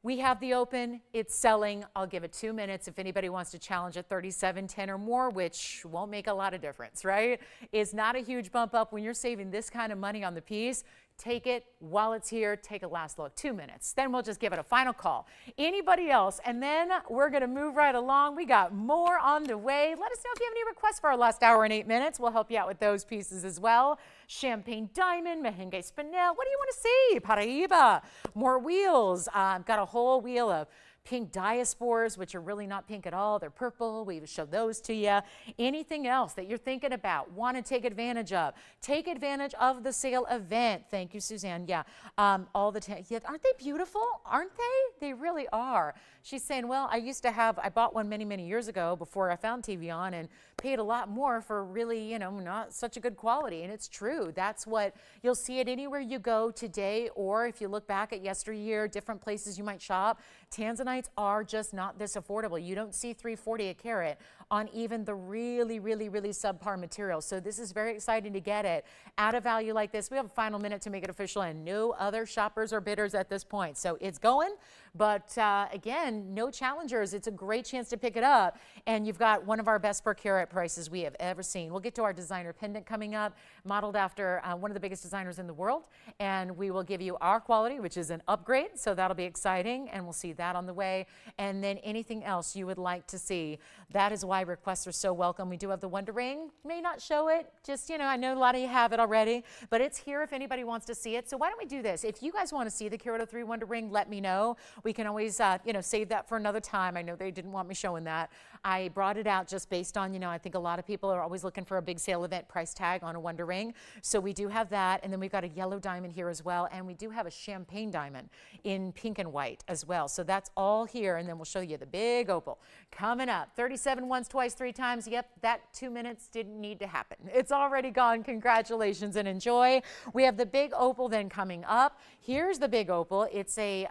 We have the open. It's selling. I'll give it 2 minutes if anybody wants to challenge at 37.10 or more, which won't make a lot of difference, right? It's not a huge bump up when you're saving this kind of money on the piece. Take it while it's here. Take a last look. 2 minutes. Then we'll just give it a final call. Anybody else? And then we're going to move right along. We got more on the way. Let us know if you have any requests for our last hour and 8 minutes. We'll help you out with those pieces as well. Champagne Diamond, Merengue Spinel. What do you want to see? Paraiba. More wheels. Got a whole wheel of pink diaspores, which are really not pink at all. They're purple. We show those to you. Anything else that you're thinking about, want to take advantage of, take advantage of the sale event. Thank you, Suzanne. Yeah, all the time. Yeah, aren't they beautiful? Aren't they? They really are. She's saying, well, I bought one many, many years ago before I found TVON and paid a lot more for really, not such a good quality. And it's true. That's what you'll see it anywhere you go today, or if you look back at yesteryear, different places you might shop. Tanzanites are just not this affordable. You don't see $3.40 a carat on even the really, really, really subpar material. So this is very exciting to get it at a value like this. We have a final minute to make it official, and no other shoppers or bidders at this point. So it's going, but again, no challengers. It's a great chance to pick it up, and you've got one of our best per carat prices we have ever seen. We'll get to our designer pendant coming up, modeled after one of the biggest designers in the world, and we will give you our quality, which is an upgrade, so that'll be exciting, and we'll see that on the way. And then anything else you would like to see, that is why requests are so welcome. We do have the Wonder Ring. May not show it, just, I know a lot of you have it already, but it's here if anybody wants to see it. So why don't we do this? If you guys want to see the Carat 03 Wonder Ring, let me know. We can always, save that for another time. I know they didn't want me showing that. I brought it out just based on, I think a lot of people are always looking for a big sale event price tag on a Wonder Ring. So we do have that, and then we've got a yellow diamond here as well, and we do have a champagne diamond in pink and white as well. So that's all here, and then we'll show you the big opal coming up. 37 once, twice, three times. Yep, that 2 minutes didn't need to happen. It's already gone. Congratulations and enjoy. We have the big opal then coming up. Here's the big opal. It's a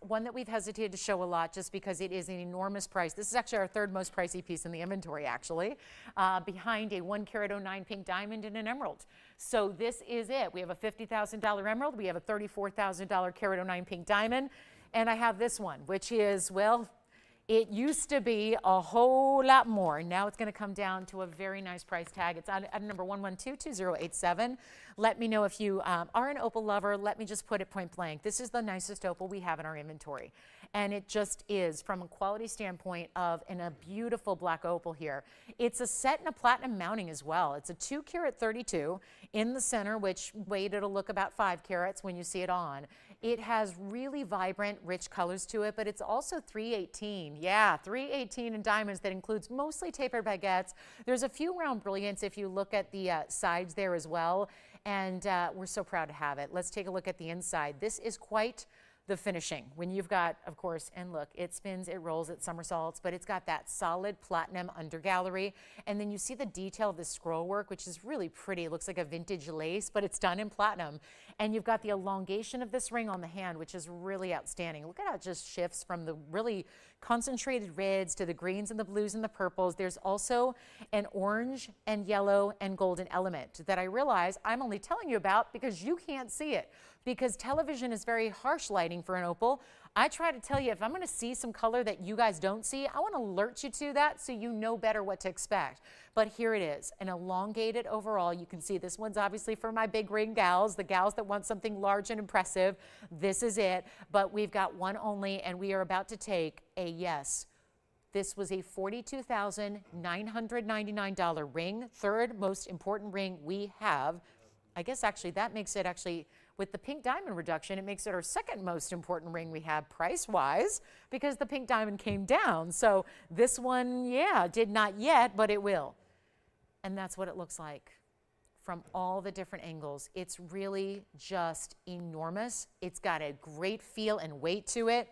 one that we've hesitated to show a lot just because it is an enormous price. This is actually our third most pricey piece in the inventory, actually, behind a 1 carat 09 pink diamond and an emerald. So this is it. We have a $50,000 emerald. We have a $34,000 carat 09 pink diamond. And I have this one, which is, well, it used to be a whole lot more. Now it's going to come down to a very nice price tag. It's at number 1122087. Let me know if you are an opal lover. Let me just put it point blank. This is the nicest opal we have in our inventory. And it just is, from a quality standpoint in a beautiful black opal here. It's a set in a platinum mounting as well. It's a 2 carat 32 in the center, which weight it'll look about 5 carats when you see it on. It has really vibrant, rich colors to it, but it's also 318. Yeah, 318 in diamonds. That includes mostly tapered baguettes. There's a few round brilliants if you look at the sides there as well. And we're so proud to have it. Let's take a look at the inside. This is quite the finishing. When you've got, of course, and look, it spins, it rolls, it somersaults, but it's got that solid platinum undergallery. And then you see the detail of the scroll work, which is really pretty. It looks like a vintage lace, but it's done in platinum. And you've got the elongation of this ring on the hand, which is really outstanding. Look at how it just shifts from the really concentrated reds to the greens and the blues and the purples. There's also an orange and yellow and golden element that I realize I'm only telling you about because you can't see it. Because television is very harsh lighting for an opal. I try to tell you, if I'm going to see some color that you guys don't see, I want to alert you to that so you know better what to expect. But here it is, an elongated overall. You can see this one's obviously for my big ring gals, the gals that want something large and impressive. This is it. But we've got one only, and we are about to take a yes. This was a $42,999 ring, third most important ring we have. I guess actually that makes it actually, with the pink diamond reduction, it makes it our second most important ring we have price-wise because the pink diamond came down. So this one, yeah, did not yet, but it will. And that's what it looks like from all the different angles. It's really just enormous. It's got a great feel and weight to it.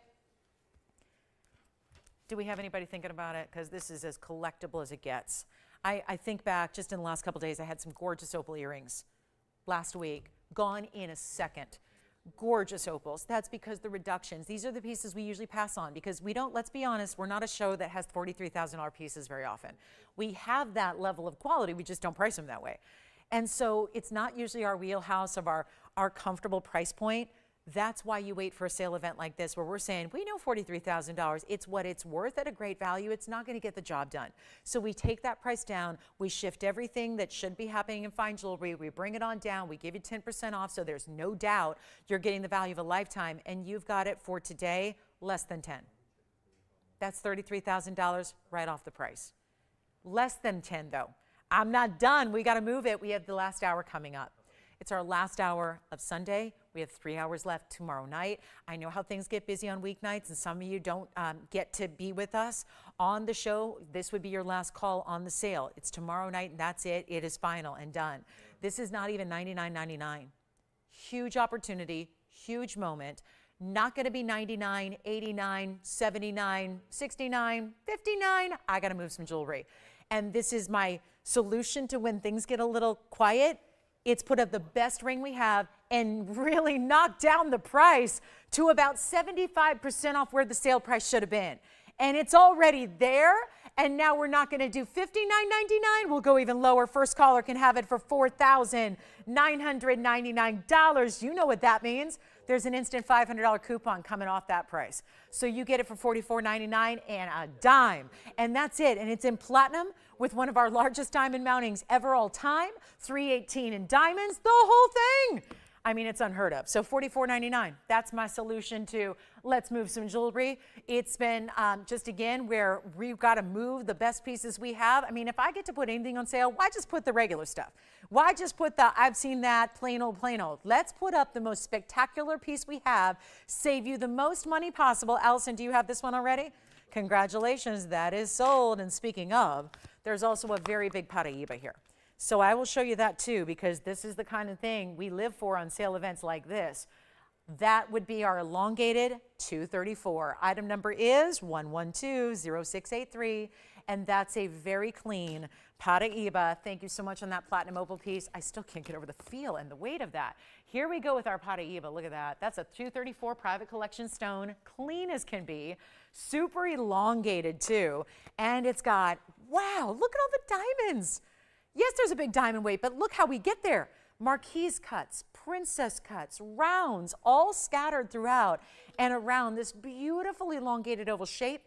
Do we have anybody thinking about it? Because this is as collectible as it gets. I think back just in the last couple days, I had some gorgeous opal earrings last week, gone in a second. Gorgeous opals. That's because the reductions, these are the pieces we usually pass on because we don't, let's be honest, we're not a show that has $43,000 pieces very often. We have that level of quality, we just don't price them that way. And so it's not usually our wheelhouse of our comfortable price point. That's why you wait for a sale event like this where we're saying, we know $43,000, it's what it's worth at a great value, it's not going to get the job done. So we take that price down, we shift everything that should be happening in fine jewelry, we bring it on down, we give you 10% off so there's no doubt you're getting the value of a lifetime, and you've got it for today, less than 10. That's $33,000 right off the price. Less than 10 though. I'm not done, we got to move it. We have the last hour coming up. It's our last hour of Sunday. We have 3 hours left tomorrow night. I know how things get busy on weeknights, and some of you don't get to be with us on the show. This would be your last call on the sale. It's tomorrow night, and that's it. It is final and done. This is not even $99.99. Huge opportunity, huge moment. Not going to be $99, $89, $79, $69, $59. I got to move some jewelry. And this is my solution to when things get a little quiet. It's put up the best ring we have and really knocked down the price to about 75% off where the sale price should have been. And it's already there. And now we're not going to do $59.99. We'll go even lower. First caller can have it for $4,999. You know what that means. There's an instant $500 coupon coming off that price. So you get it for $44.99 and a dime. And that's it. And it's in platinum with one of our largest diamond mountings ever all time, 318 in diamonds, the whole thing. I mean, it's unheard of. So $44.99, that's my solution to let's move some jewelry. It's been just, again, where we've got to move the best pieces we have. I mean, if I get to put anything on sale, why just put the regular stuff? Why just put the, I've seen that, plain old, plain old. Let's put up the most spectacular piece we have, save you the most money possible. Allison, do you have this one already? Congratulations, that is sold. And speaking of, there's also a very big Paraíba here. So I will show you that too, because this is the kind of thing we live for on sale events like this. That would be our elongated 234. Item number is 1120683, and that's a very clean Paraíba. Thank you so much on that platinum opal piece. I still can't get over the feel and the weight of that. Here we go with our Paraíba. Look at that. That's a 234 private collection stone, clean as can be, super elongated too, and it's got, wow, look at all the diamonds. Yes, there's a big diamond weight, but look how we get there. Marquise cuts, princess cuts, rounds, all scattered throughout and around this beautiful elongated oval shape.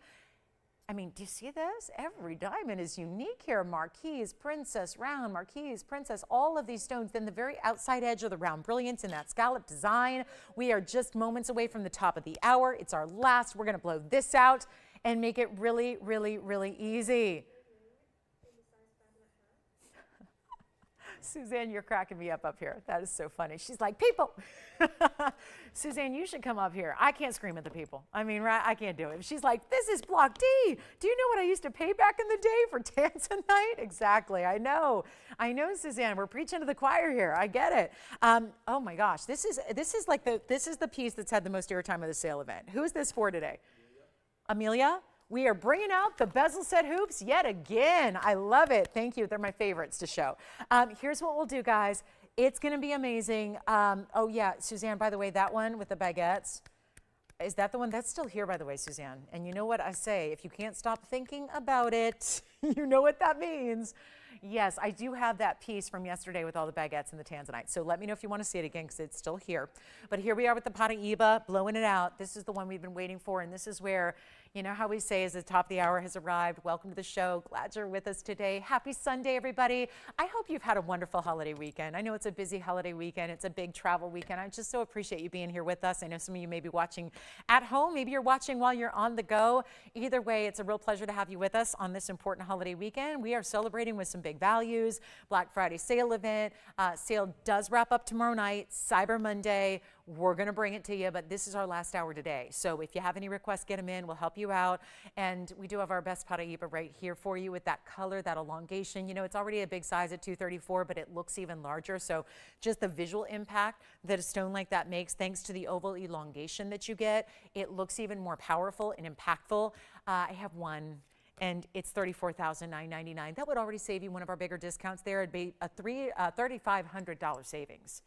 I mean, do you see this? Every diamond is unique here. Marquise, princess, round, marquise, princess, all of these stones. Then the very outside edge of the round brilliance in that scallop design. We are just moments away from the top of the hour. It's our last. We're going to blow this out and make it really, really, really easy. Suzanne, you're cracking me up here. That is so funny. She's like, people. Suzanne, you should come up here. I can't scream at the people. I mean, right? I can't do it. She's like, this is Block D. Do you know what I used to pay back in the day for Tanzanite? Exactly. I know. I know, Suzanne. We're preaching to the choir here. I get it. Oh my gosh. This is the piece that's had the most airtime of the sale event. Who's this for today? Amelia? We are bringing out the bezel set hoops yet again. I love it. Thank you. They're my favorites to show. Here's what we'll do, guys. It's going to be amazing. Oh, yeah, Suzanne, by the way, that one with the baguettes, is that the one? That's still here, by the way, Suzanne. And you know what I say? If you can't stop thinking about it, you know what that means. Yes, I do have that piece from yesterday with all the baguettes and the Tanzanite. So let me know if you want to see it again, because it's still here. But here we are with the Paraíba, blowing it out. This is the one we've been waiting for, and this is where, you know how we say as the top of the hour has arrived. Welcome to the show. Glad you're with us today. Happy Sunday, everybody. I hope you've had a wonderful holiday weekend. I know it's a busy holiday weekend. It's a big travel weekend. I just so appreciate you being here with us. I know some of you may be watching at home. Maybe you're watching while you're on the go. Either way, it's a real pleasure to have you with us on this important holiday weekend. We are celebrating with some big values. Black Friday sale event. Sale does wrap up tomorrow night. Cyber Monday. We're going to bring it to you, but this is our last hour today. So if you have any requests, get them in. We'll help you out. And we do have our best Paraíba right here for you with that color, that elongation. You know, it's already a big size at 234, but it looks even larger. So just the visual impact that a stone like that makes, thanks to the oval elongation that you get, it looks even more powerful and impactful. I have one, and it's $34,999. That would already save you one of our bigger discounts there. It'd be a $3,500 savings.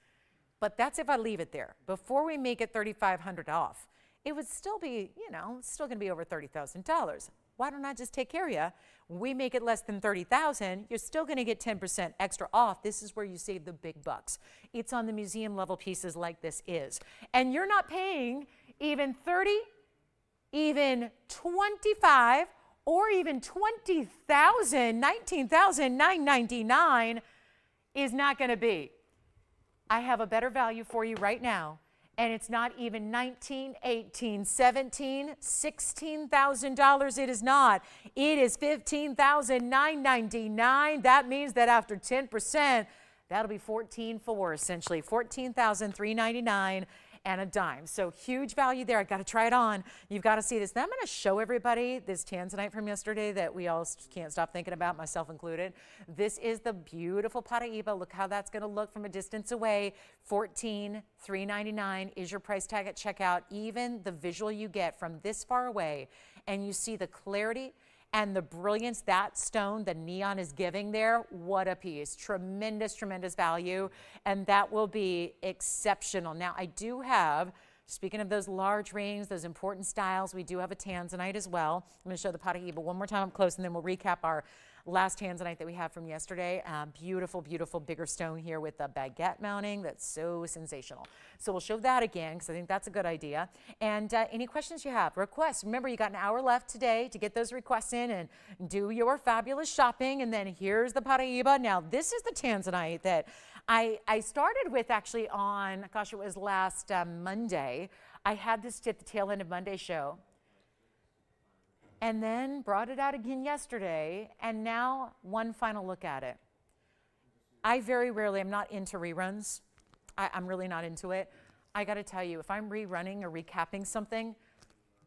But that's if I leave it there. Before we make it $3,500 off, it would still be, you know, still going to be over $30,000. Why don't I just take care of you? We make it less than $30,000. You're still going to get 10% extra off. This is where you save the big bucks. It's on the museum level pieces like this is. And you're not paying even 30, even 25, or even 20,000, 19,999 is not going to be. I have a better value for you right now, and it's not even $19,000, $18,000, $17,000, $16,000. It is not. It is $15,999. That means that after 10%, That'll be 14,400 essentially, 14,399 and a dime. So huge value there. I got to try it on. You've got to see this. Now I'm going to show everybody this tanzanite from yesterday that we all can't stop thinking about, myself included. This is the beautiful Paraíba. Look how that's going to look from a distance away. 14,399 is your price tag at checkout. Even the visual you get from this far away, and you see the clarity and the brilliance that stone, the neon, is giving there. What a piece. Tremendous, tremendous value. And that will be exceptional. Now, I do have, speaking of those large rings, those important styles, we do have a tanzanite as well. I'm going to show the Paraíba one more time up close, and then we'll recap our last tanzanite that we have from yesterday. Beautiful, beautiful bigger stone here with the baguette mounting. That's so sensational. So we'll show that again because I think that's a good idea. And any questions you have, requests. Remember, you got an hour left today to get those requests in and do your fabulous shopping. And then here's the Paraíba. Now, this is the tanzanite that I started with actually on, gosh, it was last Monday. I had this at the tail end of Monday's show, and then brought it out again yesterday, and now one final look at it. I very rarely, I'm not into reruns. I'm really not into it. I gotta tell you, if I'm rerunning or recapping something,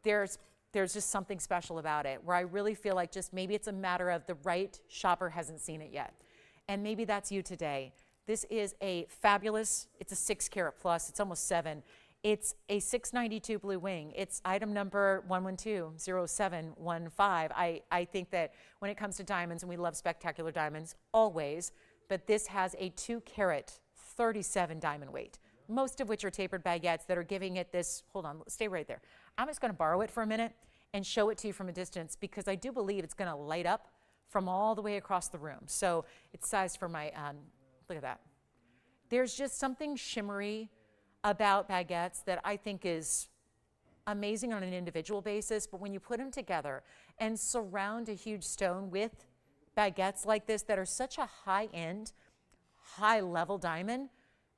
there's just something special about it, where I really feel like just maybe it's a matter of the right shopper hasn't seen it yet. And maybe that's you today. This is a fabulous, it's a 6 carat plus, it's almost 7. It's a 692 blue wing. It's item number 1120715. I think that when it comes to diamonds, and we love spectacular diamonds always, but this has a 2 carat 37 diamond weight, most of which are tapered baguettes that are giving it this, hold on, stay right there. I'm just gonna borrow it for a minute and show it to you from a distance because I do believe it's gonna light up from all the way across the room. So it's sized for my, look at that. There's just something shimmery about baguettes that I think is amazing on an individual basis, but when you put them together and surround a huge stone with baguettes like this that are such a high-end, high-level diamond,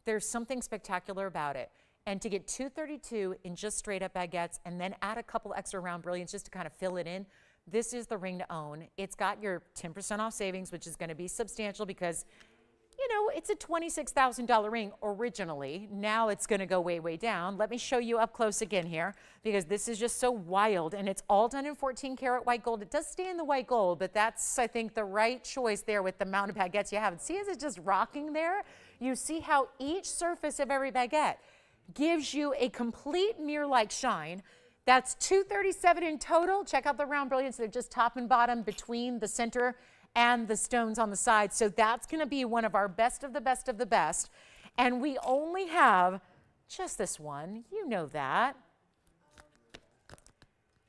there's something spectacular about it. And to get 232 in just straight-up baguettes and then add a couple extra round brilliants just to kind of fill it in, this is the ring to own. It's got your 10% off savings, which is going to be substantial because you know, it's a $26,000 ring originally. Now it's going to go way, way down. Let me show you up close again here because this is just so wild, and it's all done in 14 karat white gold. It does stay in the white gold, but that's, I think, the right choice there with the amount of baguettes you have. And see as it's just rocking there? You see how each surface of every baguette gives you a complete mirror-like shine. That's 237 in total. Check out the round brilliants. They're just top and bottom between the center and the stones on the side. So that's going to be one of our best of the best of the best. And we only have just this one. You know that.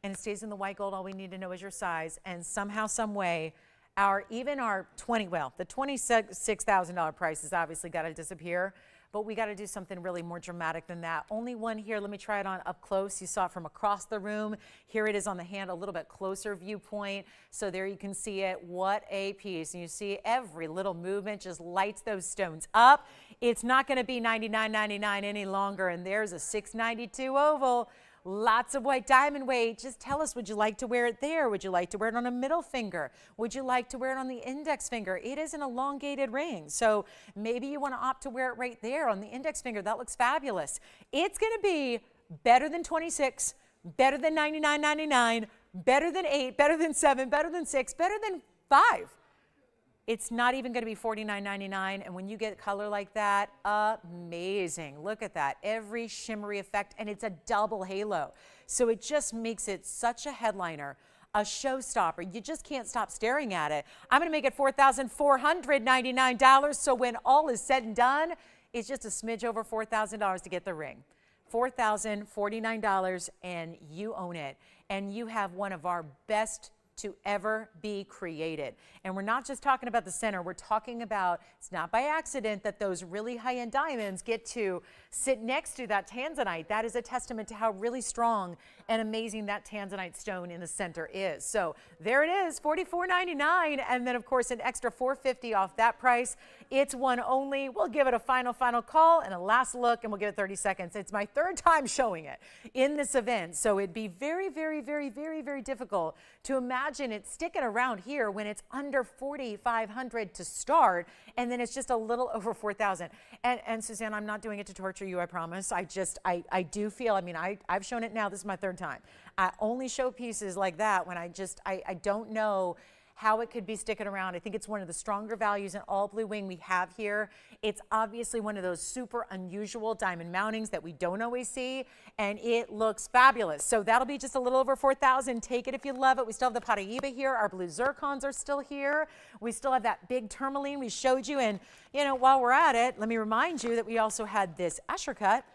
And it stays in the white gold. All we need to know is your size. And somehow, some way, the $26,000 price has obviously got to disappear. But we got to do something really more dramatic than that. Only one here. Let me try it on up close. You saw it from across the room. Here it is on the hand, a little bit closer viewpoint. So there you can see it. What a piece. And you see every little movement just lights those stones up. It's not going to be $99.99 any longer. And there's a 692 oval. Lots of white diamond weight. Just tell us, would you like to wear it there? Would you like to wear it on a middle finger? Would you like to wear it on the index finger? It is an elongated ring, so maybe you want to opt to wear it right there on the index finger. That looks fabulous. It's going to be better than 26, better than $99.99, better than 8, better than 7, better than 6, better than 5. It's not even going to be $49.99, and when you get color like that, amazing. Look at that, every shimmery effect, and it's a double halo. So it just makes it such a headliner, a showstopper. You just can't stop staring at it. I'm going to make it $4,499, so when all is said and done, it's just a smidge over $4,000 to get the ring. $4,049, and you own it. And you have one of our best to ever be created. And we're not just talking about the center, we're talking about, it's not by accident that those really high-end diamonds get to sit next to that tanzanite. That is a testament to how really strong and amazing that tanzanite stone in the center is. So there it is, $44.99, and then of course an extra $450 off that price It's one only. We'll give it a final call and a last look, and we'll give it 30 seconds. It's my third time showing it in this event, so it'd be very, very, very, very, very difficult to imagine it sticking around here when it's under 4,500 to start, and then it's just a little over 4,000. And Suzanne, I'm not doing it to torture you, I promise. I do feel, I mean, I've shown it now. This is my third time. I only show pieces like that when I don't know how it could be sticking around. I think it's one of the stronger values in all blue wing we have here. It's obviously one of those super unusual diamond mountings that we don't always see, and it looks fabulous. So that'll be just a little over 4,000. Take it if you love it. We still have the Paraíba here. Our blue zircons are still here. We still have that big tourmaline we showed you. And, you know, while we're at it, let me remind you that we also had this Asher cut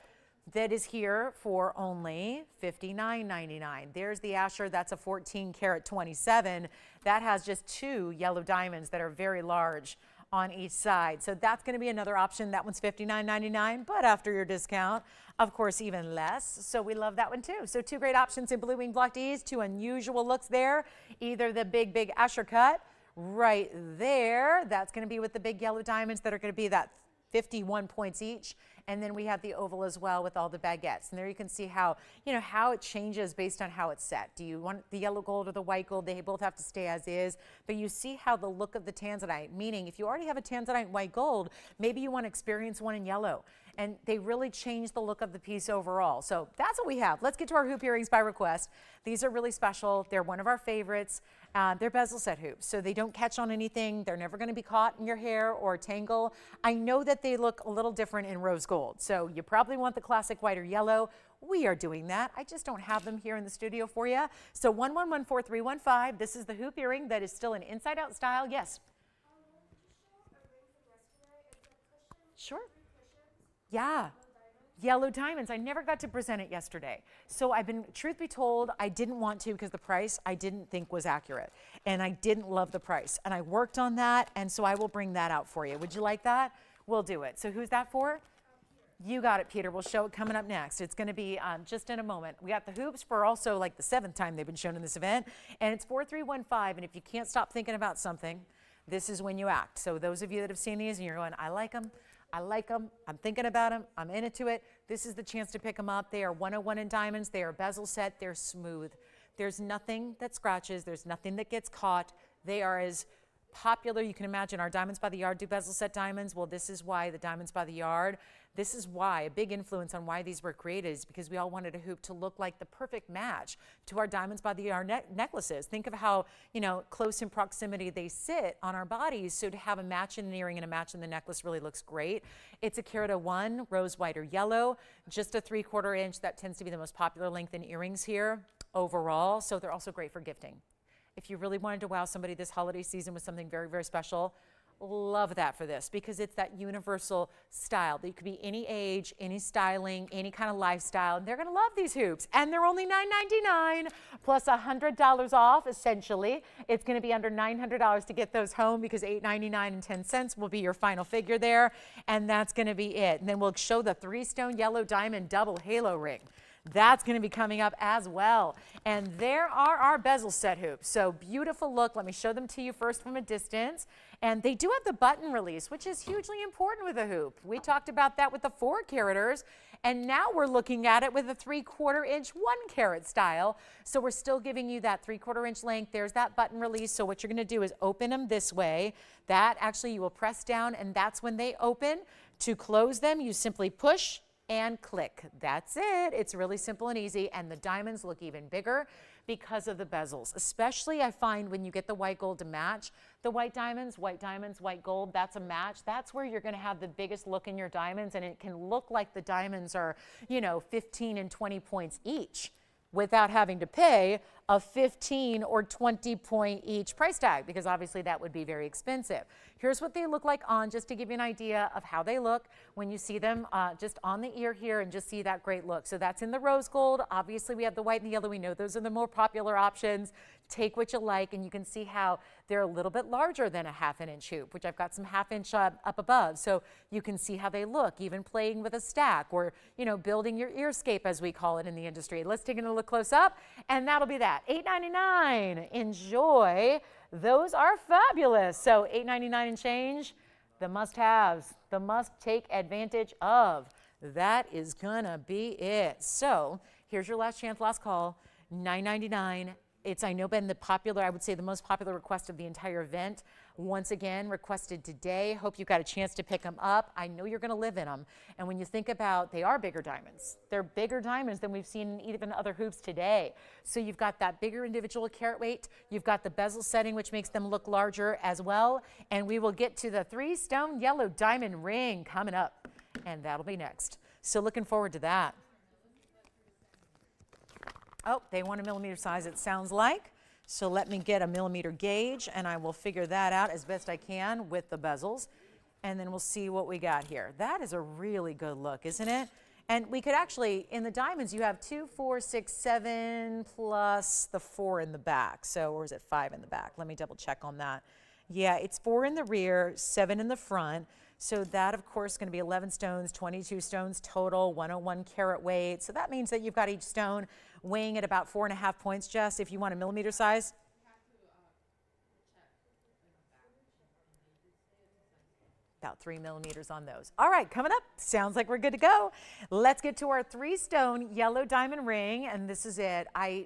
that is here for only $59.99. There's the Asher. That's a 14 karat 27. That has just 2 yellow diamonds that are very large on each side. So that's going to be another option. That one's $59.99, but after your discount, of course, even less. So we love that one too. So 2 great options in blue wing block Ds, 2 unusual looks there. Either the big Asher cut right there. That's going to be with the big yellow diamonds that are going to be that 51 points each. And then we have the oval as well with all the baguettes. And there you can see how, you know, how it changes based on how it's set. Do you want the yellow gold or the white gold? They both have to stay as is. But you see how the look of the tanzanite, meaning if you already have a tanzanite white gold, maybe you want to experience one in yellow. And they really change the look of the piece overall. So that's what we have. Let's get to our hoop earrings by request. These are really special. They're one of our favorites. They're bezel set hoops, so they don't catch on anything. They're never going to be caught in your hair or tangle. I know that they look a little different in rose gold, so you probably want the classic white or yellow. We are doing that. I just don't have them here in the studio for you. So 1114-315. This is the hoop earring that is still an inside-out style. Yes. Sure. Yeah. Yellow diamonds. I never got to present it yesterday. So I've been, truth be told, I didn't want to because the price I didn't think was accurate. And I didn't love the price. And I worked on that, and so I will bring that out for you. Would you like that? We'll do it. So who's that for? You got it, Peter. We'll show it coming up next. It's going to be just in a moment. We got the hoops for also like the 7th time they've been shown in this event. And it's 4315. And if you can't stop thinking about something, this is when you act. So those of you that have seen these and you're going, I like them. I like them. I'm thinking about them. I'm into it. This is the chance to pick them up. They are 101 in diamonds. They are bezel set. They're smooth. There's nothing that scratches. There's nothing that gets caught. They are as popular. You can imagine our Diamonds by the Yard do bezel set diamonds. Well, this is why the Diamonds by the Yard, this is why a big influence on why these were created is because we all wanted a hoop to look like the perfect match to our Diamonds by the Yard necklaces. Think of how, you know, close in proximity they sit on our bodies. So to have a match in an earring and a match in the necklace really looks great. It's a carat of 1, rose, white, or yellow, just a 3/4 inch. That tends to be the most popular length in earrings here overall. So they're also great for gifting. If you really wanted to wow somebody this holiday season with something very, very special, love that for this because it's that universal style. That could be any age, any styling, any kind of lifestyle, and they're going to love these hoops. And they're only $9.99 plus $100 off, essentially. It's going to be under $900 to get those home because $899.10 will be your final figure there, and that's going to be it. And then we'll show the 3-stone yellow diamond double halo ring. That's going to be coming up as well. And there are our bezel set hoops. So beautiful look. Let me show them to you first from a distance. And they do have the button release, which is hugely important with a hoop. We talked about that with the 4-caraters. And now we're looking at it with a 3/4 inch 1-carat style. So we're still giving you that 3/4 inch length. There's that button release. So what you're going to do is open them this way. That actually you will press down, and that's when they open. To close them, you simply push and click. That's it. It's really simple and easy, and the diamonds look even bigger because of the bezels. Especially I find when you get the white gold to match the white diamonds, white gold, that's a match. That's where you're going to have the biggest look in your diamonds, and it can look like the diamonds are, you know, 15 and 20 points each without having to pay a 15 or 20 point each price tag, because obviously that would be very expensive. Here's what they look like on, just to give you an idea of how they look when you see them just on the ear here and just see that great look. So that's in the rose gold. Obviously we have the white and the yellow. We know those are the more popular options. Take what you like, and you can see how they're a little bit larger than a 1/2 inch hoop, which I've got some 1/2 inch up above. So you can see how they look, even playing with a stack or, you know, building your earscape as we call it in the industry. Let's take a look close up, and that'll be that. $8.99. Enjoy. Those are fabulous. So $8.99 and change. the must-haves, the must take advantage of. That is gonna be it. So here's your last chance, last call, $9.99. It's, I know, been the popular, I would say the most popular request of the entire event. Once again, requested today. Hope you got a chance to pick them up. I know you're gonna live in them. And when you think about, they are bigger diamonds. They're bigger diamonds than we've seen in even other hoops today. So you've got that bigger individual carat weight. You've got the bezel setting, which makes them look larger as well. And we will get to the 3-stone yellow diamond ring coming up. And that'll be next. So looking forward to that. Oh, they want a millimeter size, it sounds like. So let me get a millimeter gauge, and I will figure that out as best I can with the bezels. And then we'll see what we got here. That is a really good look, isn't it? And we could actually, in the diamonds, you have 2, 4, 6, 7, plus the 4 in the back. So, or is it 5 in the back? Let me double check on that. Yeah, it's 4 in the rear, 7 in the front. So that, of course, is going to be 11 stones, 22 stones total, 101 carat weight. So that means that you've got each stone weighing at about 4.5 points, Jess, if you want a millimeter size. About 3 millimeters on those. All right, coming up, sounds like we're good to go. Let's get to our 3-stone yellow diamond ring, and this is it. I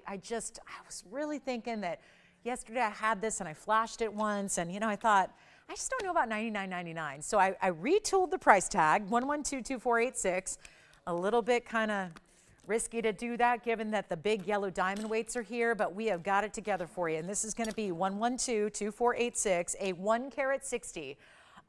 was really thinking that yesterday I had this and I flashed it once, and I thought, I just don't know about $99.99. So I retooled the price tag, 1122486. A little bit kind of risky to do that given that the big yellow diamond weights are here, but we have got it together for you. And this is going to be 1122486, a 1 carat 60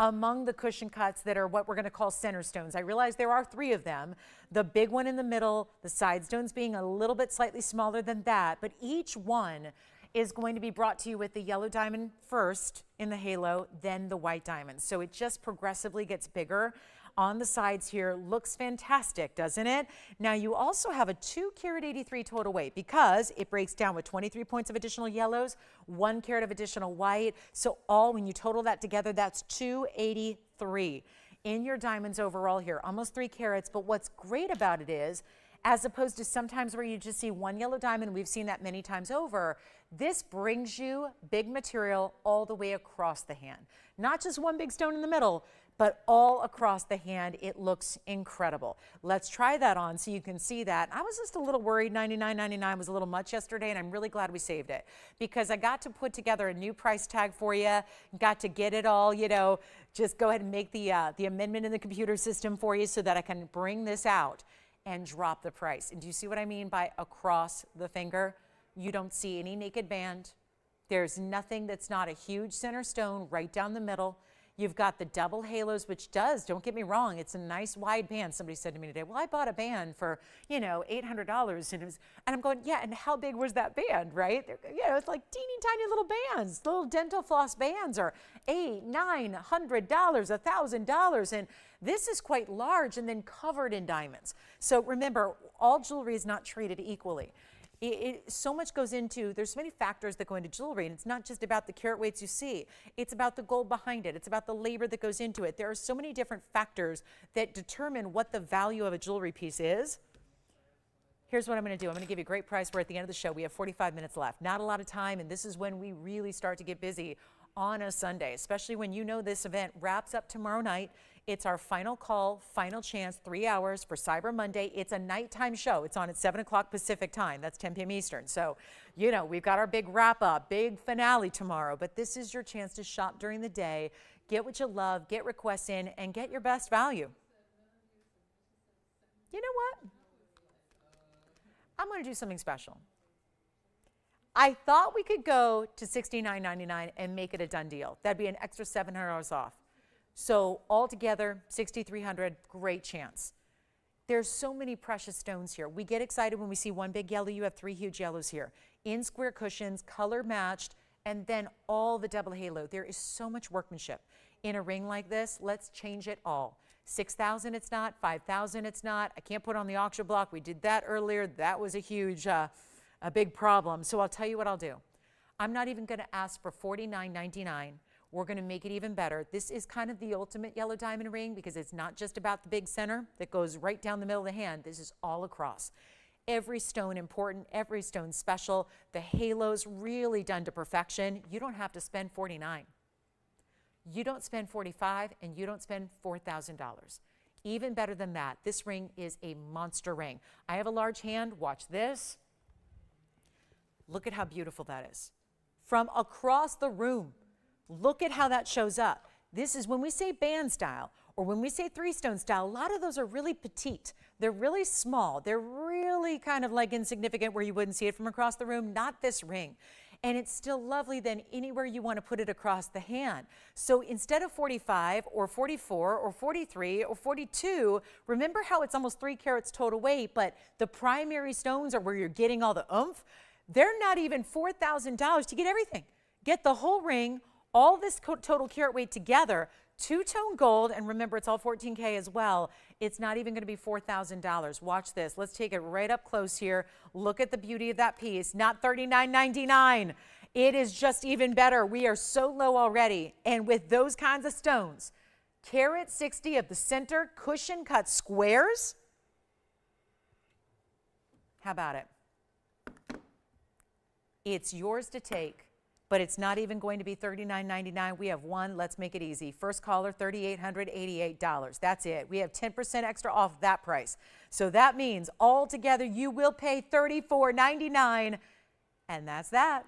among the cushion cuts that are what we're going to call center stones. I realize there are 3 of them. The big one in the middle, the side stones being a little bit slightly smaller than that, but each one is going to be brought to you with the yellow diamond first in the halo, then the white diamond. So it just progressively gets bigger on the sides here. Looks fantastic, doesn't it? Now you also have a 2 carat 83 total weight because it breaks down with 23 points of additional yellows, 1 carat of additional white. So when you total that together, that's 283 in your diamonds overall here, almost 3 carats. But what's great about it is, as opposed to sometimes where you just see 1 yellow diamond, we've seen that many times over, this brings you big material all the way across the hand. Not just 1 big stone in the middle, but all across the hand. It looks incredible. Let's try that on so you can see that. I was just a little worried $99.99 was a little much yesterday, and I'm really glad we saved it because I got to put together a new price tag for you, got to get it all, just go ahead and make the amendment in the computer system for you so that I can bring this out and drop the price. And do you see what I mean by across the finger? You don't see any naked band. There's nothing that's not a huge center stone right down the middle. You've got the double halos, which don't get me wrong, it's a nice wide band. Somebody said to me today, well, I bought a band for, $800. And I'm going, yeah, and how big was that band, right? It's like teeny tiny little bands. Little dental floss bands are $800, $900, $1,000. And this is quite large and then covered in diamonds. So remember, all jewelry is not treated equally. So much goes into, there's so many factors that go into jewelry, and it's not just about the carat weights you see. It's about the gold behind it. It's about the labor that goes into it. There are so many different factors that determine what the value of a jewelry piece is. Here's what I'm going to do. I'm going to give you a great price. We're at the end of the show. We have 45 minutes left. Not a lot of time, and this is when we really start to get busy on a Sunday, especially when this event wraps up tomorrow night. It's our final call, final chance, 3 hours for Cyber Monday. It's a nighttime show. It's on at 7 o'clock Pacific time. That's 10 p.m. Eastern. So, we've got our big wrap up, big finale tomorrow. But this is your chance to shop during the day, get what you love, get requests in, and get your best value. You know what? I'm going to do something special. I thought we could go to $69.99 and make it a done deal. That'd be an extra $700 off. So altogether, $6,300, great chance. There's so many precious stones here. We get excited when we see 1 big yellow. You have 3 huge yellows here. In square cushions, color matched, and then all the double halo. There is so much workmanship in a ring like this. Let's change it all. $6,000 it's not, $5,000 it's not. I can't put on the auction block. We did that earlier. That was a huge, a big problem. So I'll tell you what I'll do. I'm not even going to ask for $49.99. We're going to make it even better. This is kind of the ultimate yellow diamond ring because it's not just about the big center that goes right down the middle of the hand. This is all across. Every stone important, every stone special. The halo's really done to perfection. You don't have to spend $49. You don't spend $45,000 and you don't spend $4,000. Even better than that, this ring is a monster ring. I have a large hand. Watch this. Look at how beautiful that is. From across the room, look at how that shows up. This is when we say band style or when we say three-stone style, a lot of those are really petite. They're really small. They're really kind of like insignificant where you wouldn't see it from across the room. Not this ring. And it's still lovely then anywhere you want to put it across the hand. So instead of 45 or 44 or 43 or 42, remember how it's almost 3 carats total weight, but the primary stones are where you're getting all the oomph? They're not even $4,000 to get everything. Get the whole ring, all this total carat weight together, two-tone gold, and remember it's all 14K as well. It's not even going to be $4,000. Watch this. Let's take it right up close here. Look at the beauty of that piece. Not $39.99. It is just even better. We are so low already. And with those kinds of stones, carat 60 of the center cushion cut squares. How about it? It's yours to take. But it's not even going to be $39.99. We have one. Let's make it easy. First caller, $3,888. That's it. We have 10% extra off that price. So that means altogether you will pay $34.99. And that's that.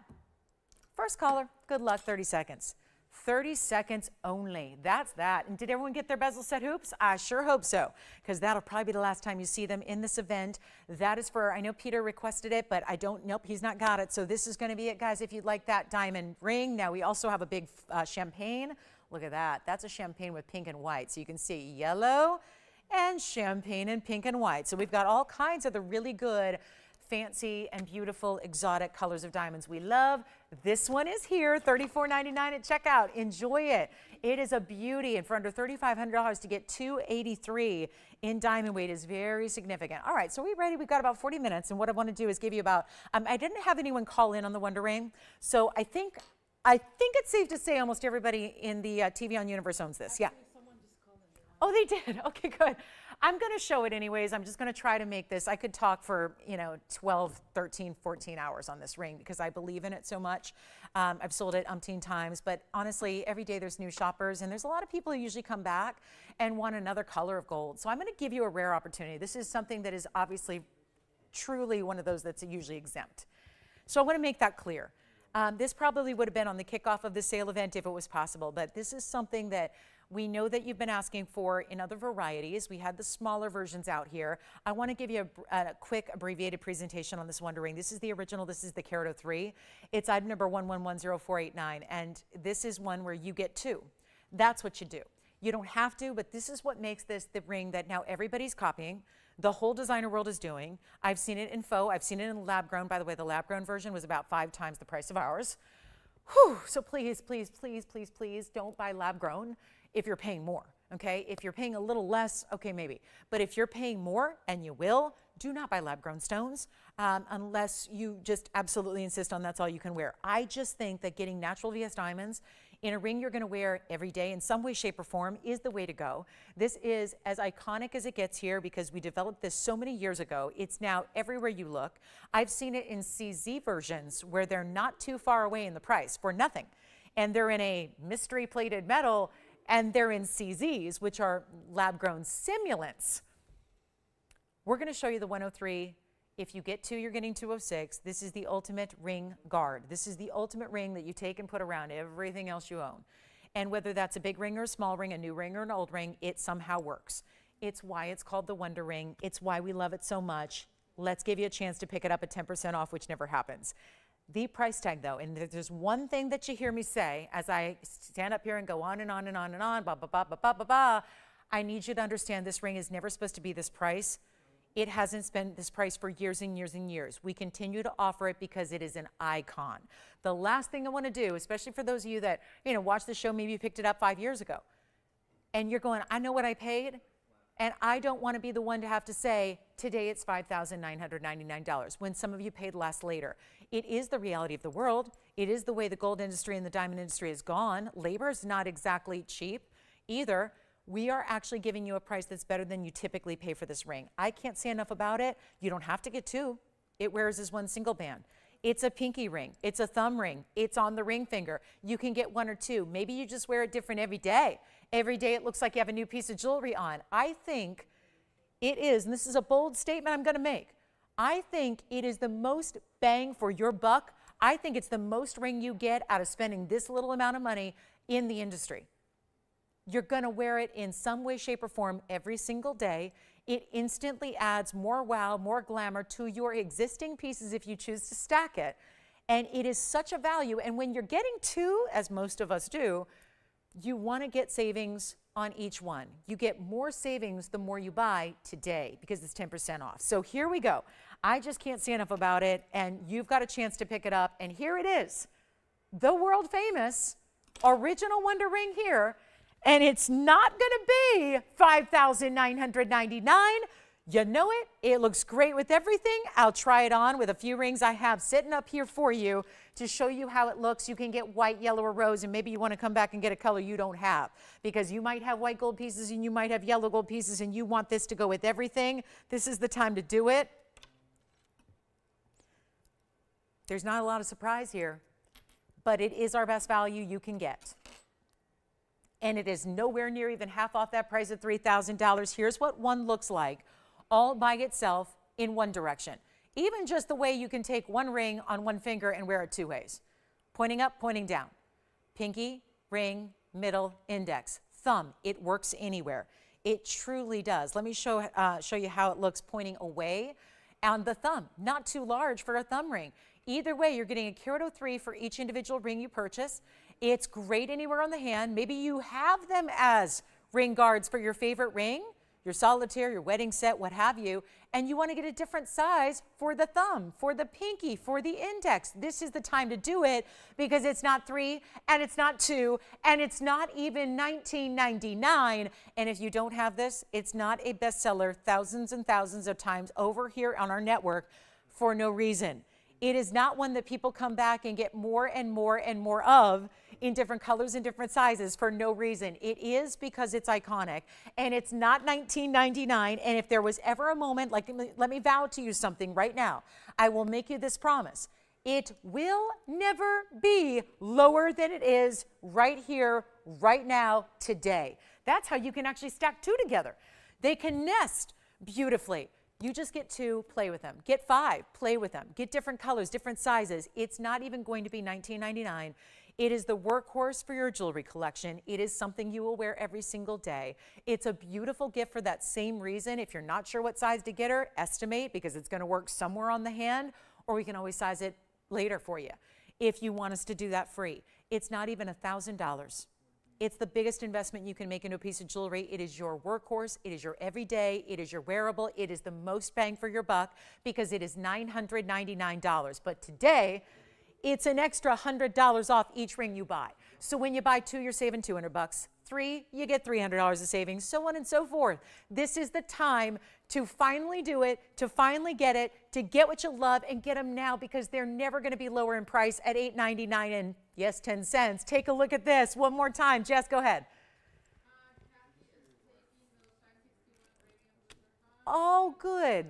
First caller, good luck, 30 seconds. 30 seconds only. That's that. And did everyone get their bezel set hoops? I sure hope so, because that'll probably be the last time you see them in this event. That is for, I know Peter requested it, but nope, he's not got it. So this is going to be it, guys, if you'd like that diamond ring. Now, we also have a big champagne. Look at that. That's a champagne with pink and white. So you can see yellow and champagne and pink and white. So we've got all kinds of the really good fancy and beautiful exotic colors of diamonds we love. This one is here, $34.99 at checkout. Enjoy it. It is a beauty, and for under $3,500 to get $283 in diamond weight is very significant. All right, so we're ready. We've got about 40 minutes, and what I want to do is give you about, I didn't have anyone call in on the Wonder Ring, so I think it's safe to say almost everybody in the TVON universe owns this. Yeah. Oh, they did. Okay, good. I'm going to show it anyways. I'm just going to try to make this. I could talk for, 12, 13, 14 hours on this ring because I believe in it so much. I've sold it umpteen times, but honestly, every day there's new shoppers, and there's a lot of people who usually come back and want another color of gold. So I'm going to give you a rare opportunity. This is something that is obviously truly one of those that's usually exempt. So I want to make that clear. This probably would have been on the kickoff of the sale event if it was possible, but this is something that we know that you've been asking for in other varieties. We had the smaller versions out here. I want to give you a quick abbreviated presentation on this Wonder Ring. This is the original. This is the Carat 03. It's item number 11100489, and this is one where you get two. That's what you do. You don't have to, but this is what makes this the ring that now everybody's copying. The whole designer world is doing. I've seen it in faux. I've seen it in lab grown. By the way, the lab grown version was about 5 times the price of ours. Whew. So please, please, please, please, please don't buy lab grown if you're paying more, okay? If you're paying a little less, okay, maybe. But if you're paying more, and you will, do not buy lab-grown stones unless you just absolutely insist on that's all you can wear. I just think that getting natural VS diamonds in a ring you're going to wear every day in some way, shape, or form is the way to go. This is as iconic as it gets here because we developed this so many years ago. It's now everywhere you look. I've seen it in CZ versions where they're not too far away in the price for nothing. And they're in a mystery plated metal, and they're in CZs, which are lab-grown simulants. We're going to show you the 103. If you get 2, you're getting 206. This is the ultimate ring guard. This is the ultimate ring that you take and put around everything else you own. And whether that's a big ring or a small ring, a new ring or an old ring, it somehow works. It's why it's called the Wonder Ring. It's why we love it so much. Let's give you a chance to pick it up at 10% off, which never happens. The price tag, though, and there's one thing that you hear me say as I stand up here and go on and on and on and on, blah, blah, blah, blah, blah, blah, blah. I need you to understand this ring is never supposed to be this price. It hasn't been this price for years and years and years. We continue to offer it because it is an icon. The last thing I want to do, especially for those of you that watch the show, maybe you picked it up 5 years ago, and you're going, I know what I paid, and I don't want to be the one to have to say, today it's $5,999, when some of you paid less later. It is the reality of the world. It is the way the gold industry and the diamond industry has gone. Labor is not exactly cheap either. We are actually giving you a price that's better than you typically pay for this ring. I can't say enough about it. You don't have to get 2. It wears as one single band. It's a pinky ring. It's a thumb ring. It's on the ring finger. You can get one or two. Maybe you just wear it different every day. Every day it looks like you have a new piece of jewelry on. I think it is, and this is a bold statement I'm going to make, I think it is the most bang for your buck. I think it's the most ring you get out of spending this little amount of money in the industry. You're going to wear it in some way, shape, or form every single day. It instantly adds more wow, more glamour to your existing pieces if you choose to stack it. And it is such a value. And when you're getting two, as most of us do, you want to get savings on each one. You get more savings the more you buy today because it's 10% off. So here we go. I just can't say enough about it, and you've got a chance to pick it up. And here it is, the world famous original Wonder Ring here. And it's not going to be $5,999. You know it. It looks great with everything. I'll try it on with a few rings I have sitting up here for you to show you how it looks. You can get white, yellow, or rose, and maybe you want to come back and get a color you don't have because you might have white gold pieces and you might have yellow gold pieces and you want this to go with everything. This is the time to do it. There's not a lot of surprise here, but it is our best value you can get. And it is nowhere near even half off that price of $3,000. Here's what one looks like all by itself in one direction. Even just the way you can take one ring on one finger and wear it two ways. Pointing up, pointing down. Pinky, ring, middle, index, thumb. It works anywhere. It truly does. Let me show you how it looks pointing away on the thumb. Not too large for a thumb ring. Either way, you're getting a carat 03 for each individual ring you purchase. It's great anywhere on the hand. Maybe you have them as ring guards for your favorite ring, your solitaire, your wedding set, what have you, and you want to get a different size for the thumb, for the pinky, for the index. This is the time to do it because it's not $3 and it's not $2 and it's not even $19.99. And if you don't have this, it's not a bestseller thousands and thousands of times over here on our network for no reason. It is not one that people come back and get more and more and more of in different colors and different sizes for no reason. It is because it's iconic and it's not $19.99. And if there was ever a moment, like let me vow to you something right now, I will make you this promise. It will never be lower than it is right here, right now, today. That's how you can actually stack two together. They can nest beautifully. You just get two, play with them. Get five, play with them. Get different colors, different sizes. It's not even going to be $19.99. It is the workhorse for your jewelry collection. It is something you will wear every single day. It's a beautiful gift for that same reason. If you're not sure what size to get her, estimate because it's going to work somewhere on the hand, or we can always size it later for you if you want us to do that free. It's not even $1,000. It's the biggest investment you can make into a piece of jewelry. It is your workhorse. It is your everyday. It is your wearable. It is the most bang for your buck because it is $999. But today, it's an extra $100 off each ring you buy. So when you buy two, you're saving $200. Three, you get $300 of savings, so on and so forth. This is the time to finally do it, to finally get it, to get what you love and get them now because they're never going to be lower in price at $8.99 and yes, 10 cents. Take a look at this one more time. Jess, go ahead. Oh, good.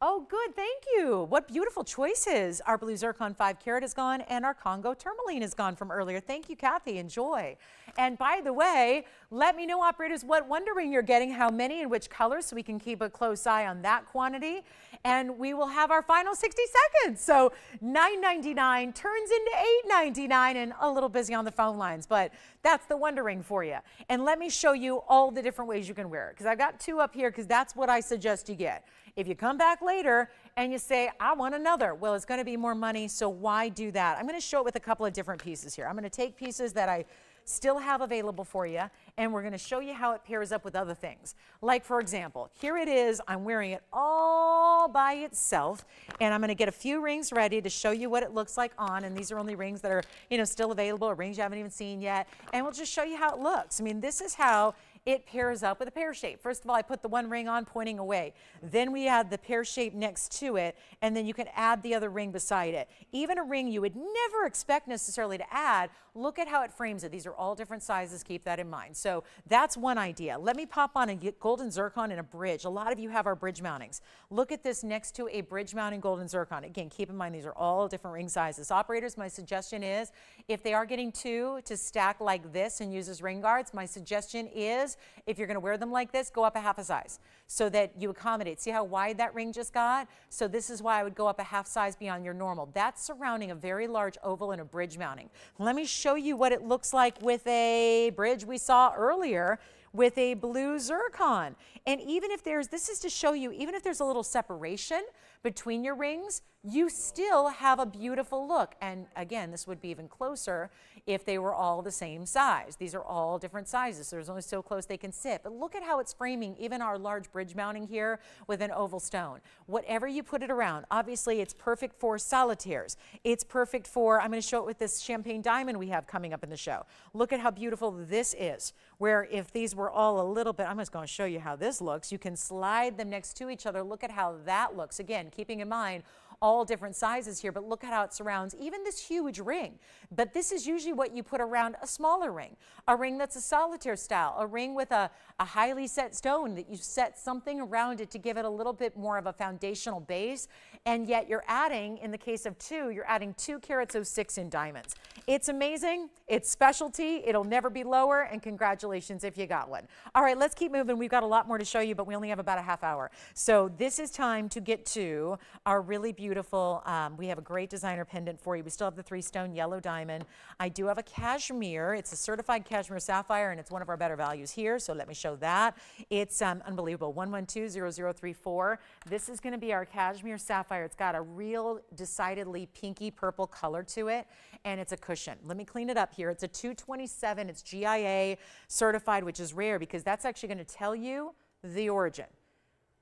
Oh, good. Thank you. What beautiful choices. Our blue zircon 5 carat is gone and our Congo tourmaline is gone from earlier. Thank you, Kathy. Enjoy. And by the way, let me know, operators, what Wonder Ring you're getting, how many and which colors, so we can keep a close eye on that quantity. And we will have our final 60 seconds. So $9.99 turns into $8.99 and a little busy on the phone lines, but that's the Wonder Ring for you. And let me show you all the different ways you can wear it because I've got two up here because that's what I suggest you get. If you come back later and you say, I want another, well, it's going to be more money, so why do that? I'm going to show it with a couple of different pieces here. I'm going to take pieces that I still have available for you, and we're going to show you how it pairs up with other things. Like, for example, here it is. I'm wearing it all by itself, and I'm going to get a few rings ready to show you what it looks like on, and these are only rings that are, still available, or rings you haven't even seen yet, and we'll just show you how it looks. I mean, this is how It pairs up with a pear shape. First of all, I put the one ring on pointing away. Then we add the pear shape next to it, and then you can add the other ring beside it. Even a ring you would never expect necessarily to add, look at how it frames it. These are all different sizes, keep that in mind. So that's one idea. Let me pop on a golden zircon and a bridge. A lot of you have our bridge mountings. Look at this next to a bridge mounting golden zircon. Again, keep in mind these are all different ring sizes. Operators, my suggestion is if they are getting two to stack like this and use as ring guards, my suggestion is if you're going to wear them like this, go up a half a size so that you accommodate. See how wide that ring just got? So this is why I would go up a half size beyond your normal. That's surrounding a very large oval and a bridge mounting. Let me show you what it looks like with a bridge we saw earlier with a blue zircon. And even if this is to show you, even if there's a little separation between your rings, you still have a beautiful look. And again, this would be even closer if they were all the same size. These are all different sizes, so there's only so close they can sit. But look at how it's framing even our large bridge mounting here with an oval stone. Whatever you put it around, obviously it's perfect for solitaires. It's perfect for, I'm going to show it with this champagne diamond we have coming up in the show. Look at how beautiful this is, where if these were all a little bit, I'm just going to show you how this looks. You can slide them next to each other. Look at how that looks. Again, keeping in mind, all different sizes here, but look at how it surrounds even this huge ring. But this is usually what you put around a smaller ring, a ring that's a solitaire style, a ring with a highly set stone that you set something around it to give it a little bit more of a foundational base. And yet you're adding, in the case of two, you're adding 2 carats 06 in diamonds. It's amazing. It's specialty. It'll never be lower. And congratulations if you got one. All right, let's keep moving. We've got a lot more to show you, but we only have about a half hour. So this is time to get to our really beautiful, we have a great designer pendant for you. We still have the 3-stone yellow diamond. I do have a cashmere. It's a certified cashmere sapphire, and it's one of our better values here. So let me show that. It's unbelievable. 1120034. This is going to be our cashmere sapphire. It's got a real decidedly pinky purple color to it, and it's a cushion. Let me clean it up here. It's a 227. It's GIA certified, which is rare because that's actually going to tell you the origin.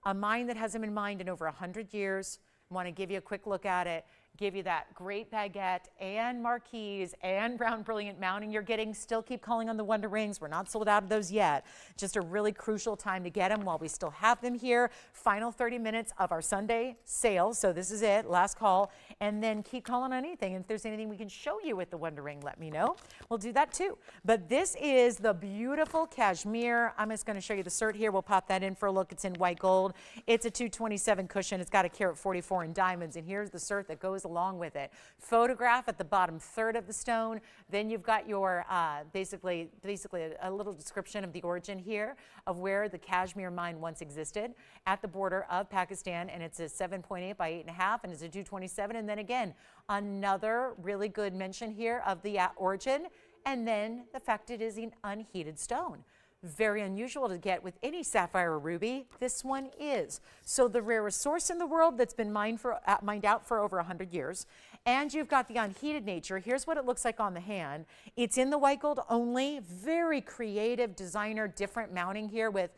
A mine that hasn't been mined in over 100 years. I want to give you a quick look at it, give you that great baguette and marquise and brown brilliant mounting you're getting. Still keep calling on the Wonder Rings. We're not sold out of those yet. Just a really crucial time to get them while we still have them here. Final 30 minutes of our Sunday sale. So this is it, last call. And then keep calling on anything. And if there's anything we can show you with the Wonder Ring, let me know. We'll do that too. But this is the beautiful cashmere. I'm just going to show you the cert here. We'll pop that in for a look. It's in white gold. It's a 227 cushion. It's got a carat 44 in diamonds. And here's the cert that goes along with it. Photograph at the bottom third of the stone. Then you've got your basically a little description of the origin here of where the cashmere mine once existed at the border of Pakistan, and it's a 7.8 by 8.5, and it's a 227. And then again, another really good mention here of the origin, and then the fact it is an unheated stone. Very unusual to get with any sapphire or ruby. This one is. So the rarest source in the world that's been mined out for over 100 years. And you've got the unheated nature. Here's what it looks like on the hand. It's in the white gold only. Very creative designer, different mounting here with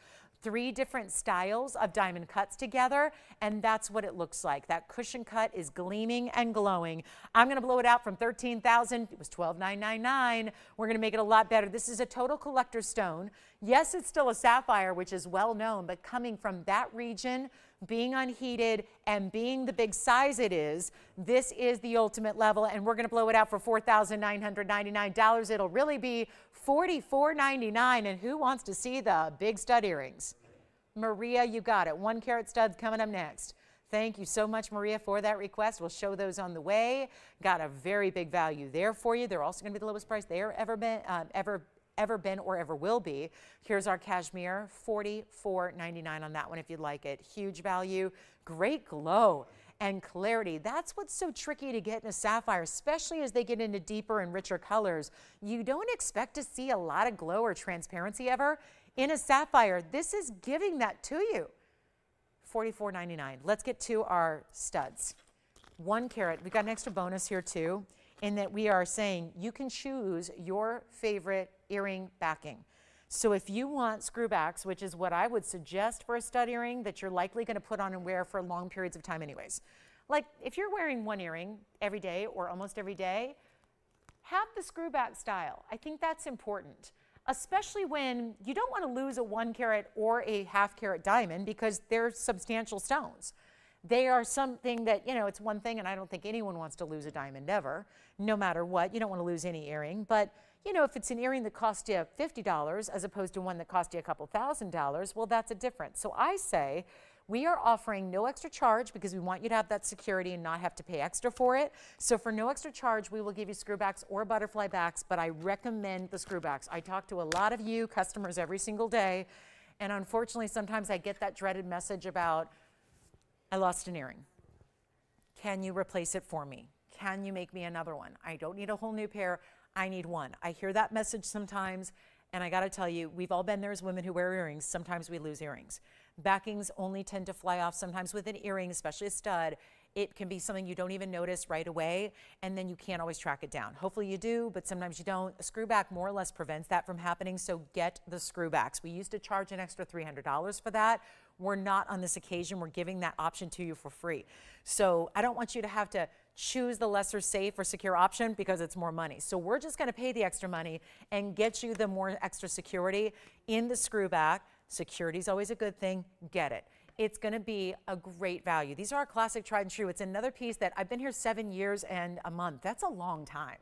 3 different styles of diamond cuts together, and that's what it looks like. That cushion cut is gleaming and glowing. I'm going to blow it out from $13,000. It was $12,999. We're going to make it a lot better. This is a total collector stone. Yes, it's still a sapphire, which is well known, but coming from that region, being unheated and being the big size it is, this is the ultimate level, and we're going to blow it out for $4,999. It'll really be $44.99, and who wants to see the big stud earrings? Maria, you got it. 1 carat studs coming up next. Thank you so much, Maria, for that request. We'll show those on the way. Got a very big value there for you. They're also going to be the lowest price they're ever been or ever will be. Here's our cashmere, $44.99 on that one if you'd like it. Huge value, great glow and clarity. That's what's so tricky to get in a sapphire, especially as they get into deeper and richer colors. You don't expect to see a lot of glow or transparency ever in a sapphire. This is giving that to you. $44.99. Let's get to our studs. 1 carat. We got an extra bonus here too, in that we are saying you can choose your favorite earring backing. So if you want screwbacks, which is what I would suggest for a stud earring that you're likely going to put on and wear for long periods of time anyways. Like if you're wearing 1 earring every day or almost every day, have the screwback style. I think that's important. especially when you don't want to lose a 1 carat or a ½ carat diamond because they're substantial stones. They are something that, it's one thing, and I don't think anyone wants to lose a diamond ever, no matter what. You don't want to lose any earring, but if it's an earring that costs you $50 as opposed to one that costs you a couple $1,000s, well, that's a difference. So I say we are offering no extra charge because we want you to have that security and not have to pay extra for it. So for no extra charge, we will give you screw backs or butterfly backs, but I recommend the screw backs. I talk to a lot of you customers every single day, and unfortunately, sometimes I get that dreaded message about, I lost an earring. Can you replace it for me? Can you make me another one? I don't need a whole new pair. I need one. I hear that message sometimes, and I got to tell you, we've all been there as women who wear earrings. Sometimes we lose earrings. Backings only tend to fly off sometimes with an earring, especially a stud. It can be something you don't even notice right away, and then you can't always track it down. Hopefully you do, but sometimes you don't. A screw back more or less prevents that from happening, so get the screw backs. We used to charge an extra $300 for that. We're not on this occasion. We're giving that option to you for free. So I don't want you to have to choose the lesser safe or secure option because it's more money. So we're just going to pay the extra money and get you the more extra security in the screw back. Security is always a good thing. Get it. It's going to be a great value. These are our classic tried and true. It's another piece that I've been here 7 years and a month. That's a long time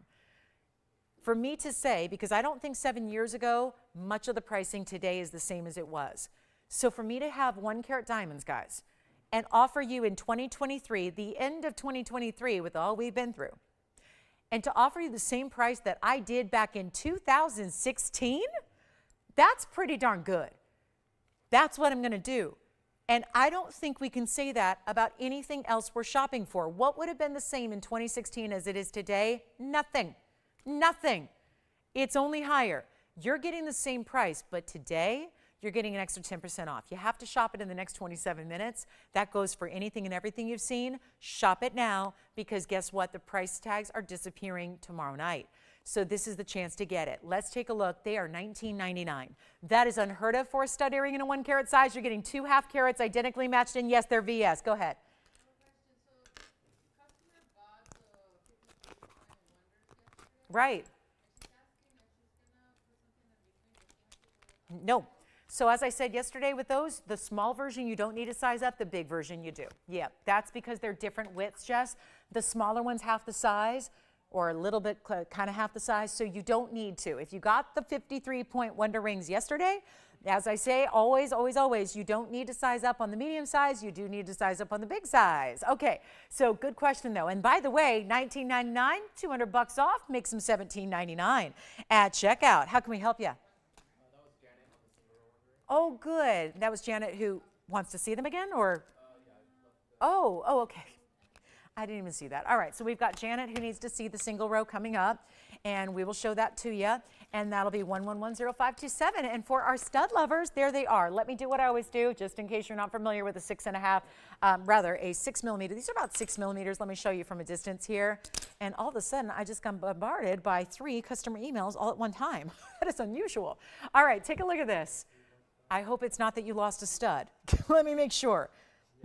for me to say, because I don't think 7 years ago, much of the pricing today is the same as it was. So for me to have 1 carat diamonds, guys, and offer you in 2023, the end of 2023 with all we've been through, and to offer you the same price that I did back in 2016, that's pretty darn good. That's what I'm going to do. And I don't think we can say that about anything else we're shopping for. What would have been the same in 2016 as it is today? Nothing. Nothing. It's only higher. You're getting the same price, but today you're getting an extra 10% off. You have to shop it in the next 27 minutes. That goes for anything and everything you've seen. Shop it now because guess what? The price tags are disappearing tomorrow night. So this is the chance to get it. Let's take a look. They are $19.99. That is unheard of for a stud earring in a 1 carat size. You're getting 2 ½ carats identically matched, and yes, they're VS. Go ahead. Right. No. So as I said yesterday with those, the small version you don't need to size up, the big version you do. Yeah, that's because they're different widths, Jess. The smaller one's half the size or a little bit kind of half the size, so you don't need to. If you got the 53-point Wonder Rings yesterday, as I say, always, always, always, you don't need to size up on the medium size. You do need to size up on the big size. Okay, so good question though. And by the way, $19.99, $200 off, makes them $17.99 at checkout. How can we help you? Oh, good. That was Janet who wants to see them again, or? Oh, okay. I didn't even see that. All right, so we've got Janet who needs to see the single row coming up, and we will show that to you, and that'll be 1110527. And for our stud lovers, there they are. Let me do what I always do, just in case you're not familiar with a 6.5, a 6 millimeter. These are about 6 millimeters. Let me show you from a distance here. And all of a sudden, I just got bombarded by 3 customer emails all at one time. That is unusual. All right, take a look at this. I hope it's not that you lost a stud. Let me make sure.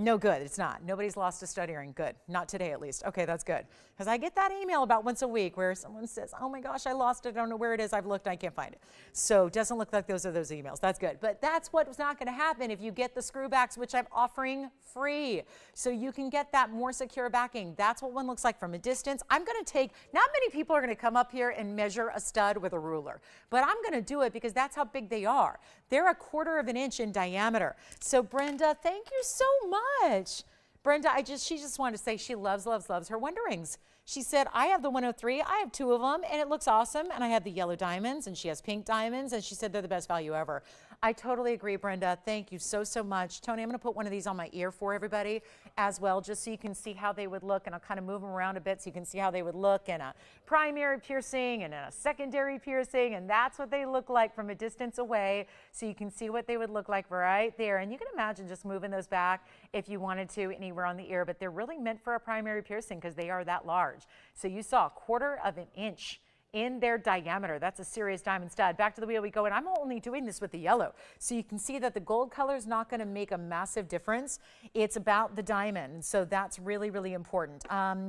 No, good, it's not. Nobody's lost a stud earring. Good, not today at least. Okay, that's good. Because I get that email about once a week where someone says, oh my gosh, I lost it, I don't know where it is, I've looked, I can't find it. So it doesn't look like those are those emails. That's good. But that's what's not gonna happen if you get the screw backs, which I'm offering free. So you can get that more secure backing. That's what one looks like from a distance. I'm gonna take, not many people are gonna come up here and measure a stud with a ruler, but I'm gonna do it because that's how big they are. They're 1/4 of an inch in diameter. So Brenda, thank you so much. Brenda, she just wanted to say she loves her Wonder Rings. She said, I have the 103, I have 2 of them, and it looks awesome, and I have the yellow diamonds, and she has pink diamonds, and she said they're the best value ever. I totally agree, Brenda. Thank you so, so much. Tony, I'm going to put one of these on my ear for everybody as well, just so you can see how they would look, and I'll kind of move them around a bit so you can see how they would look in a primary piercing and in a secondary piercing, and that's what they look like from a distance away, so you can see what they would look like right there. And you can imagine just moving those back if you wanted to anywhere on the ear, but they're really meant for a primary piercing because they are that large. So you saw 1/4 of an inch in their diameter. That's a serious diamond stud. Back to the wheel we go, and I'm only doing this with the yellow. So you can see that the gold color is not going to make a massive difference. It's about the diamond. So that's really, really important.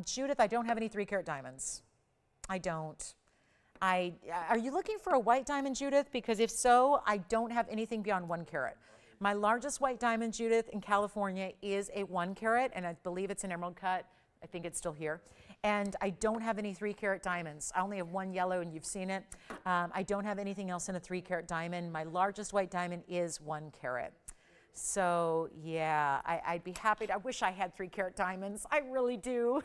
Judith, I don't have any 3-carat diamonds. I don't. Are you looking for a white diamond, Judith? Because if so, I don't have anything beyond 1 carat. My largest white diamond, Judith, in California is a 1 carat, and I believe it's an emerald cut. I think it's still here. And I don't have any 3 carat diamonds. I only have 1 yellow, and you've seen it. I don't have anything else in a 3 carat diamond. My largest white diamond is 1 carat. So yeah, I'd be happy. I wish I had 3 carat diamonds. I really do.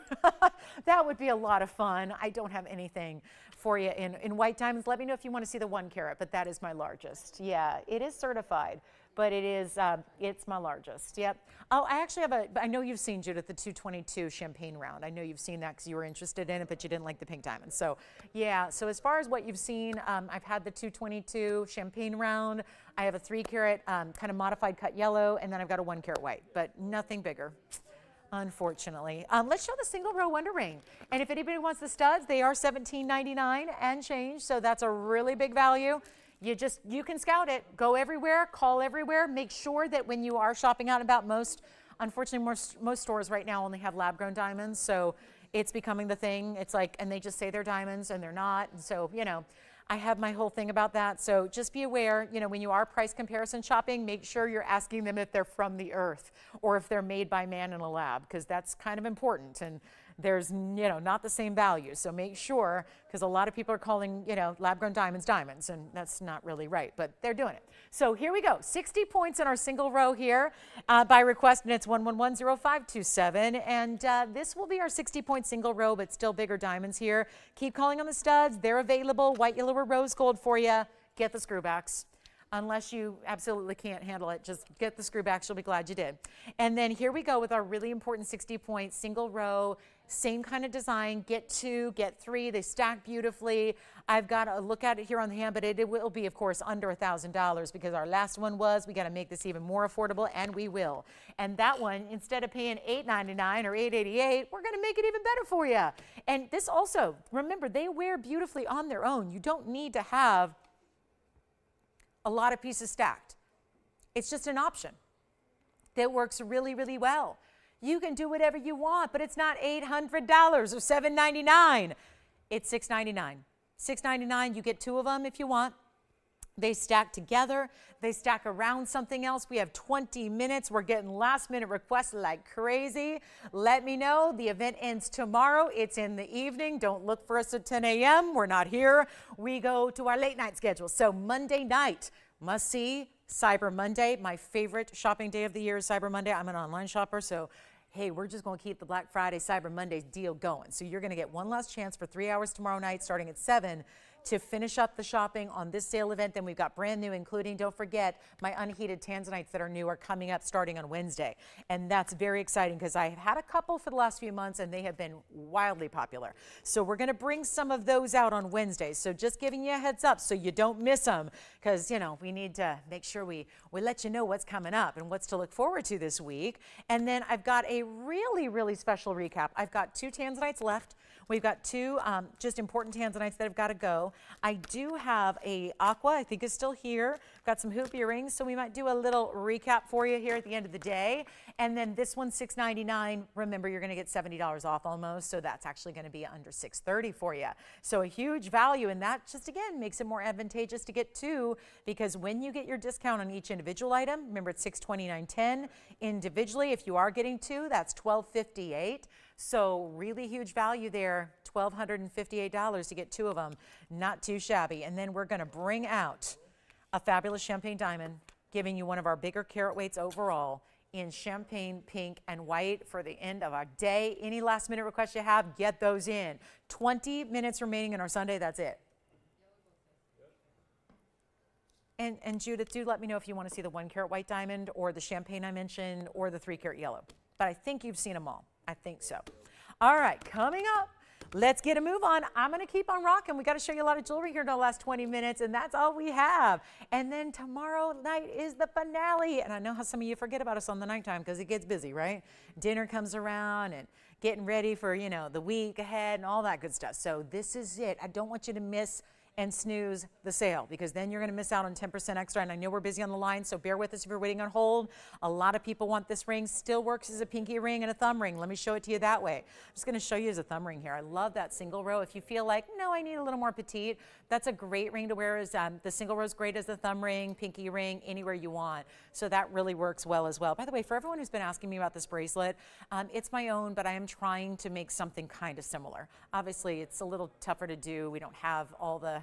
That would be a lot of fun. I don't have anything for you in white diamonds. Let me know if you want to see the 1 carat, but that is my largest. Yeah, it is certified, but it is, it's my largest. Yep. Oh, I actually have I know you've seen, Judith, the 222 champagne round. I know you've seen that because you were interested in it, but you didn't like the pink diamond. So yeah, so as far as what you've seen, I've had the 222 champagne round. I have a 3 carat kind of modified cut yellow, and then I've got a 1 carat white, but nothing bigger, unfortunately. Let's show the single row Wonder Ring. And if anybody wants the studs, they are $17.99 and change, so that's a really big value. You can scout it, go everywhere, call everywhere, make sure that when you are shopping out and about, unfortunately, most stores right now only have lab grown diamonds, so it's becoming the thing. It's like, and they just say they're diamonds and they're not, and so, you know, I have my whole thing about that. So just be aware, you know, when you are price comparison shopping, make sure you're asking them if they're from the earth or if they're made by man in a lab, because that's kind of important. And there's, you know, not the same value. So make sure, because a lot of people are calling, you know, lab-grown diamonds diamonds, and that's not really right, but they're doing it. So here we go, 60 points in our single row here by request, and it's 1110527. And this will be our 60-point single row, but still bigger diamonds here. Keep calling on the studs. They're available, white, yellow, or rose gold for you. Get the screwbacks. Unless you absolutely can't handle it, just get the screwbacks. You'll be glad you did. And then here we go with our really important 60-point single row. Same kind of design, get 2, get 3, they stack beautifully. I've got to look at it here on the hand, but it will be, of course, under $1,000 because our last one was, we got to make this even more affordable, and we will. And that one, instead of paying $8.99 or $8.88, we're going to make it even better for you. And this also, remember, they wear beautifully on their own. You don't need to have a lot of pieces stacked. It's just an option that works really, really well. You can do whatever you want, but it's not $800 or $799. It's $699. $699, you get 2 of them if you want. They stack together. They stack around something else. We have 20 minutes. We're getting last minute requests like crazy. Let me know. The event ends tomorrow. It's in the evening. Don't look for us at 10 a.m. We're not here. We go to our late night schedule. So Monday night, must see Cyber Monday. My favorite shopping day of the year is Cyber Monday. I'm an online shopper, so hey, we're just going to keep the Black Friday, Cyber Monday deal going. So you're going to get one last chance for 3 hours tomorrow night, starting at 7, to finish up the shopping on this sale event. Then we've got brand new, including, don't forget, my unheated tanzanites that are new are coming up starting on Wednesday. And that's very exciting because I have had a couple for the last few months and they have been wildly popular. So we're going to bring some of those out on Wednesday. So just giving you a heads up so you don't miss them, because, you know, we need to make sure we let you know what's coming up and what's to look forward to this week. And then I've got a really, really special recap. I've got 2 tanzanites left. We've got 2 just important tanzanites that have got to go. I do have a aqua, I think is still here. Got some hoop earrings, so we might do a little recap for you here at the end of the day. And then this one's $699. Remember, you're going to get $70 off almost, so that's actually going to be under $630 for you. So a huge value, and that just, again, makes it more advantageous to get 2, because when you get your discount on each individual item, remember it's $629.10 individually. If you are getting 2, that's $1258. So really huge value there, $1,258 to get 2 of them. Not too shabby. And then we're going to bring out a fabulous champagne diamond, giving you one of our bigger carat weights overall in champagne, pink, and white for the end of our day. Any last minute requests you have, get those in. 20 minutes remaining in our Sunday, that's it. And Judith, do let me know if you want to see the 1 carat white diamond or the champagne I mentioned or the 3 carat yellow. But I think you've seen them all. I think so. All right, coming up, let's get a move on. I'm going to keep on rocking. We got to show you a lot of jewelry here in the last 20 minutes, and that's all we have. And then tomorrow night is the finale. And I know how some of you forget about us on the nighttime because it gets busy, right? Dinner comes around and getting ready for, you know, the week ahead and all that good stuff. So this is it. I don't want you to miss and snooze the sale, because then you're going to miss out on 10% extra. And I know we're busy on the line, so bear with us if you're waiting on hold. A lot of people want this ring. Still works as a pinky ring and a thumb ring. Let me show it to you that way. I'm just going to show you as a thumb ring here. I love that single row. If you feel like, no, I need a little more petite, that's a great ring to wear. As the single row is great as the thumb ring, pinky ring, anywhere you want. So that really works well as well. By the way, for everyone who's been asking me about this bracelet, it's my own, but I am trying to make something kind of similar. Obviously, it's a little tougher to do. We don't have all the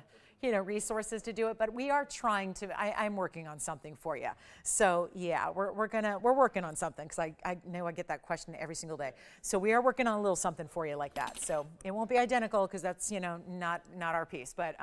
resources to do it, but we are trying to. I'm working on something for you. So yeah, we're working on something, because I know I get that question every single day. So we are working on a little something for you like that. So it won't be identical, because that's not our piece. But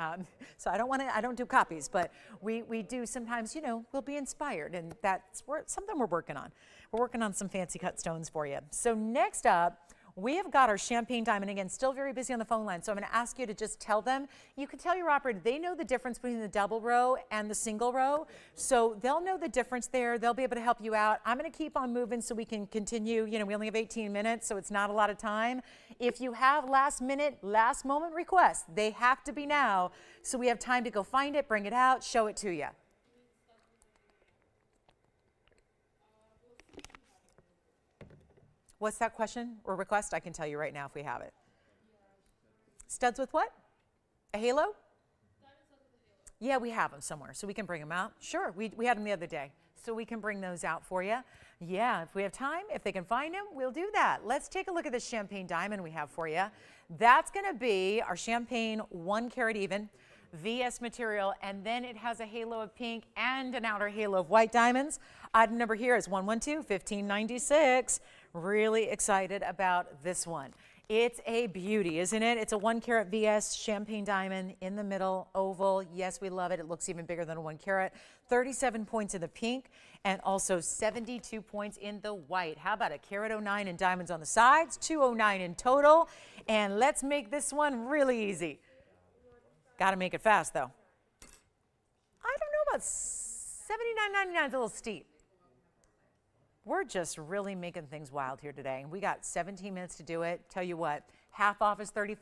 so I don't do copies, but we do sometimes. We'll be inspired, and that's something we're working on. We're working on some fancy cut stones for you. So next up, we have got our champagne diamond. Again, still very busy on the phone line, so I'm going to ask you to just tell them. You can tell your operator, they know the difference between the double row and the single row, so they'll know the difference there. They'll be able to help you out. I'm going to keep on moving so we can continue. We only have 18 minutes, so it's not a lot of time. If you have last minute, last moment requests, they have to be now, so we have time to go find it, bring it out, show it to you. What's that question or request? I can tell you right now if we have it. Studs with what? A halo? Yeah, we have them somewhere, so we can bring them out. Sure, we had them the other day, so we can bring those out for you. Yeah, if we have time, if they can find them, we'll do that. Let's take a look at the champagne diamond we have for you. That's going to be our champagne 1 carat even VS material, and then it has a halo of pink and an outer halo of white diamonds. Item number here is 112-1596. Really excited about this one. It's a beauty, isn't it? It's a 1 carat VS champagne diamond in the middle, oval. Yes, we love it. It looks even bigger than a 1 carat. 37 points in the pink and also 72 points in the white. How about a carat 09 in diamonds on the sides, 209 in total. And let's make this one really easy. Got to make it fast, though. I don't know about $79.99 is a little steep. We're just really making things wild here today. We got 17 minutes to do it. Tell you what, half off is $35,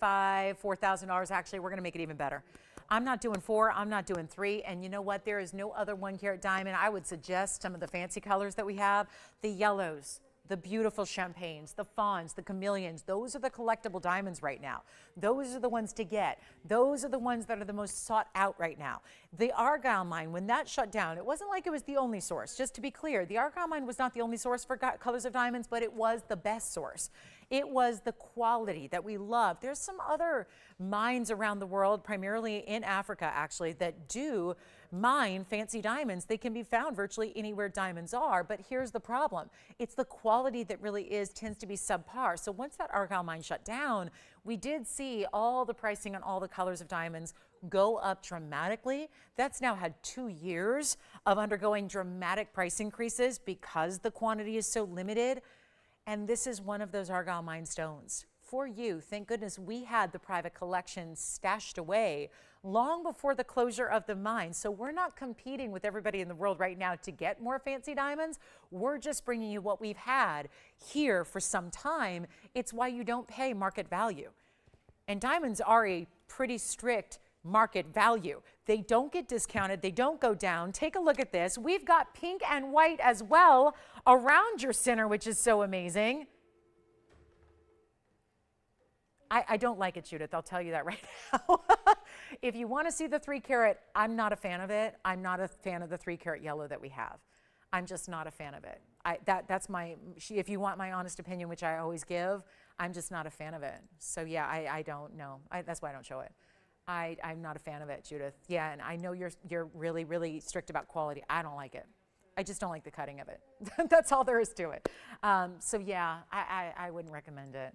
$4,000. Actually, we're going to make it even better. I'm not doing 4, I'm not doing 3. And you know what? There is no other 1 carat diamond. I would suggest some of the fancy colors that we have, the yellows, the beautiful champagnes, the fawns, the chameleons. Those are the collectible diamonds right now. Those are the ones to get. Those are the ones that are the most sought out right now. The Argyle mine, when that shut down, it wasn't like it was the only source. Just to be clear, the Argyle mine was not the only source for colors of diamonds, but it was the best source. It was the quality that we love. There's some other mines around the world, primarily in Africa actually, that do mine fancy diamonds. They can be found virtually anywhere diamonds are, but here's the problem. It's the quality that really tends to be subpar. So once that Argyle mine shut down, we did see all the pricing on all the colors of diamonds go up dramatically. That's now had 2 years of undergoing dramatic price increases because the quantity is so limited. And this is one of those Argyle mine stones. For you, thank goodness we had the private collection stashed away long before the closure of the mine. So we're not competing with everybody in the world right now to get more fancy diamonds. We're just bringing you what we've had here for some time. It's why you don't pay market value. And diamonds are a pretty strict market value. They don't get discounted. They don't go down. Take a look at this. We've got pink and white as well around your center, which is so amazing. I don't like it, Judith. I'll tell you that right now. If you want to see the 3 carat, I'm not a fan of it. I'm not a fan of the 3 carat yellow that we have. I'm just not a fan of it. That's my, if you want my honest opinion, which I always give, I'm just not a fan of it. So yeah, I don't know. That's why I don't show it. I'm not a fan of it, Judith. Yeah, and I know you're really, really strict about quality. I don't like it. I just don't like the cutting of it. That's all there is to it. So yeah, I wouldn't recommend it.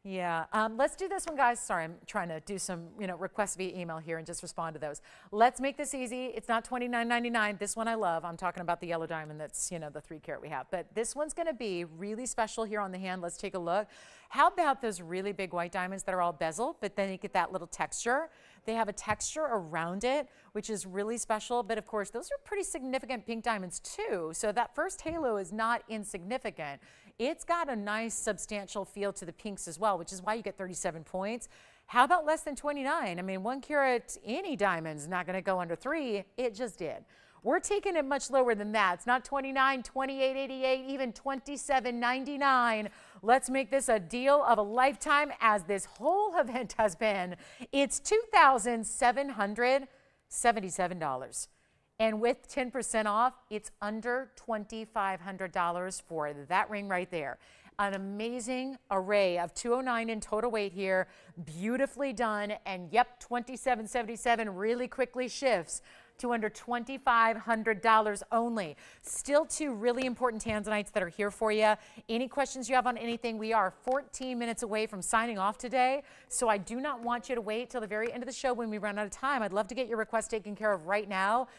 Yeah, let's do this one, guys. Sorry, I'm trying to do some, requests via email here and just respond to those. Let's make this easy. It's not $29.99. This one I love. I'm talking about the yellow diamond that's, the 3 carat we have. But this one's going to be really special here on the hand. Let's take a look. How about those really big white diamonds that are all bezel, but then you get that little texture? They have a texture around it, which is really special. But of course, those are pretty significant pink diamonds too. So that first halo is not insignificant. It's got a nice substantial feel to the pinks as well, which is why you get 37 points. How about less than 29? I mean, 1 carat, any diamond's not going to go under 3. It just did. We're taking it much lower than that. It's not 29, 28.88, even 27.99. Let's make this a deal of a lifetime, as this whole event has been. It's $2,777. And with 10% off, it's under $2,500 for that ring right there. An amazing array of 209 in total weight here, beautifully done. And yep, $2,777 really quickly shifts to under $2,500 only. Still 2 really important tanzanites that are here for you. Any questions you have on anything, we are 14 minutes away from signing off today, so I do not want you to wait till the very end of the show when we run out of time. I'd love to get your request taken care of right now.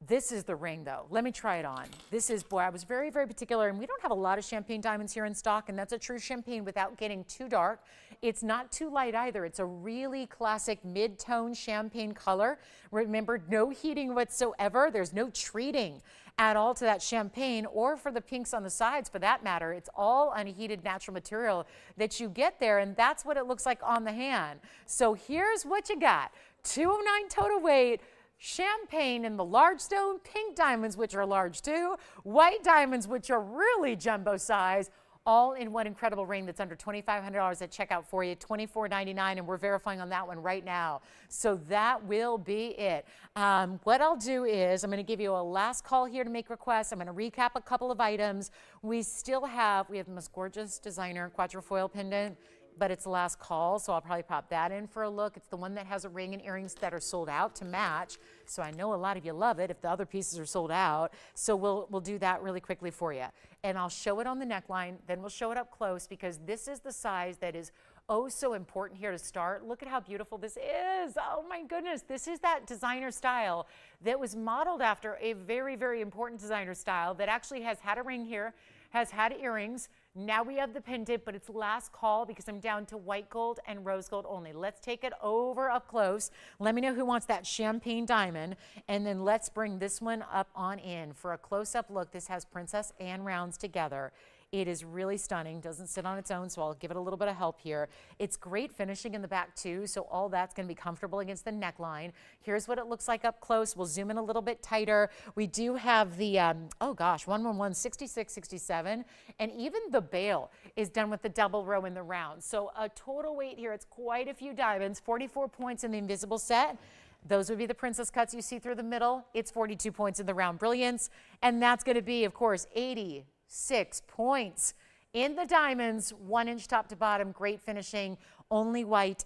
This is the ring, though. Let me try it on. This is, boy, I was very, very particular, and we don't have a lot of champagne diamonds here in stock, and that's a true champagne without getting too dark. It's not too light either. It's a really classic mid-tone champagne color. Remember, no heating whatsoever. There's no treating at all to that champagne, or for the pinks on the sides for that matter. It's all unheated natural material that you get there, and that's what it looks like on the hand. So here's what you got. 209 total weight, champagne in the large stone, pink diamonds, which are large too, white diamonds, which are really jumbo size, all in one incredible ring that's under $2,500 at checkout for you, $24.99, and we're verifying on that one right now. So that will be it. What I'll do is I'm going to give you a last call here to make requests. I'm going to recap a couple of items. We have the most gorgeous designer quadrifoil pendant, but it's the last call, so I'll probably pop that in for a look. It's the one that has a ring and earrings that are sold out to match, so I know a lot of you love it if the other pieces are sold out. So we'll do that really quickly for you. And I'll show it on the neckline, then we'll show it up close, because this is the size that is oh so important here to start. Look at how beautiful this is. Oh my goodness, this is that designer style that was modeled after a very, very important designer style that actually has had a ring here, has had earrings. Now we have the pendant, but it's last call because I'm down to white gold and rose gold only. Let's take it over up close. Let me know who wants that champagne diamond, and then let's bring this one up on in for a close-up look. This has princess and rounds together. It is really stunning, doesn't sit on its own, so I'll give it a little bit of help here. It's great finishing in the back too, so all that's gonna be comfortable against the neckline. Here's what it looks like up close. We'll zoom in a little bit tighter. We do have the, 111, 66, 67, and even the bail is done with the double row in the round. So a total weight here, it's quite a few diamonds, 44 points in the invisible set. Those would be the princess cuts you see through the middle. It's 42 points in the round brilliance, and that's gonna be, of course, 86 points in the diamonds, 1 inch top to bottom, great finishing, only white,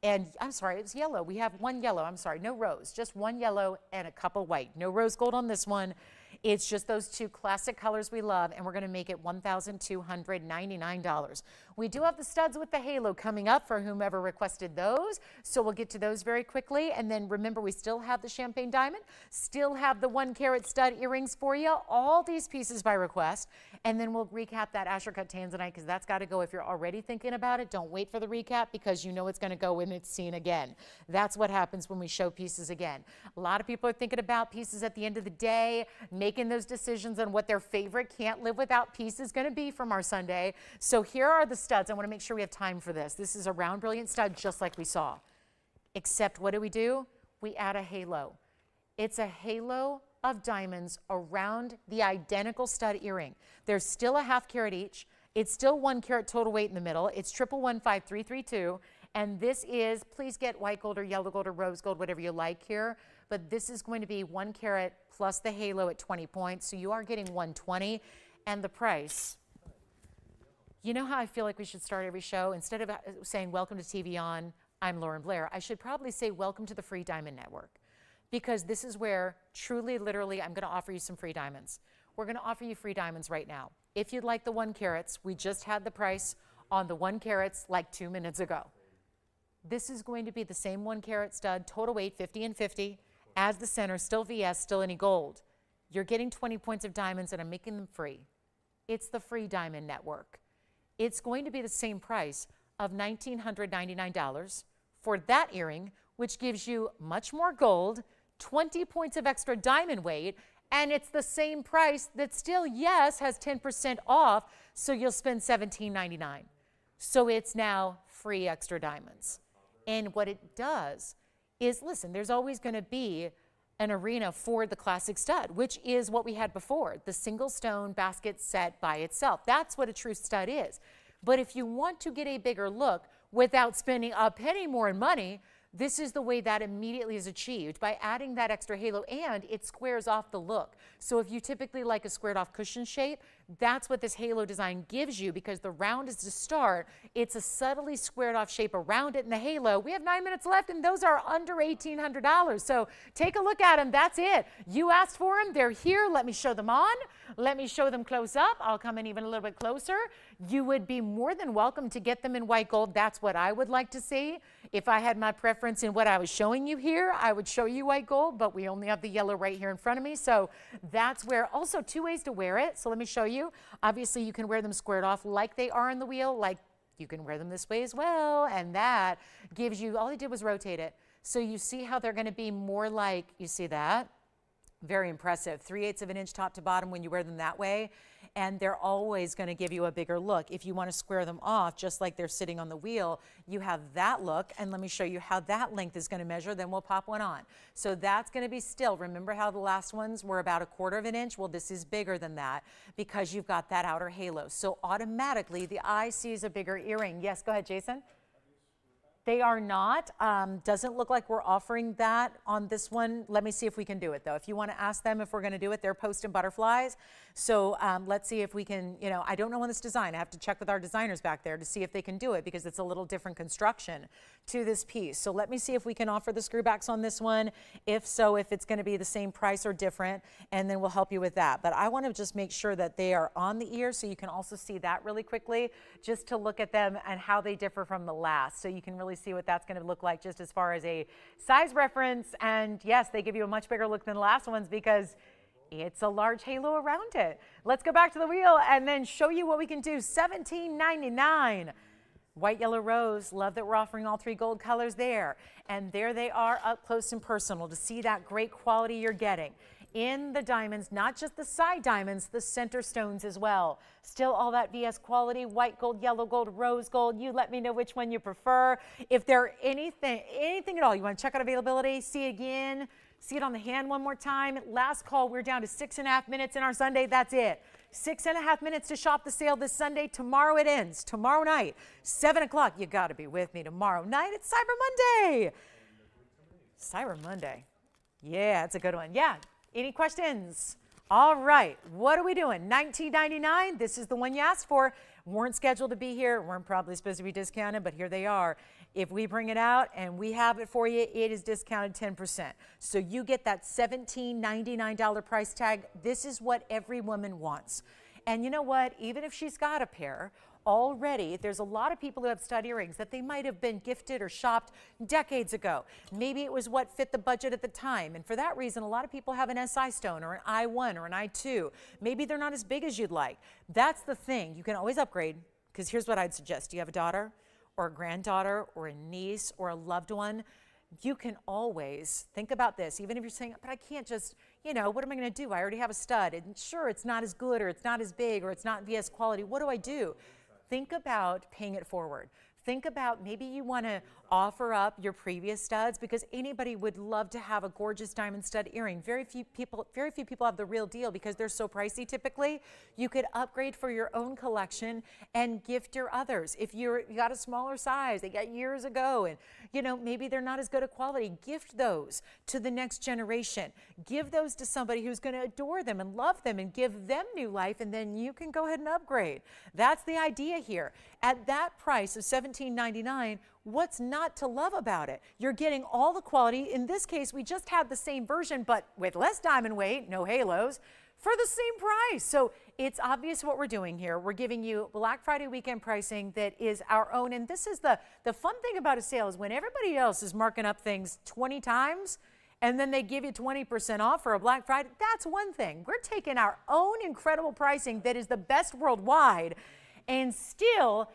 and I'm sorry, it's yellow. We have 1 yellow, I'm sorry, no rose, just 1 yellow and a couple white. No rose gold on this one. It's just those 2 classic colors we love, and we're gonna make it $1,299. We do have the studs with the halo coming up for whomever requested those, so we'll get to those very quickly. And then remember, we still have the champagne diamond, still have the 1 carat stud earrings for you, all these pieces by request. And then we'll recap that Asher cut tanzanite, because that's got to go. If you're already thinking about it, don't wait for the recap, because you know it's going to go when it's seen again. That's what happens when we show pieces again. A lot of people are thinking about pieces at the end of the day, making those decisions on what their favorite can't live without piece is going to be from our Sunday. So here are the studs. I want to make sure we have time for this. This is a round brilliant stud, just like we saw. Except what do? We add a halo. It's a halo of diamonds around the identical stud earring. There's still a ½ carat each. It's still 1 carat total weight in the middle. It's 115332. And this is, please get white gold or yellow gold or rose gold, whatever you like here. But this is going to be 1 carat plus the halo at 20 points. So you are getting 120. And the price, you know how I feel like we should start every show? Instead of saying, welcome to TVON, I'm Lauren Blair, I should probably say, welcome to the Free Diamond Network. Because this is where, truly, literally, I'm going to offer you some free diamonds. We're going to offer you free diamonds right now. If you'd like the 1 carats, we just had the price on the 1 carats like 2 minutes ago. This is going to be the same 1 carat stud, total weight 50 and 50, as the center, still VS, still any gold. You're getting 20 points of diamonds, and I'm making them free. It's the Free Diamond Network. It's going to be the same price of $1,999 for that earring, which gives you much more gold, 20 points of extra diamond weight, and it's the same price that still, yes, has 10% off, so you'll spend $17.99. So it's now free extra diamonds. And what it does is, listen, there's always going to be an arena for the classic stud, which is what we had before, the single stone basket set by itself. That's what a true stud is. But if you want to get a bigger look without spending a penny more in money, this is the way that immediately is achieved, by adding that extra halo, and it squares off the look. So if you typically like a squared off cushion shape, that's what this halo design gives you, because the round is to start. It's a subtly squared off shape around it in the halo. We have 9 minutes left, and those are under $1,800. So take a look at them. That's it. You asked for them. They're here. Let me show them on. Let me show them close up. I'll come in even a little bit closer. You would be more than welcome to get them in white gold. That's what I would like to see. If I had my preference in what I was showing you here, I would show you white gold, but we only have the yellow right here in front of me. So that's where, also 2 ways to wear it. So let me show you. Obviously, you can wear them squared off like they are in the wheel, like you can wear them this way as well. And that gives you, all I did was rotate it. So you see how they're going to be more like, you see that? Very impressive. 3/8 of an inch top to bottom when you wear them that way. And they're always going to give you a bigger look. If you want to square them off just like they're sitting on the wheel, you have that look. And let me show you how that length is going to measure. Then we'll pop one on. So that's going to be still. Remember how the last ones were about 1/4 of an inch? Well, this is bigger than that because you've got that outer halo. So automatically the eye sees a bigger earring. Yes, go ahead, Jason. They are not. Doesn't look like we're offering that on this one. Let me see if we can do it, though. If you want to ask them if we're going to do it, they're posting butterflies. So let's see if we can, you know, I don't know on this design. I have to check with our designers back there to see if they can do it because it's a little different construction to this piece. So let me see if we can offer the screwbacks on this one. If so, if it's going to be the same price or different, and then we'll help you with that. But I want to just make sure that they are on the ear so you can also see that really quickly, just to look at them and how they differ from the last. So you can really see what that's going to look like just as far as a size reference. And yes, they give you a much bigger look than the last ones because it's a large halo around it. Let's go back to the wheel and then show you what we can do. $17.99. White, yellow, rose. Love that we're offering all 3 gold colors there. And there they are up close and personal to see that great quality you're getting in the diamonds, not just the side diamonds, the center stones as well. Still all that VS quality, white gold, yellow gold, rose gold. You let me know which one you prefer. If there anything at all, you want to check out availability, see it again, see it on the hand one more time. Last call, we're down to 6.5 minutes in our Sunday. That's it. 6.5 minutes to shop the sale this Sunday. Tomorrow it ends. Tomorrow night, 7 o'clock. You got to be with me tomorrow night. It's Cyber Monday. Cyber Monday. Yeah, it's a good one. Yeah. Any questions? All right, what are we doing? $19.99. This is the one you asked for. Weren't scheduled to be here. Weren't probably supposed to be discounted, but here they are. If we bring it out and we have it for you, it is discounted 10%. So you get that $17.99 price tag. This is what every woman wants. And you know what? Even if she's got a pair, already there's a lot of people who have stud earrings that they might have been gifted or shopped decades ago. Maybe it was what fit the budget at the time. And for that reason, a lot of people have an SI stone or an I1 or an I2. Maybe they're not as big as you'd like. That's the thing. You can always upgrade, because here's what I'd suggest. Do you have a daughter or a granddaughter or a niece or a loved one? You can always think about this, even if you're saying, but I can't just, you know, what am I going to do? I already have a stud. And sure, it's not as good or it's not as big or it's not VS quality. What do I do? Think about paying it forward. Think about maybe you want to offer up your previous studs, because anybody would love to have a gorgeous diamond stud earring. Very few people have the real deal because they're so pricey typically. You could upgrade for your own collection and gift your others. If you got a smaller size, they got years ago, and you know, maybe they're not as good a quality, gift those to the next generation. Give those to somebody who's going to adore them and love them and give them new life, and then you can go ahead and upgrade. That's the idea here. At that price of $17.99, what's not to love about it? You're getting all the quality. In this case, we just had the same version, but with less diamond weight, no halos, for the same price. So it's obvious what we're doing here. We're giving you Black Friday weekend pricing that is our own. And this is the fun thing about a sale is when everybody else is marking up things 20 times, and then they give you 20% off for a Black Friday, that's one thing. We're taking our own incredible pricing that is the best worldwide, and still,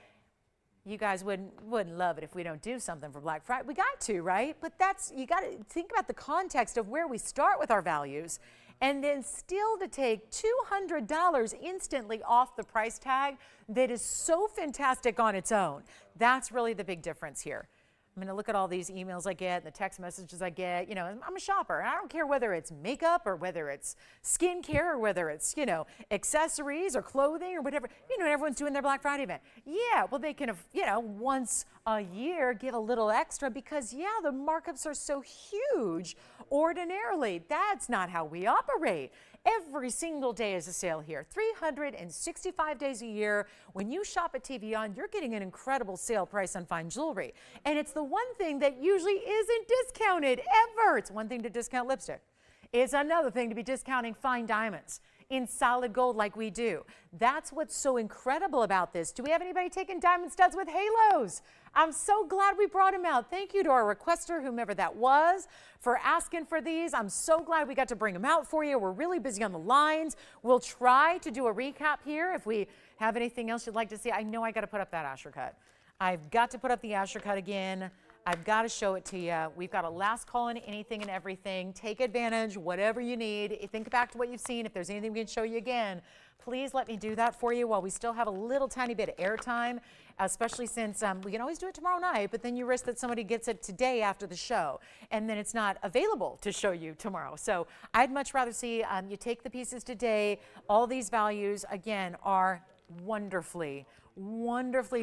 you guys wouldn't love it if we don't do something for Black Friday. We got to, right? But you got to think about the context of where we start with our values, and then still to take $200 instantly off the price tag that is so fantastic on its own. That's really the big difference here. I'm going to look at all these emails I get, the text messages I get. You know, I'm a shopper, and I don't care whether it's makeup or whether it's skincare or whether it's, you know, accessories or clothing or whatever. You know, everyone's doing their Black Friday event. Yeah, well, they can, you know, once a year give a little extra because, yeah, the markups are so huge ordinarily. That's not how we operate. Every single day is a sale here, 365 days a year. When you shop at TVON, you're getting an incredible sale price on fine jewelry. And it's the one thing that usually isn't discounted ever. It's one thing to discount lipstick. It's another thing to be discounting fine diamonds in solid gold like we do. That's what's so incredible about this. Do we have anybody taking diamond studs with halos? I'm so glad we brought them out. Thank you to our requester, whomever that was, for asking for these. I'm so glad we got to bring them out for you. We're really busy on the lines. We'll try to do a recap here if we have anything else you'd like to see. I know I got to put up that Asher cut. I've got to put up the Asher cut again. I've got to show it to you. We've got a last call on anything and everything. Take advantage, whatever you need. Think back to what you've seen. If there's anything we can show you again, please let me do that for you while we still have a little tiny bit of airtime, especially since we can always do it tomorrow night, but then you risk that somebody gets it today after the show, and then it's not available to show you tomorrow. So I'd much rather see you take the pieces today. All these values, again, are wonderfully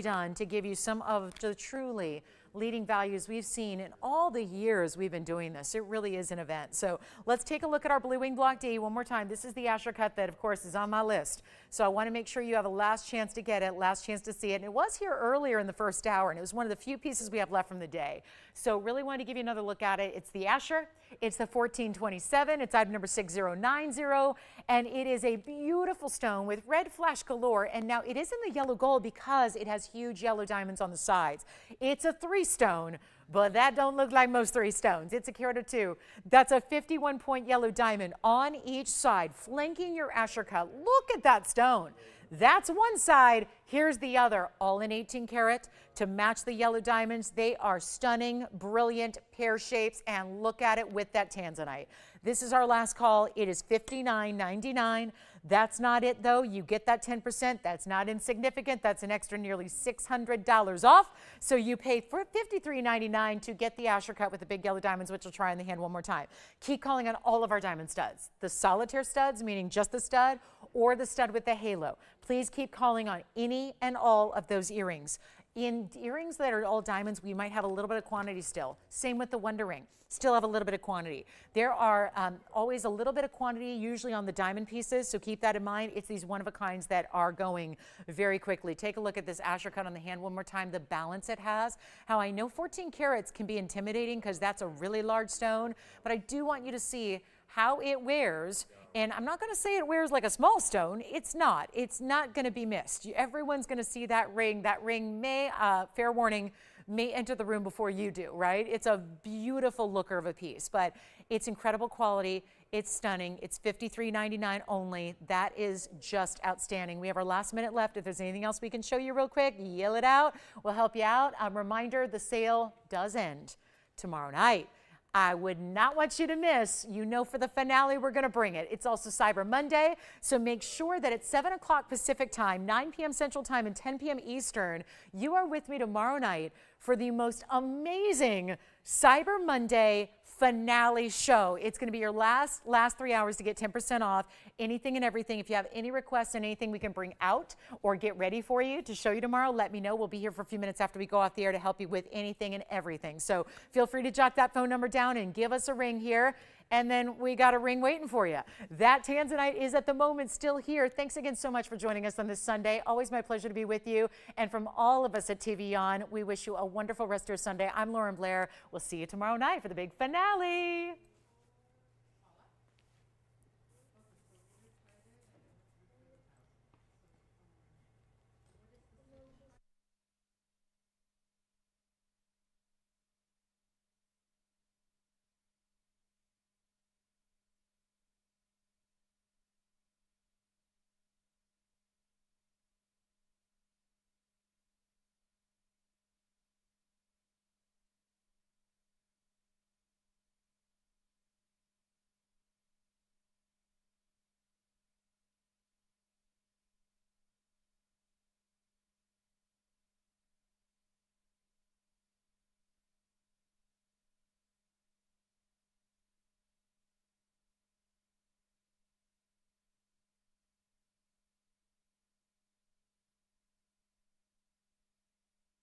done to give you some of the truly leading values we've seen in all the years we've been doing this. It really is an event. So let's take a look at our Blue Wing Block D one more time. This is the Asher cut that, of course, is on my list. So I want to make sure you have a last chance to get it, last chance to see it. And it was here earlier in the first hour, and it was one of the few pieces we have left from the day. So really wanted to give you another look at it. It's the Asher. It's the 1427. It's item number 6090, and it is a beautiful stone with red flash galore. And now it is in the yellow gold because it has huge yellow diamonds on the sides. It's a 3-stone, but that don't look like most 3 stones. It's a carat or 2. That's a 51-point yellow diamond on each side, flanking your Asher cut. Look at that stone. That's one side. Here's the other, all in 18 karat to match the yellow diamonds. They are stunning, brilliant pear shapes, and look at it with that tanzanite. This is our last call. It is $59.99. That's not it, though. You get that 10%. That's not insignificant. That's an extra nearly $600 off. So you pay for $53.99 to get the Asher cut with the big yellow diamonds, which we'll try in the hand one more time. Keep calling on all of our diamond studs. The solitaire studs, meaning just the stud, or the stud with the halo. Please keep calling on any and all of those earrings. In earrings that are all diamonds, we might have a little bit of quantity still. Same with the Wonder Ring. Still have a little bit of quantity. There are always a little bit of quantity, usually on the diamond pieces, so keep that in mind. It's these one-of-a-kinds that are going very quickly. Take a look at this Asher cut on the hand one more time, the balance it has. How I know 14 carats can be intimidating because that's a really large stone, but I do want you to see how it wears. And I'm not going to say it wears like a small stone. It's not. It's not going to be missed. Everyone's going to see that ring. That ring may, fair warning, may enter the room before you do, right? It's a beautiful looker of a piece, but it's incredible quality. It's stunning. It's $53.99 only. That is just outstanding. We have our last minute left. If there's anything else we can show you real quick, yell it out. We'll help you out. A reminder, the sale does end tomorrow night. I would not want you to miss. You know, for the finale, we're going to bring it. It's also Cyber Monday, so make sure that at 7 o'clock Pacific time, 9 p.m. Central Time, and 10 p.m. Eastern, you are with me tomorrow night for the most amazing Cyber Monday finale show. It's going to be your last 3 hours to get 10% off anything and everything. If you have any requests and anything we can bring out or get ready for you to show you tomorrow, let me know. We'll be here for a few minutes after we go off the air to help you with anything and everything. So feel free to jot that phone number down and give us a ring here. And then we got a ring waiting for you. That tanzanite is at the moment still here. Thanks again so much for joining us on this Sunday. Always my pleasure to be with you. And from all of us at TVON, we wish you a wonderful rest of your Sunday. I'm Lauren Blair. We'll see you tomorrow night for the big finale.